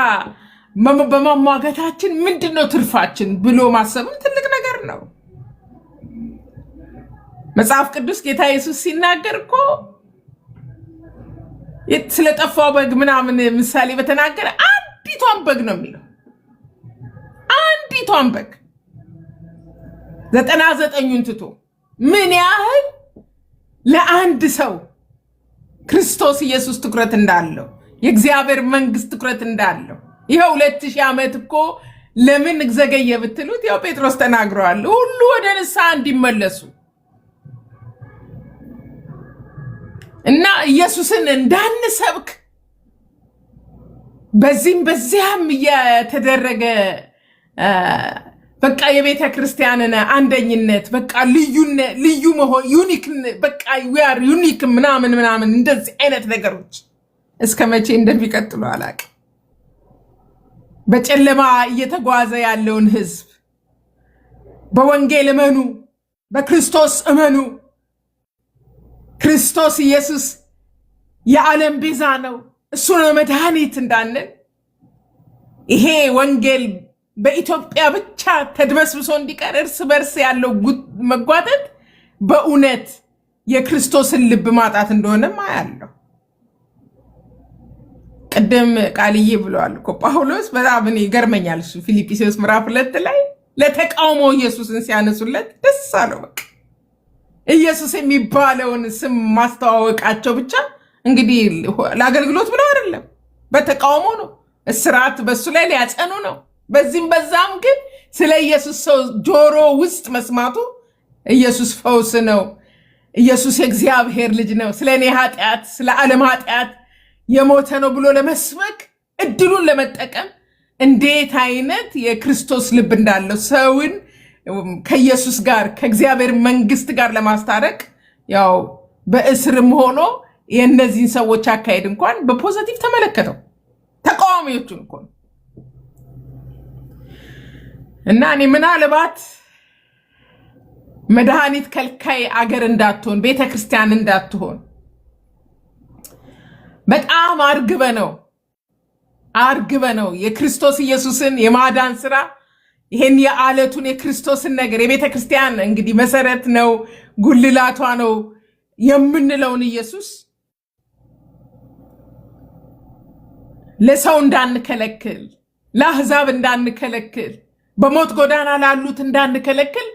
በማሟገታችን ምንድነው ትርፋችን ብሎ ማሰብም ትልቅ ነገር ነው። መጽሐፍ ቅዱስ ጌታ ኢየሱስ ሲናገር እኮ ስለጠፋው በግ ምናምን ምሳሌ በተናገረ አንዲቷን በግ ነው የሚለው። አንዲቷን በግ 99ን ትቶ ምን ያህል ለአንድ ሰው ክርስቶስ ኢየሱስ ትኩረት እንዳለው የእግዚአብሔር መንግስት ትኩረት እንዳለው ይሄው 2000 ዓመት እኮ ለምን ዘገየ ብትሉት ያው ጴጥሮስ ተናግሯል ሁሉ ወደ ንስሐ እንዲመለሱ እና ኢየሱስን እንዳንሰብክ በዚያም የተደረገ በቃ የቤተ ክርስቲያንን አንደኝነት በቃ ልዩ መሆን ዩኒክ በቃ we are unique ምናምን እንደዚህ አይነት ነገሮች እስከ መቼ እንደሚቀጥሉ አላውቅም። በጨለማ እየተጓዘ ያለውን ህዝብ በወንጌል እመኑ፣ በክርስቶስ እመኑ፣ ክርስቶስ ኢየሱስ የዓለም ቤዛ ነው፣ እሱ ነው መድኃኒት እንዳንል ይሄ ወንጌል በኢትዮጵያ ብቻ ተድበስብሶ እንዲቀር እርስ በርስ ያለው መጓተት በእውነት የክርስቶስን ልብ ማጣት እንደሆነ ማያለው። ቀደም ቃልዬ ብለዋል እኮ ጳውሎስ በጣም እኔ ይገርመኛል። እሱ ፊልጵስዩስ ምዕራፍ 2 ላይ ለተቃውሞ ኢየሱስን ሲያነሱለት ደስ አለው። በቃ ኢየሱስ የሚባለውን ስም ማስተዋወቃቸው ብቻ እንግዲህ ለአገልግሎት ብለው አይደለም፣ በተቃውሞ ነው። እስራት በሱ ላይ ሊያጸኑ ነው። በዚህም በዛም ግን ስለ ኢየሱስ ሰው ጆሮ ውስጥ መስማቱ ኢየሱስ ፈውስ ነው፣ ኢየሱስ የእግዚአብሔር ልጅ ነው፣ ስለኔ ኃጢአት ስለ ዓለም ኃጢአት የሞተ ነው ብሎ ለመስበክ እድሉን ለመጠቀም እንዴት አይነት የክርስቶስ ልብ እንዳለው ሰውን ከኢየሱስ ጋር ከእግዚአብሔር መንግስት ጋር ለማስታረቅ ያው በእስርም ሆኖ የእነዚህን ሰዎች አካሄድ እንኳን በፖዚቲቭ ተመለከተው ተቃዋሚዎቹን እንኳን እና እኔ ምናልባት መድኃኒት ከልካይ አገር እንዳትሆን ቤተክርስቲያን እንዳትሆን በጣም አርግበ ነው የክርስቶስ ኢየሱስን የማዳን ስራ ይሄን የዓለቱን የክርስቶስን ነገር የቤተክርስቲያን እንግዲህ መሰረት ነው ጉልላቷ ነው የምንለውን ኢየሱስ ለሰው እንዳንከለክል ለአሕዛብ እንዳንከለክል በሞት ጎዳና ላሉት እንዳንከለክል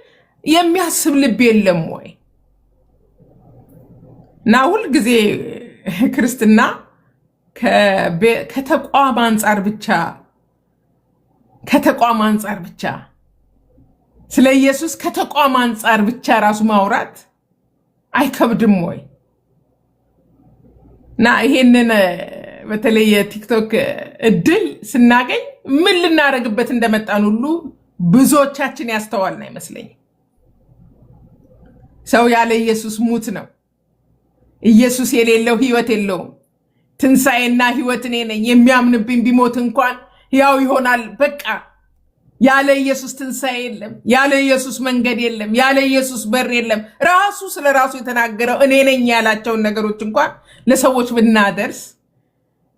የሚያስብ ልብ የለም ወይ? እና ሁል ጊዜ ክርስትና ከተቋም አንጻር ብቻ ስለ ኢየሱስ ከተቋም አንጻር ብቻ ራሱ ማውራት አይከብድም ወይ? እና ይሄንን በተለይ የቲክቶክ እድል ስናገኝ ምን ልናረግበት እንደመጣን ሁሉ ብዙዎቻችን ያስተዋልን አይመስለኝም። ሰው ያለ ኢየሱስ ሙት ነው። ኢየሱስ የሌለው ህይወት የለውም። ትንሣኤና ህይወት እኔ ነኝ፣ የሚያምንብኝ ቢሞት እንኳን ያው ይሆናል። በቃ ያለ ኢየሱስ ትንሣኤ የለም፣ ያለ ኢየሱስ መንገድ የለም፣ ያለ ኢየሱስ በር የለም። ራሱ ስለ ራሱ የተናገረው እኔ ነኝ ያላቸውን ነገሮች እንኳን ለሰዎች ብናደርስ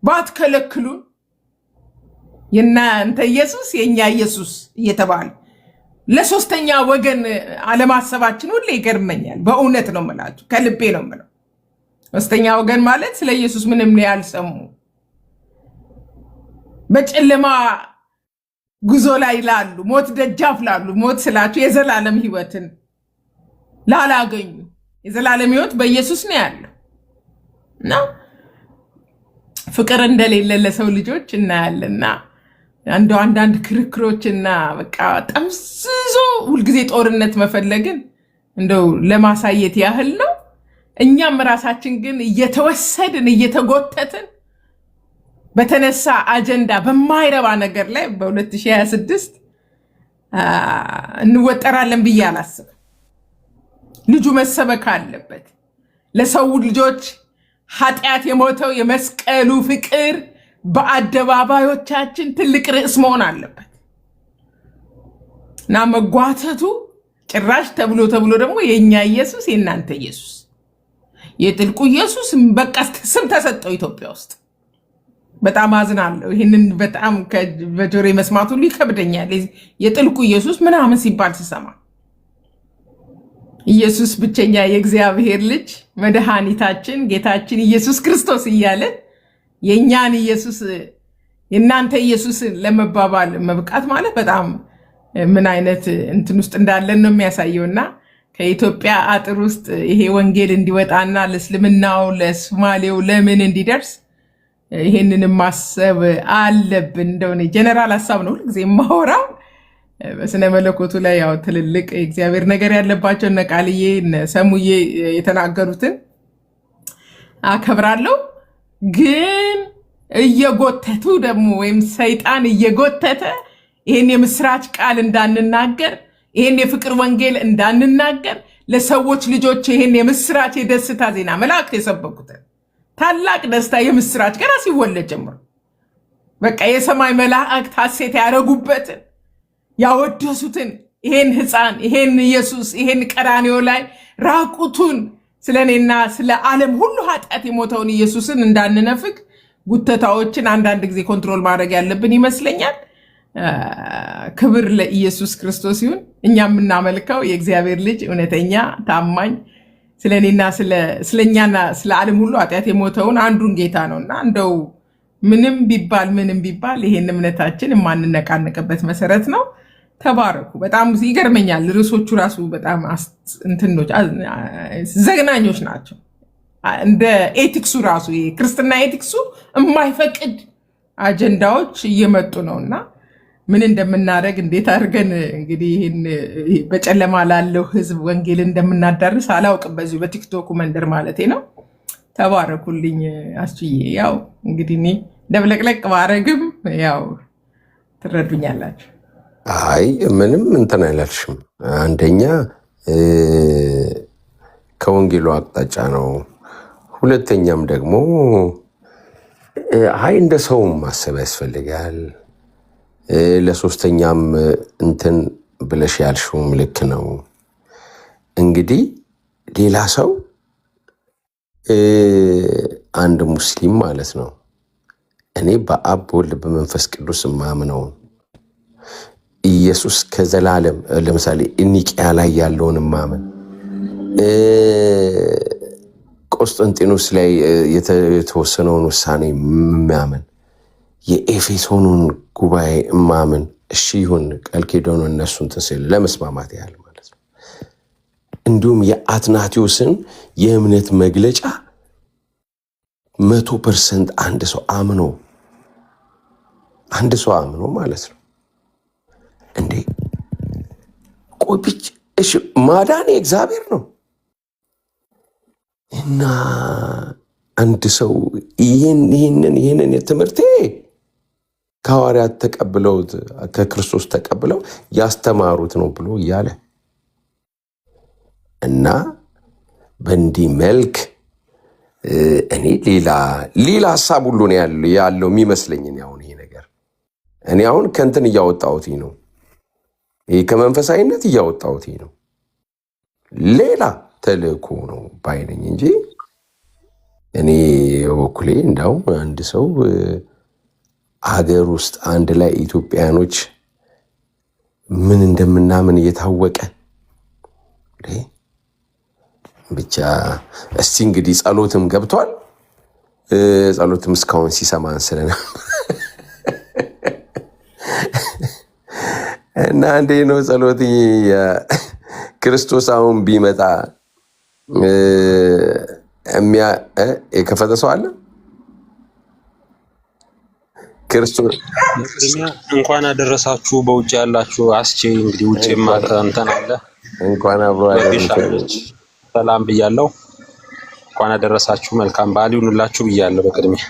ባትከለክሉን የናንተ ኢየሱስ የኛ ኢየሱስ እየተባለ ለሶስተኛ ወገን አለማሰባችን ሁሌ ይገርመኛል። በእውነት ነው የምላችሁ፣ ከልቤ ነው የምለው። ሶስተኛ ወገን ማለት ስለ ኢየሱስ ምንም ያልሰሙ በጨለማ ጉዞ ላይ ላሉ ሞት ደጃፍ ላሉ ሞት ስላችሁ የዘላለም ህይወትን ላላገኙ የዘላለም ህይወት በኢየሱስ ነው ያለው እና ፍቅር እንደሌለ ለሰው ልጆች እናያለና አንዳንድ ክርክሮችና በቃ ጠምዝዞ ሁልጊዜ ጦርነት መፈለግን እንደው ለማሳየት ያህል ነው። እኛም ራሳችን ግን እየተወሰድን እየተጎተትን በተነሳ አጀንዳ በማይረባ ነገር ላይ በ2026 እንወጠራለን ብዬ አላስብም። ልጁ መሰበክ አለበት። ለሰው ልጆች ኃጢአት የሞተው የመስቀሉ ፍቅር በአደባባዮቻችን ትልቅ ርዕስ መሆን አለበት እና መጓተቱ ጭራሽ ተብሎ ደግሞ የኛ ኢየሱስ የእናንተ ኢየሱስ የጥልቁ ኢየሱስ በቃ ስም ተሰጠው ኢትዮጵያ ውስጥ። በጣም አዝናለሁ። ይህንን በጣም በጆሮ መስማት ሁሉ ይከብደኛል። የጥልቁ ኢየሱስ ምናምን ሲባል ስሰማ ኢየሱስ ብቸኛ የእግዚአብሔር ልጅ መድኃኒታችን ጌታችን ኢየሱስ ክርስቶስ እያለ የእኛን ኢየሱስ የእናንተ ኢየሱስ ለመባባል መብቃት ማለት በጣም ምን አይነት እንትን ውስጥ እንዳለን ነው የሚያሳየውና ከኢትዮጵያ አጥር ውስጥ ይሄ ወንጌል እንዲወጣና ለእስልምናው ለሶማሌው ለምን እንዲደርስ ይሄንን ማሰብ አለብን። እንደሆነ ጀነራል ሐሳብ ነው ሁልጊዜ የማወራው። በስነ መለኮቱ ላይ ያው ትልልቅ እግዚአብሔር ነገር ያለባቸው እነ ቃልዬ እነ ሰሙዬ የተናገሩትን አከብራለሁ። ግን እየጎተቱ ደግሞ ወይም ሰይጣን እየጎተተ ይሄን የምስራች ቃል እንዳንናገር ይሄን የፍቅር ወንጌል እንዳንናገር ለሰዎች ልጆች ይሄን የምስራች የደስታ ዜና መላእክት የሰበኩትን ታላቅ ደስታ የምስራች ገና ሲወለድ ጀምሮ በቃ የሰማይ መላእክት ሐሴት ያደረጉበትን ያወደሱትን ይሄን ሕፃን ይሄን ኢየሱስ ይሄን ቀራንዮ ላይ ራቁቱን ስለኔና ስለ ዓለም ሁሉ ኃጢአት የሞተውን ኢየሱስን እንዳንነፍግ ጉተታዎችን አንዳንድ ጊዜ ኮንትሮል ማድረግ ያለብን ይመስለኛል። ክብር ለኢየሱስ ክርስቶስ ይሁን። እኛ የምናመልከው የእግዚአብሔር ልጅ እውነተኛ ታማኝ ስለኔና ስለኛና ስለ ዓለም ሁሉ ኃጢአት የሞተውን አንዱን ጌታ ነውና እንደው ምንም ቢባል ይሄን እምነታችን የማንነቃነቅበት መሰረት ነው። ተባረኩ። በጣም ይገርመኛል። ርዕሶቹ ራሱ በጣም እንትኖች ዘግናኞች ናቸው። እንደ ኤቲክሱ ራሱ ክርስትና ኤቲክሱ የማይፈቅድ አጀንዳዎች እየመጡ ነውና ምን እንደምናደርግ እንዴት አድርገን እንግዲህ ይህን በጨለማ ላለው ህዝብ ወንጌል እንደምናዳርስ አላውቅም። በዚሁ በቲክቶኩ መንደር ማለቴ ነው። ተባረኩልኝ። አስችዬ ያው እንግዲህ እኔ ደብለቅለቅ ባረግም ያው ትረዱኛላችሁ። አይ ምንም እንትን አይላልሽም። አንደኛ ከወንጌሉ አቅጣጫ ነው። ሁለተኛም ደግሞ አይ እንደ ሰውም ማሰብ ያስፈልጋል። ለሶስተኛም እንትን ብለሽ ያልሽውም ልክ ነው። እንግዲህ ሌላ ሰው አንድ ሙስሊም ማለት ነው እኔ በአብ በወልድ በመንፈስ ቅዱስ ማምነው ኢየሱስ ከዘላለም ለምሳሌ ኒቅያ ላይ ያለውን ማመን ቆስጠንጢኖስ ላይ የተወሰነውን ውሳኔ ማመን የኤፌሶኑን ጉባኤ ማመን እሺ ይሁን ቃል ኪዳኑ እነሱን ተስል ለመስማማት ያህል ማለት ነው። እንዲሁም የአትናቴዎስን የእምነት መግለጫ 100% አንድ ሰው አምኖ ማለት ነው። እንዴ ቆይች እሺ ማዳን የእግዚአብሔር ነው እና አንድ ሰው ይህንን የትምህርቴ ከሐዋርያት ተቀብለውት ከክርስቶስ ተቀብለው ያስተማሩት ነው ብሎ እያለ እና በእንዲህ መልክ እኔ ሌላ ሀሳብ ሁሉ ነው ያለው የሚመስለኝ። አሁን ይሄ ነገር እኔ አሁን ከእንትን እያወጣሁት ነው፣ ይሄ ከመንፈሳዊነት እያወጣሁት ነው። ሌላ ተልእኮ ነው ባይነኝ እንጂ እኔ በኩሌ እንዳው አንድ ሰው ሀገር ውስጥ አንድ ላይ ኢትዮጵያኖች ምን እንደምናምን እየታወቀ ብቻ እስቲ እንግዲህ ጸሎትም ገብቷል። ጸሎትም እስካሁን ሲሰማን ስለና እና አንዴ ነው ጸሎት ክርስቶስ አሁን ቢመጣ የከፈተ ሰው አለ? ክርስቶስ እንኳን አደረሳችሁ። በውጭ ያላችሁ አስቼ እንግዲህ ውጭ እንትን አለ እንኳን አብሮ አደረሳችሁ ሰላም ብያለሁ። እንኳን አደረሳችሁ። መልካም በዓል ይሁንላችሁ ብያለሁ በቅድሚያ።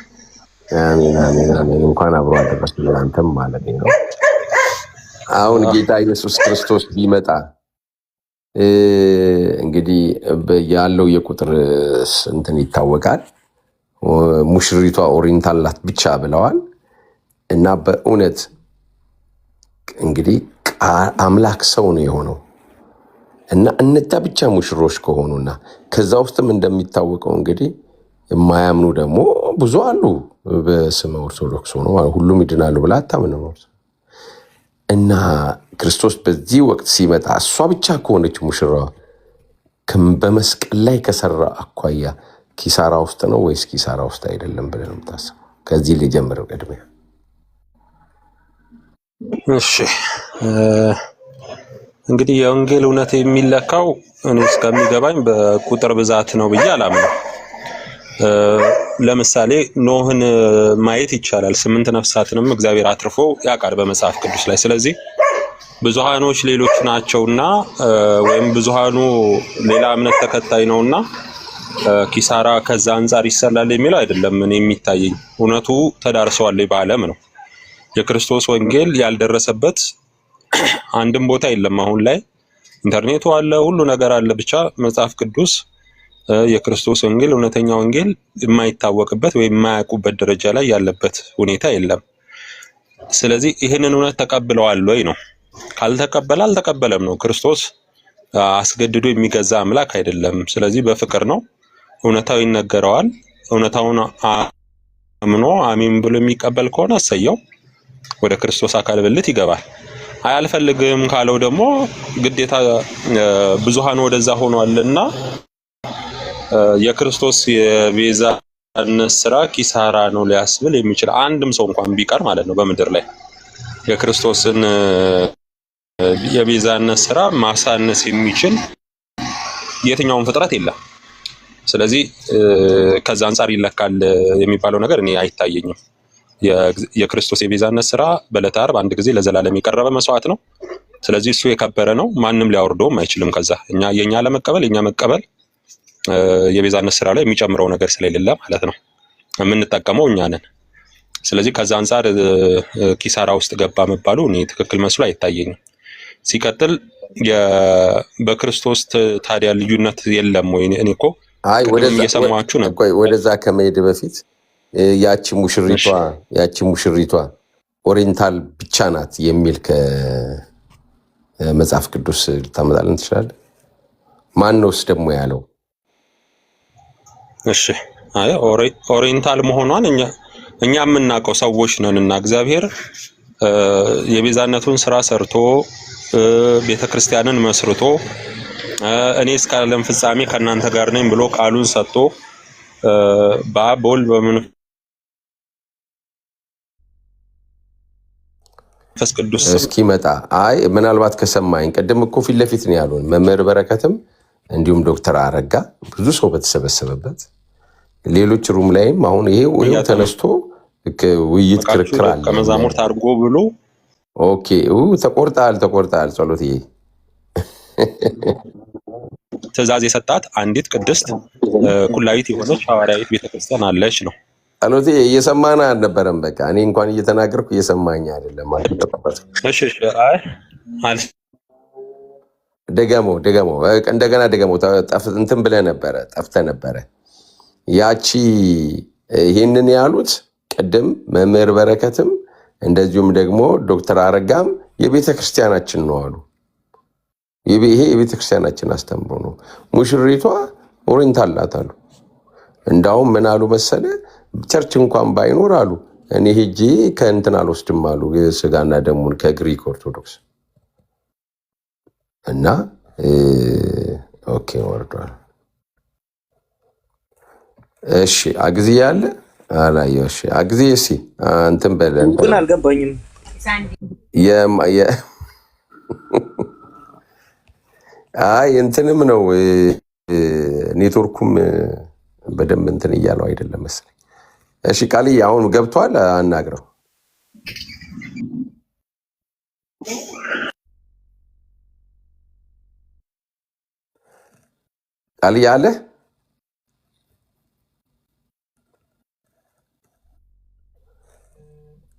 አሜን አሜን አሜን። እንኳን አብሮ አደረሳችሁ አንተም ማለት ነው። አሁን ጌታ ኢየሱስ ክርስቶስ ቢመጣ እንግዲህ ያለው የቁጥር እንትን ይታወቃል። ሙሽሪቷ ኦሪንታል ናት ብቻ ብለዋል። እና በእውነት እንግዲህ አምላክ ሰው ነው የሆነው። እና እነዛ ብቻ ሙሽሮች ከሆኑና ከዛ ውስጥም እንደሚታወቀው እንግዲህ የማያምኑ ደግሞ ብዙ አሉ። በስመ ኦርቶዶክስ ሆኖ ሁሉም ይድናሉ ብላ አታምንም። እና ክርስቶስ በዚህ ወቅት ሲመጣ እሷ ብቻ ከሆነች ሙሽራዋ በመስቀል ላይ ከሰራ አኳያ ኪሳራ ውስጥ ነው ወይስ ኪሳራ ውስጥ አይደለም ብለን የምታስበው? ከዚህ ልጀምረው ቅድሚያ። እሺ እንግዲህ የወንጌል እውነት የሚለካው እኔ እስከሚገባኝ በቁጥር ብዛት ነው ብዬ አላምነው። ለምሳሌ ኖህን ማየት ይቻላል። 8 ነፍሳትንም እግዚአብሔር አትርፎ ያውቃል በመጽሐፍ ቅዱስ ላይ። ስለዚህ ብዙሃኖች ሌሎች ናቸውና ወይም ብዙሃኑ ሌላ እምነት ተከታይ ነውና ኪሳራ ከዛ አንፃር ይሰላል የሚለው አይደለም። እኔ የሚታየኝ እውነቱ ተዳርሰዋል በዓለም ነው። የክርስቶስ ወንጌል ያልደረሰበት አንድም ቦታ የለም። አሁን ላይ ኢንተርኔቱ አለ፣ ሁሉ ነገር አለ። ብቻ መጽሐፍ ቅዱስ የክርስቶስ ወንጌል እውነተኛ ወንጌል የማይታወቅበት ወይም የማያውቁበት ደረጃ ላይ ያለበት ሁኔታ የለም። ስለዚህ ይህንን እውነት ተቀብለዋል ወይ ነው። ካልተቀበለ አልተቀበለም ነው። ክርስቶስ አስገድዶ የሚገዛ አምላክ አይደለም። ስለዚህ በፍቅር ነው። እውነታው ይነገረዋል። እውነታውን አምኖ አሜን ብሎ የሚቀበል ከሆነ እሰየው፣ ወደ ክርስቶስ አካል ብልት ይገባል። አያልፈልግም ካለው ደግሞ ግዴታ ብዙሃን ወደዛ ሆኗልና የክርስቶስ የቤዛነት ስራ ኪሳራ ነው ሊያስብል የሚችል አንድም ሰው እንኳን ቢቀር ማለት ነው በምድር ላይ የክርስቶስን የቤዛነት ስራ ማሳነስ የሚችል የትኛውም ፍጥረት የለም። ስለዚህ ከዛ አንፃር ይለካል የሚባለው ነገር እኔ አይታየኝም። የክርስቶስ የቤዛነት ስራ በዕለተ ዓርብ አንድ ጊዜ ለዘላለም የቀረበ መስዋዕት ነው። ስለዚህ እሱ የከበረ ነው፣ ማንም ሊያወርደውም አይችልም። ከዛ የኛ ለመቀበል የኛ መቀበል የቤዛነት ስራ ላይ የሚጨምረው ነገር ስለሌለ ማለት ነው። የምንጠቀመው እኛ ነን። ስለዚህ ከዛ አንፃር ኪሳራ ውስጥ ገባ መባሉ እኔ ትክክል መስሎ አይታየኝም። ሲቀጥል በክርስቶስ ታዲያ ልዩነት የለም ወይ? እኔ እኮ እየሰማችሁ ነው። ወደዛ ከመሄድ በፊት ያቺ ሙሽሪቷ ኦሪየንታል ብቻ ናት የሚል ከመጽሐፍ ቅዱስ ልታመጣልን ትችላለህ? ማነውስ ደግሞ ያለው? እሺ ኦሪየንታል መሆኗን እኛ የምናውቀው ሰዎች ነንና እግዚአብሔር የቤዛነቱን ስራ ሰርቶ ቤተክርስቲያንን መስርቶ እኔ እስከ ዓለም ፍጻሜ ከእናንተ ጋር ነኝ ብሎ ቃሉን ሰጥቶ በአብ በወልድ በመንፈስ ቅዱስ እስኪመጣ ምናልባት ከሰማኝ ቅድም እኮ ፊት ለፊት ነው ያሉን መምህር በረከትም እንዲሁም ዶክተር አረጋ ብዙ ሰው በተሰበሰበበት ሌሎች ሩም ላይም አሁን ይሄው ተነስቶ ውይይት ክርክር አለ ከመዛሙርት አድርጎ ብሎ ኦኬ ተቆርጣል ጸሎትዬ ትእዛዝ የሰጣት አንዲት ቅድስት ኩላዊት የሆነች ሐዋርያዊት ቤተክርስቲያን አለች ነው። ጸሎቴ እየሰማና አልነበረም። በቃ እኔ እንኳን እየተናገርኩ እየሰማኝ አይደለም ማለት ነው። እሺ ደገሞ እንደገና ደገሞ እንትን ብለህ ነበረ ጠፍተህ ነበረ። ያቺ ይህንን ያሉት ቅድም መምህር በረከትም እንደዚሁም ደግሞ ዶክተር አረጋም የቤተ ክርስቲያናችን ነው አሉ። ይሄ የቤተ ክርስቲያናችን አስተምሮ ነው። ሙሽሪቷ ኦሪየንታል ናት አሉ። እንዳውም ምን አሉ መሰለ ቸርች እንኳን ባይኖር አሉ እኔ ሄጄ ከእንትን አልወስድም አሉ ስጋና ደሙን ከግሪክ ኦርቶዶክስ እና ኦኬ ወርዷል። እሺ አግዚ ያለ አላየው። እሺ አግዚ እሺ እንትን በለን ግን አልገባኝም። እንትንም ነው ኔትወርኩም በደንብ እንትን እያለው አይደለም መሰለኝ። እሺ ቃልዬ አሁን ገብቷል፣ አናግረው። ቃልዬ አለ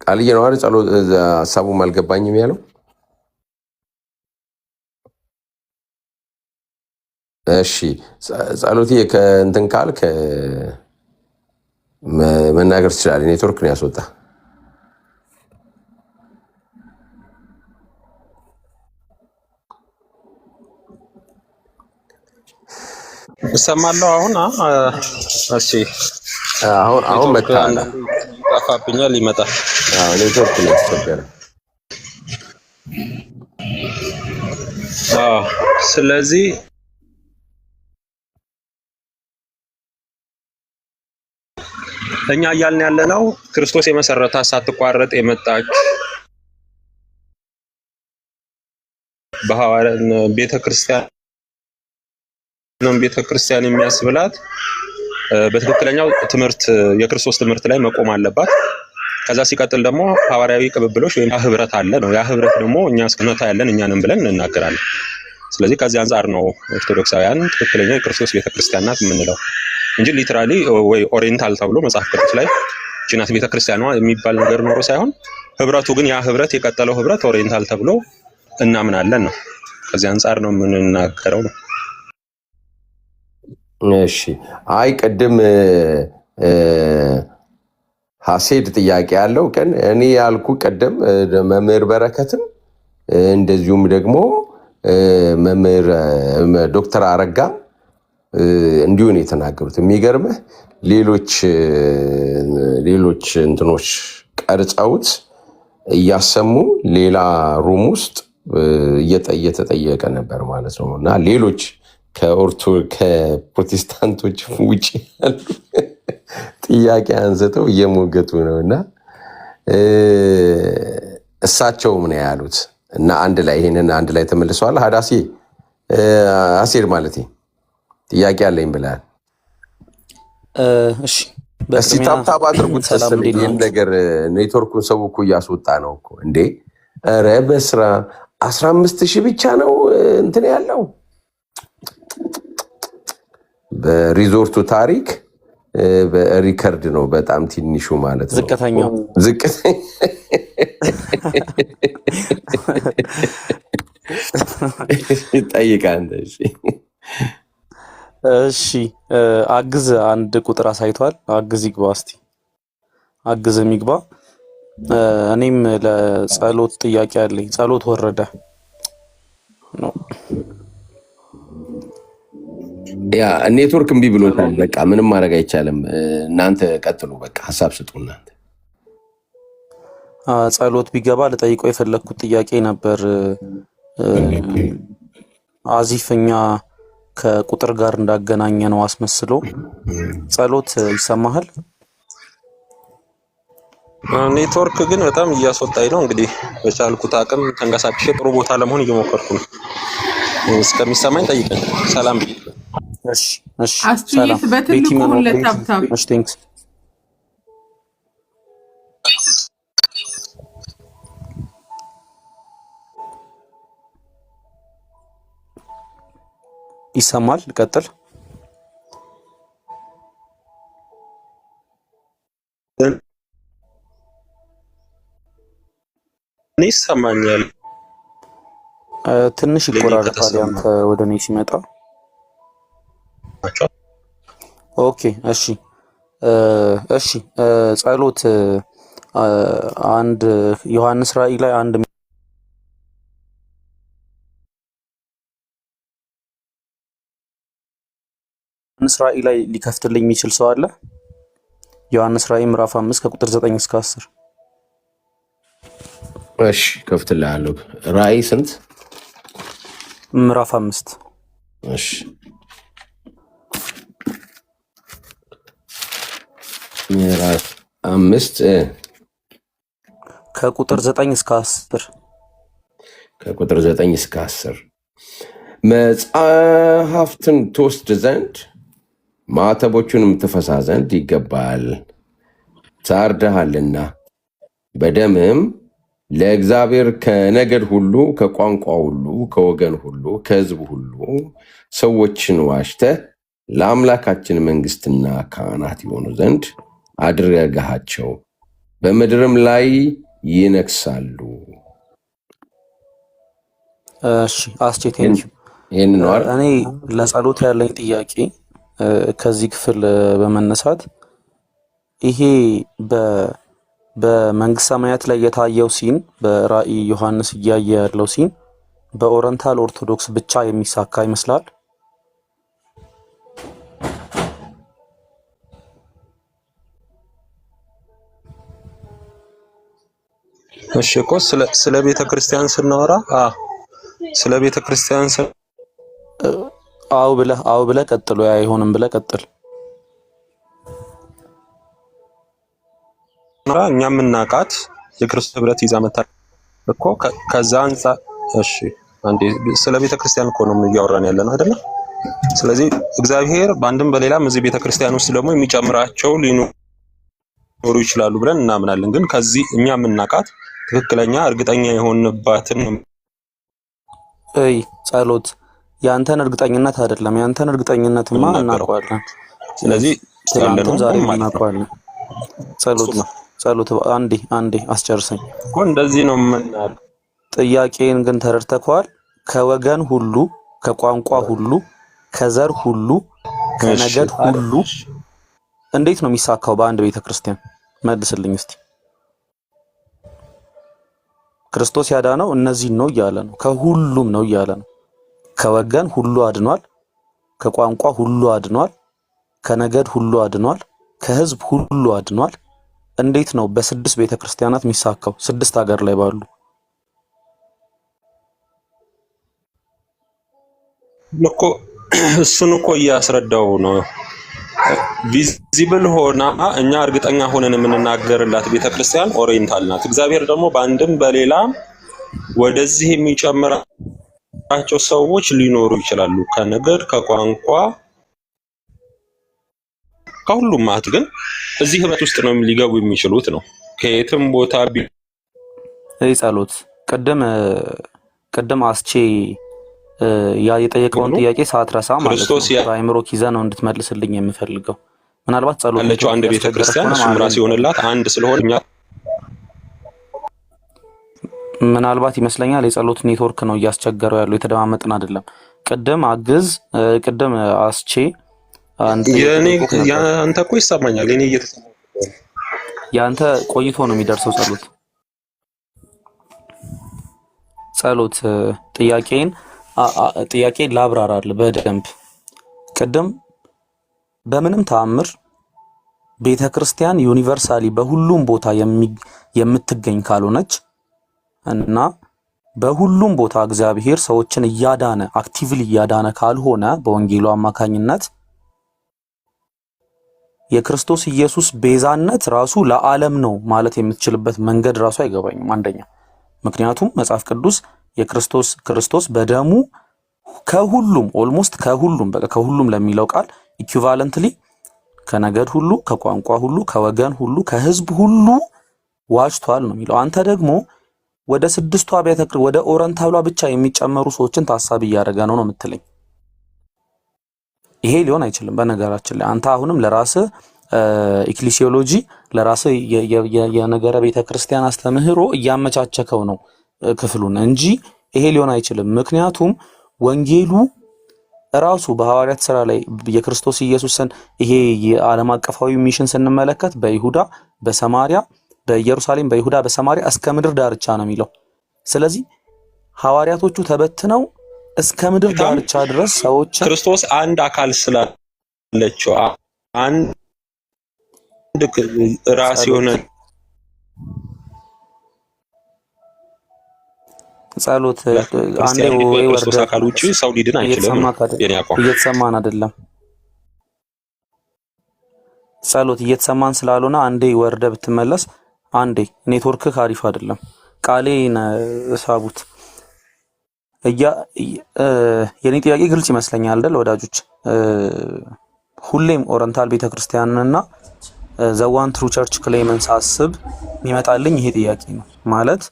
ቃልዬ ነው አይደል? ጸሎት ሀሳቡም አልገባኝም ያለው። እሺ ጸሎቴ ከእንትን ካልክ መናገር ትችላለህ። ኔትወርክ ነው ያስወጣ። እሰማለሁ አሁን። እሺ አሁን ኔትወርክ መጣ። አንዳንዴ ይጠፋብኛል፣ ይመጣል። ኔትወርክ ነው ያስቸገረ። ስለዚህ እኛ እያልን ያለነው ክርስቶስ የመሰረታት ሳትቋረጥ የመጣች በሐዋርያን ቤተክርስቲያን የሚያስብላት በትክክለኛው ትምህርት የክርስቶስ ትምህርት ላይ መቆም አለባት። ከዛ ሲቀጥል ደግሞ ሐዋርያዊ ቅብብሎች ወይም ህብረት አለ ነው። ያ ህብረት ደግሞ እኛ እስከነታ ያለን እኛንም ብለን እንናገራለን። ስለዚህ ከዚህ አንጻር ነው ኦርቶዶክሳውያን ትክክለኛ የክርስቶስ ቤተክርስቲያን ናት የምንለው እንጂ ሊትራሊ ወይ ኦሪየንታል ተብሎ መጽሐፍ ቅዱስ ላይ ጂናት ቤተክርስቲያኗ የሚባል ነገር ኖሮ ሳይሆን ህብረቱ ግን ያ ህብረት የቀጠለው ህብረት ኦሪየንታል ተብሎ እናምናለን ነው። ከዚህ አንጻር ነው የምንናገረው ነው። እሺ አይ ቅድም ሀሴድ ጥያቄ ያለው ቀን እኔ ያልኩ ቅድም መምህር በረከትም እንደዚሁም ደግሞ መምህር ዶክተር አረጋ እንዲሁ ነው የተናገሩት። የሚገርምህ ሌሎች እንትኖች ቀርጸውት እያሰሙ ሌላ ሩም ውስጥ እየተጠየቀ ነበር ማለት ነው። እና ሌሎች ከፕሮቴስታንቶች ውጭ ያሉ ጥያቄ አንስተው እየሞገቱ ነው። እና እሳቸው ምን ያሉት እና አንድ ላይ ይሄንን አንድ ላይ ተመልሰዋል። ሀዳሴ አሴር ማለት ጥያቄ አለኝ ብለሃል። እሺ እስቲ ታብታብ አድርጉት። ይህን ነገር ኔትወርኩን ሰው እኮ እያስወጣ ነው እኮ እንዴ! ኧረ በስራ 15,000 ብቻ ነው እንትን ያለው በሪዞርቱ ታሪክ በሪከርድ ነው። በጣም ትንሹ ማለት ነው። ዝቅተኛው ጠይቃን። እሺ አግዝ አንድ ቁጥር አሳይቷል። አግዝ ይግባ እስቲ አግዝ የሚግባ። እኔም ለጸሎት ጥያቄ አለኝ። ጸሎት ወረደ ነው። ያ ኔትወርክ እምቢ ብሎታል። በቃ ምንም ማድረግ አይቻልም። እናንተ ቀጥሉ፣ በቃ ሀሳብ ስጡ እናንተ። ጸሎት ቢገባ ልጠይቀው የፈለግኩት ጥያቄ ነበር። አዚፍኛ ከቁጥር ጋር እንዳገናኘ ነው አስመስሎ። ጸሎት ይሰማሃል? ኔትወርክ ግን በጣም እያስወጣኝ ነው። እንግዲህ በቻልኩት አቅም ተንቀሳቅሼ ጥሩ ቦታ ለመሆን እየሞከርኩ ነው። እስከሚሰማኝ ጠይቀኝ። ሰላም ብዬ እሺ እሺ። ሰላም በትልቁ ለታብታብ እሺ ቴንክስ። ይሰማል? ልቀጥል? እኔ ይሰማኛል። ትንሽ ይቆራረጣል ያንተ ወደ እኔ ሲመጣ። ኦኬ እሺ እሺ። ጸሎት አንድ ዮሐንስ ራእይ ላይ አንድ ዮሐንስ ራእይ ላይ ሊከፍትልኝ የሚችል ሰው አለ? ዮሐንስ ራእይ ምዕራፍ 5 ከቁጥር 9 እስከ 10። እሺ ከፍትልሃለሁ። ራእይ ስንት? ምዕራፍ 5። እሺ ምዕራፍ 5 ከቁጥር 9 እስከ 10። ከቁጥር 9 እስከ 10 መጽሐፍትን ትወስድ ዘንድ ማዕተቦቹንም ትፈሳ ዘንድ ይገባል፣ ታርደሃልና በደምም ለእግዚአብሔር ከነገድ ሁሉ፣ ከቋንቋ ሁሉ፣ ከወገን ሁሉ፣ ከሕዝብ ሁሉ ሰዎችን ዋሽተህ ለአምላካችን መንግስትና ካህናት የሆኑ ዘንድ አድርገሃቸው በምድርም ላይ ይነግሳሉ። እሺ አስቼቴን እኔ ለጸሎት ያለኝ ጥያቄ ከዚህ ክፍል በመነሳት ይሄ በመንግስት ሰማያት ላይ የታየው ሲን በራእይ ዮሐንስ እያየ ያለው ሲን በኦሪየንታል ኦርቶዶክስ ብቻ የሚሳካ ይመስላል? እሺ እኮ ስለ ቤተ ክርስቲያን ስናወራ ስለ ቤተ ክርስቲያን አው ብለህ ቀጥሎ አይሆንም ብለህ ቀጥል። እኛ የምናውቃት የክርስቶስ ህብረት ይዛ መጣ እኮ ከዛ አንፃር። እሺ አንዴ ስለ ቤተ ክርስቲያን እኮ ነው እያወራን ያለነው አይደለ? ስለዚህ እግዚአብሔር በአንድም በሌላም እዚህ ቤተ ክርስቲያን ውስጥ ደግሞ የሚጨምራቸው ሊኖሩ ይችላሉ ብለን እናምናለን። ግን ከዚህ እኛ የምናውቃት ትክክለኛ እርግጠኛ የሆንባትን ጸሎት ያንተን እርግጠኝነት አይደለም። ያንተን እርግጠኝነትማ እናውቀዋለን። ስለዚህ ትናንትም ዛሬ እናውቀዋለን። ጸሎት አንዴ አስጨርሰኝ እኮ እንደዚህ ነው የምናለው። ጥያቄን ግን ተረድተኸዋል? ከወገን ሁሉ፣ ከቋንቋ ሁሉ፣ ከዘር ሁሉ፣ ከነገድ ሁሉ እንዴት ነው የሚሳካው በአንድ ቤተክርስቲያን? መልስልኝ እስቲ። ክርስቶስ ያዳነው እነዚህን ነው እያለ ነው። ከሁሉም ነው እያለ ነው። ከወገን ሁሉ አድኗል፣ ከቋንቋ ሁሉ አድኗል፣ ከነገድ ሁሉ አድኗል፣ ከህዝብ ሁሉ አድኗል። እንዴት ነው በ6 ቤተክርስቲያናት የሚሳካው? 6 ሀገር ላይ ባሉ እኮ እሱን እኮ እያስረዳው ነው። ቪዚብል ሆና እኛ እርግጠኛ ሆነን የምንናገርላት ቤተክርስቲያን ኦሪየንታል ናት። እግዚአብሔር ደግሞ በአንድም በሌላም ወደዚህ የሚጨምራቸው ሰዎች ሊኖሩ ይችላሉ፣ ከነገድ ከቋንቋ ከሁሉም ማለት ግን እዚህ ህብረት ውስጥ ነው ሊገቡ የሚችሉት ነው። ከየትም ቦታ ጸሎት ቅድም አስቼ ያ የጠየቀውን ጥያቄ ሳትረሳ ማለት ነው በአይምሮ ኪዘ ነው እንድትመልስልኝ የምፈልገው። ምናልባት ጸሎት ያለችው አንድ ቤተክርስቲያን እሱም ራስ ይሆንላት አንድ ስለሆነ ምናልባት ይመስለኛል የጸሎት ኔትወርክ ነው እያስቸገረው ያለው፣ የተደማመጥን አይደለም። ቅድም አስቼ ያንተ እኮ ይሰማኛል። እኔ እየተሰማኝ ያንተ ቆይቶ ነው የሚደርሰው። ጸሎት ጥያቄን ላብራራል በደንብ። ቅድም በምንም ተአምር ቤተክርስቲያን ዩኒቨርሳሊ በሁሉም ቦታ የምትገኝ ካልሆነች እና በሁሉም ቦታ እግዚአብሔር ሰዎችን እያዳነ አክቲቭሊ እያዳነ ካልሆነ በወንጌሉ አማካኝነት የክርስቶስ ኢየሱስ ቤዛነት ራሱ ለዓለም ነው ማለት የምትችልበት መንገድ ራሱ አይገባኝም። አንደኛ ምክንያቱም መጽሐፍ ቅዱስ ክርስቶስ በደሙ ከሁሉም ኦልሞስት ከሁሉም ለሚለው ቃል ኢኩቫለንትሊ ከነገድ ሁሉ፣ ከቋንቋ ሁሉ፣ ከወገን ሁሉ፣ ከህዝብ ሁሉ ዋጅቷል ነው የሚለው። አንተ ደግሞ ወደ 6ቷ ወደ ኦረንታሏ ብቻ የሚጨመሩ ሰዎችን ታሳቢ እያደረገ ነው የምትለኝ። ይሄ ሊሆን አይችልም። በነገራችን ላይ አንተ አሁንም ለራስህ ኢክሊሲዮሎጂ ለራስህ የነገረ ቤተክርስቲያን አስተምህሮ እያመቻቸከው ነው ክፍሉን እንጂ ይሄ ሊሆን አይችልም። ምክንያቱም ወንጌሉ ራሱ በሐዋርያት ሥራ ላይ የክርስቶስ ኢየሱስን ይሄ የዓለም አቀፋዊ ሚሽን ስንመለከት በይሁዳ በሰማሪያ በኢየሩሳሌም በይሁዳ በሰማሪያ እስከ ምድር ዳርቻ ነው የሚለው። ስለዚህ ሐዋርያቶቹ ተበትነው እስከ ምድር ዳርቻ ድረስ ሰዎች ክርስቶስ አንድ አካል ስላለችው አንድ ራስ የሆነ ጸሎት አንዴ ወይ ክርስቶስ አካል ውጪ ሰው ሊድን አይችልም። እየተሰማን አይደለም። ጸሎት እየተሰማን ስላልሆነ አንዴ ወርደ ብትመለስ። አንዴ ኔትወርክ አሪፍ አይደለም። ቃሌን ሳቡት። የኔ ጥያቄ ግልጽ ይመስለኛል አይደል ወዳጆች? ሁሌም ኦረንታል ቤተክርስቲያንና ዘዋን ትሩ ቸርች ክሌምን ሳስብ የሚመጣልኝ ይሄ ጥያቄ ነው። ማለት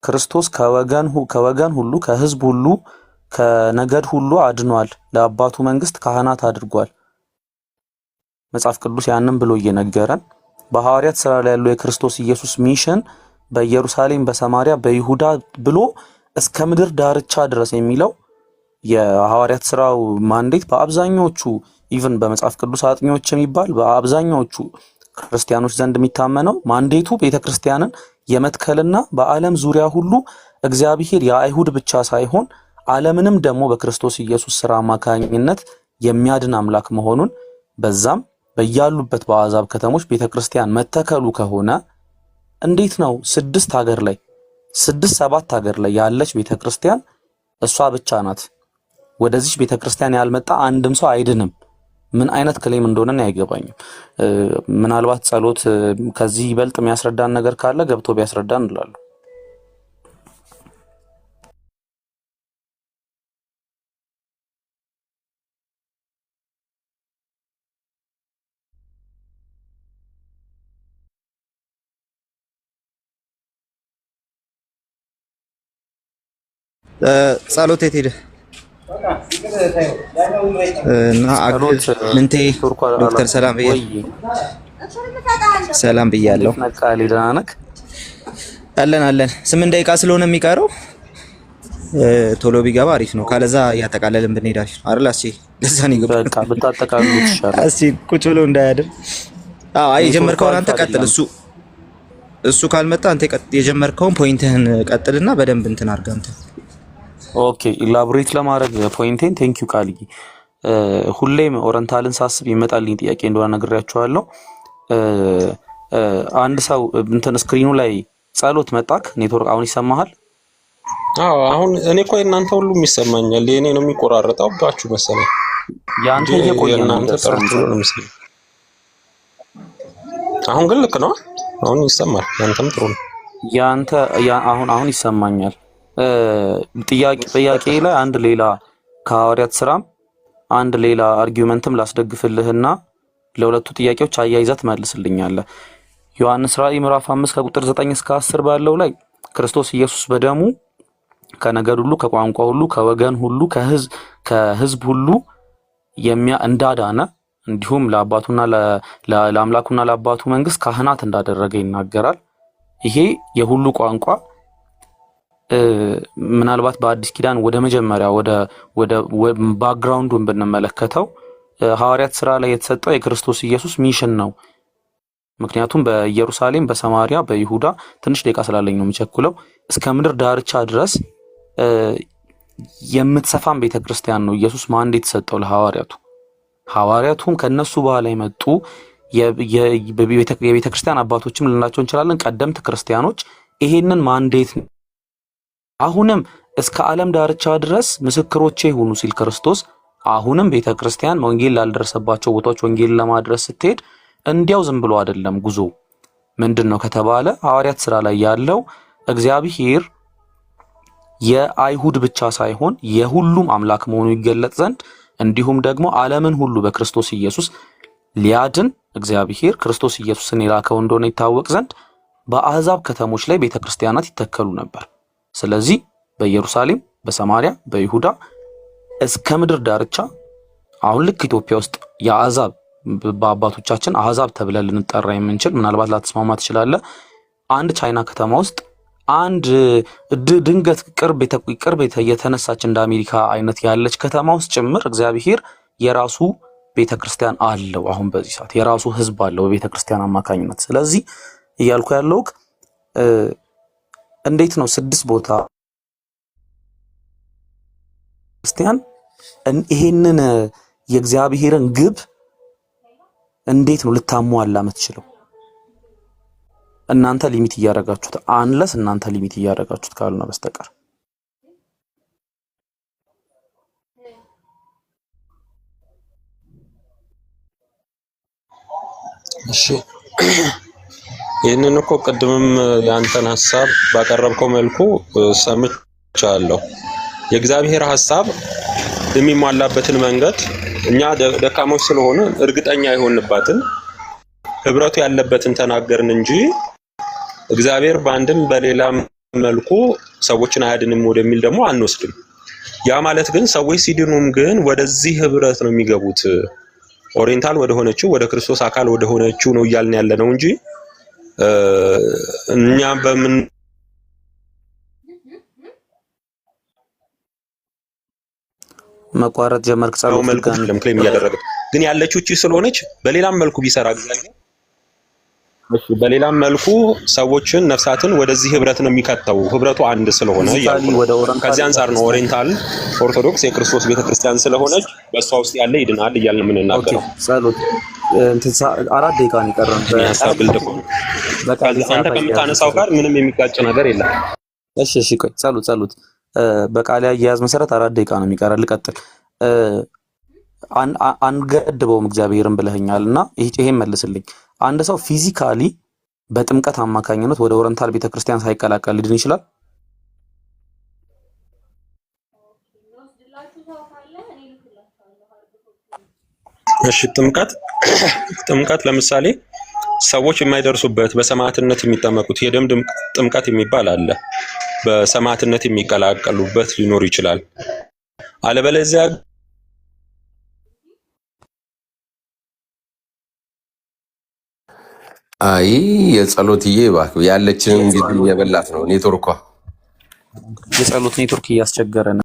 ክርስቶስ ከወገን ሁሉ ከህዝብ ሁሉ ከነገድ ሁሉ አድኗል፣ ለአባቱ መንግስት ካህናት አድርጓል። መጽሐፍ ቅዱስ ያንን ብሎ እየነገረን በሐዋርያት ሥራ ላይ ያለው የክርስቶስ ኢየሱስ ሚሽን በኢየሩሳሌም በሰማሪያ በይሁዳ ብሎ እስከ ምድር ዳርቻ ድረስ የሚለው የሐዋርያት ሥራው ማንዴት በአብዛኞቹ ኢቭን በመጽሐፍ ቅዱስ አጥኚዎች የሚባል በአብዛኞቹ ክርስቲያኖች ዘንድ የሚታመነው ማንዴቱ ቤተክርስቲያንን የመትከልና በዓለም ዙሪያ ሁሉ እግዚአብሔር የአይሁድ ብቻ ሳይሆን ዓለምንም ደግሞ በክርስቶስ ኢየሱስ ሥራ አማካኝነት የሚያድን አምላክ መሆኑን በዛም በያሉበት በአሕዛብ ከተሞች ቤተክርስቲያን መተከሉ ከሆነ እንዴት ነው 6 ሀገር ላይ 6-7 ሀገር ላይ ያለች ቤተክርስቲያን እሷ ብቻ ናት። ወደዚህ ቤተክርስቲያን ያልመጣ አንድም ሰው አይድንም። ምን አይነት ክሌም እንደሆነ አይገባኝም። ምናልባት ጸሎት ከዚህ ይበልጥ የሚያስረዳን ነገር ካለ ገብቶ ቢያስረዳን እንላለን። ጸሎት የት ሄደ? እና ምንቴ ዶክተር ሰላም ብያለሁ። አለን 8 ደቂቃ ስለሆነ የሚቀረው ቶሎ ቢገባ አሪፍ ነው። ካለዛ እያጠቃለልን ብንሄድ አሪፍ ነው አይደል? እሺ ለዛ ነው ይገባ። በቃ ብታጠቃልሉት ይሻላል። እሺ ቁጭ ብሎ እንዳያድር። አይ የጀመርከውን አንተ ቀጥል። እሱ ካልመጣ አንተ የጀመርከውን ፖይንትህን ቀጥልና በደንብ እንትን አድርግ አንተ። ኦኬ ኢላቦሬት ለማድረግ ፖይንቴን ቴንክ ዩ ቃልዬ። ሁሌም ኦሪየንታልን ሳስብ ይመጣልኝ ጥያቄ እንደሆነ ነግሬያችኋለሁ። አንድ ሰው እንትን ስክሪኑ ላይ ጸሎት መጣክ ኔትወርክ አሁን ይሰማሃል? አዎ አሁን እኔ እኮ እናንተ ሁሉም ይሰማኛል። የኔ ነው የሚቆራረጠው ባችሁ መሰለኝ። ያንተ እየቆየ ነው እናንተ ጠርቶ ነው መሰለኝ። አሁን ግን ልክ ነው። አሁን ይሰማል። ያንተም ጥሩ ነው። ያንተ አሁን ይሰማኛል። ጥያቄ ላይ አንድ ሌላ ከሐዋርያት ስራም አንድ ሌላ አርጊውመንትም ላስደግፍልህና ለሁለቱ ጥያቄዎች አያይዘህ ትመልስልኛለህ። ዮሐንስ ራእይ ምዕራፍ 5 ከቁጥር 9 እስከ 10 ባለው ላይ ክርስቶስ ኢየሱስ በደሙ ከነገድ ሁሉ ከቋንቋ ሁሉ ከወገን ሁሉ ከህዝብ ሁሉ እንዳዳነ እንዲሁም ለአባቱና ለአምላኩና ለአባቱ መንግስት ካህናት እንዳደረገ ይናገራል። ይሄ የሁሉ ቋንቋ ምናልባት በአዲስ ኪዳን ወደ መጀመሪያ ወደ ባክግራውንዱን ብንመለከተው ሐዋርያት ስራ ላይ የተሰጠው የክርስቶስ ኢየሱስ ሚሽን ነው። ምክንያቱም በኢየሩሳሌም፣ በሰማሪያ፣ በይሁዳ ትንሽ ደቂቃ ስላለኝ ነው የሚቸኩለው እስከ ምድር ዳርቻ ድረስ የምትሰፋም ቤተክርስቲያን ነው ኢየሱስ ማንዴት ሰጠው ለሐዋርያቱ። ሐዋርያቱም ከነሱ በኋላ የመጡ የቤተክርስቲያን አባቶችም ልንላቸው እንችላለን፣ ቀደምት ክርስቲያኖች ይሄንን ማንዴት አሁንም እስከ ዓለም ዳርቻ ድረስ ምስክሮቼ ሁኑ ሲል ክርስቶስ አሁንም ቤተክርስቲያን ወንጌል ላልደረሰባቸው ቦታዎች ወንጌል ለማድረስ ስትሄድ እንዲያው ዝም ብሎ አይደለም ጉዞ። ምንድነው ከተባለ ሐዋርያት ስራ ላይ ያለው እግዚአብሔር የአይሁድ ብቻ ሳይሆን የሁሉም አምላክ መሆኑ ይገለጥ ዘንድ እንዲሁም ደግሞ ዓለምን ሁሉ በክርስቶስ ኢየሱስ ሊያድን እግዚአብሔር ክርስቶስ ኢየሱስን የላከው እንደሆነ ይታወቅ ዘንድ በአሕዛብ ከተሞች ላይ ቤተክርስቲያናት ይተከሉ ነበር። ስለዚህ በኢየሩሳሌም፣ በሰማሪያ፣ በይሁዳ እስከ ምድር ዳርቻ አሁን ልክ ኢትዮጵያ ውስጥ የአሕዛብ በአባቶቻችን አሕዛብ ተብለን ልንጠራ የምንችል ምናልባት ላትስማማ ትችላለህ። አንድ ቻይና ከተማ ውስጥ አንድ ድንገት ቅርብ የተነሳች እንደ አሜሪካ አይነት ያለች ከተማ ውስጥ ጭምር እግዚአብሔር የራሱ ቤተክርስቲያን አለው። አሁን በዚህ ሰዓት የራሱ ሕዝብ አለው በቤተክርስቲያን አማካኝነት። ስለዚህ እያልኩ ያለው እንዴት ነው 6 ቦታ ክርስቲያን ይሄንን የእግዚአብሔርን ግብ እንዴት ነው ልታሟላ የምትችለው? እናንተ ሊሚት እያደረጋችሁት አንለስ እናንተ ሊሚት እያደረጋችሁት ካልሆነ በስተቀር እሺ ይህንን እኮ ቅድምም ያንተን ሐሳብ ባቀረብከው መልኩ ሰምቻለሁ። የእግዚአብሔር ሐሳብ የሚሟላበትን መንገድ እኛ ደካሞች ስለሆነ እርግጠኛ የሆንባትን ህብረቱ ያለበትን ተናገርን እንጂ እግዚአብሔር በአንድም በሌላም መልኩ ሰዎችን አያድንም ወደሚል ደግሞ አንወስድም። ያ ማለት ግን ሰዎች ሲድኑም ግን ወደዚህ ህብረት ነው የሚገቡት፣ ኦሪየንታል ወደ ሆነችው ወደ ክርስቶስ አካል ወደ ሆነችው ነው እያልን ያለ ነው እንጂ እኛ በምን መቋረጥ ጀመርክ ጸሎት መልኩ ክሌም እያደረገ ግን ያለችው እቺ ስለሆነች በሌላም መልኩ ቢሰራ እግዚአብሔር በሌላም መልኩ ሰዎችን ነፍሳትን ወደዚህ ህብረት ነው የሚከተው። ህብረቱ አንድ ስለሆነ ከዚህ አንፃር ነው ኦሪየንታል ኦርቶዶክስ የክርስቶስ ቤተክርስቲያን ስለሆነች በእሷ ውስጥ ያለ ይድናል እያልን የምንናገረው። ጸሎት 4 ደቂቃ ነው የቀረን። አንተ ከምታነሳው ጋር ምንም የሚጋጭ ነገር የለም። እሺ ቆይ ጸሎት በቃል አያያዝ መሰረት 4 ደቂቃ ነው የሚቀረን። ልቀጥል። አንገድበውም እግዚአብሔርን ብለኸኛል እና ይሄን መልስልኝ። አንድ ሰው ፊዚካሊ በጥምቀት አማካኝነት ወደ ኦሪየንታል ቤተክርስቲያን ሳይቀላቀል ሊድን ይችላል? እሺ ጥምቀት ለምሳሌ ሰዎች የማይደርሱበት በሰማዕትነት የሚጠመቁት የደም ጥምቀት የሚባል አለ። በሰማዕትነት የሚቀላቀሉበት ሊኖር ይችላል። አለበለዚያ አይ የጸሎትዬ እባክህ ያለችንን ጊዜ እየበላት ነው ኔትወርኳ። የጸሎት ኔትወርክ እያስቸገረ ነው።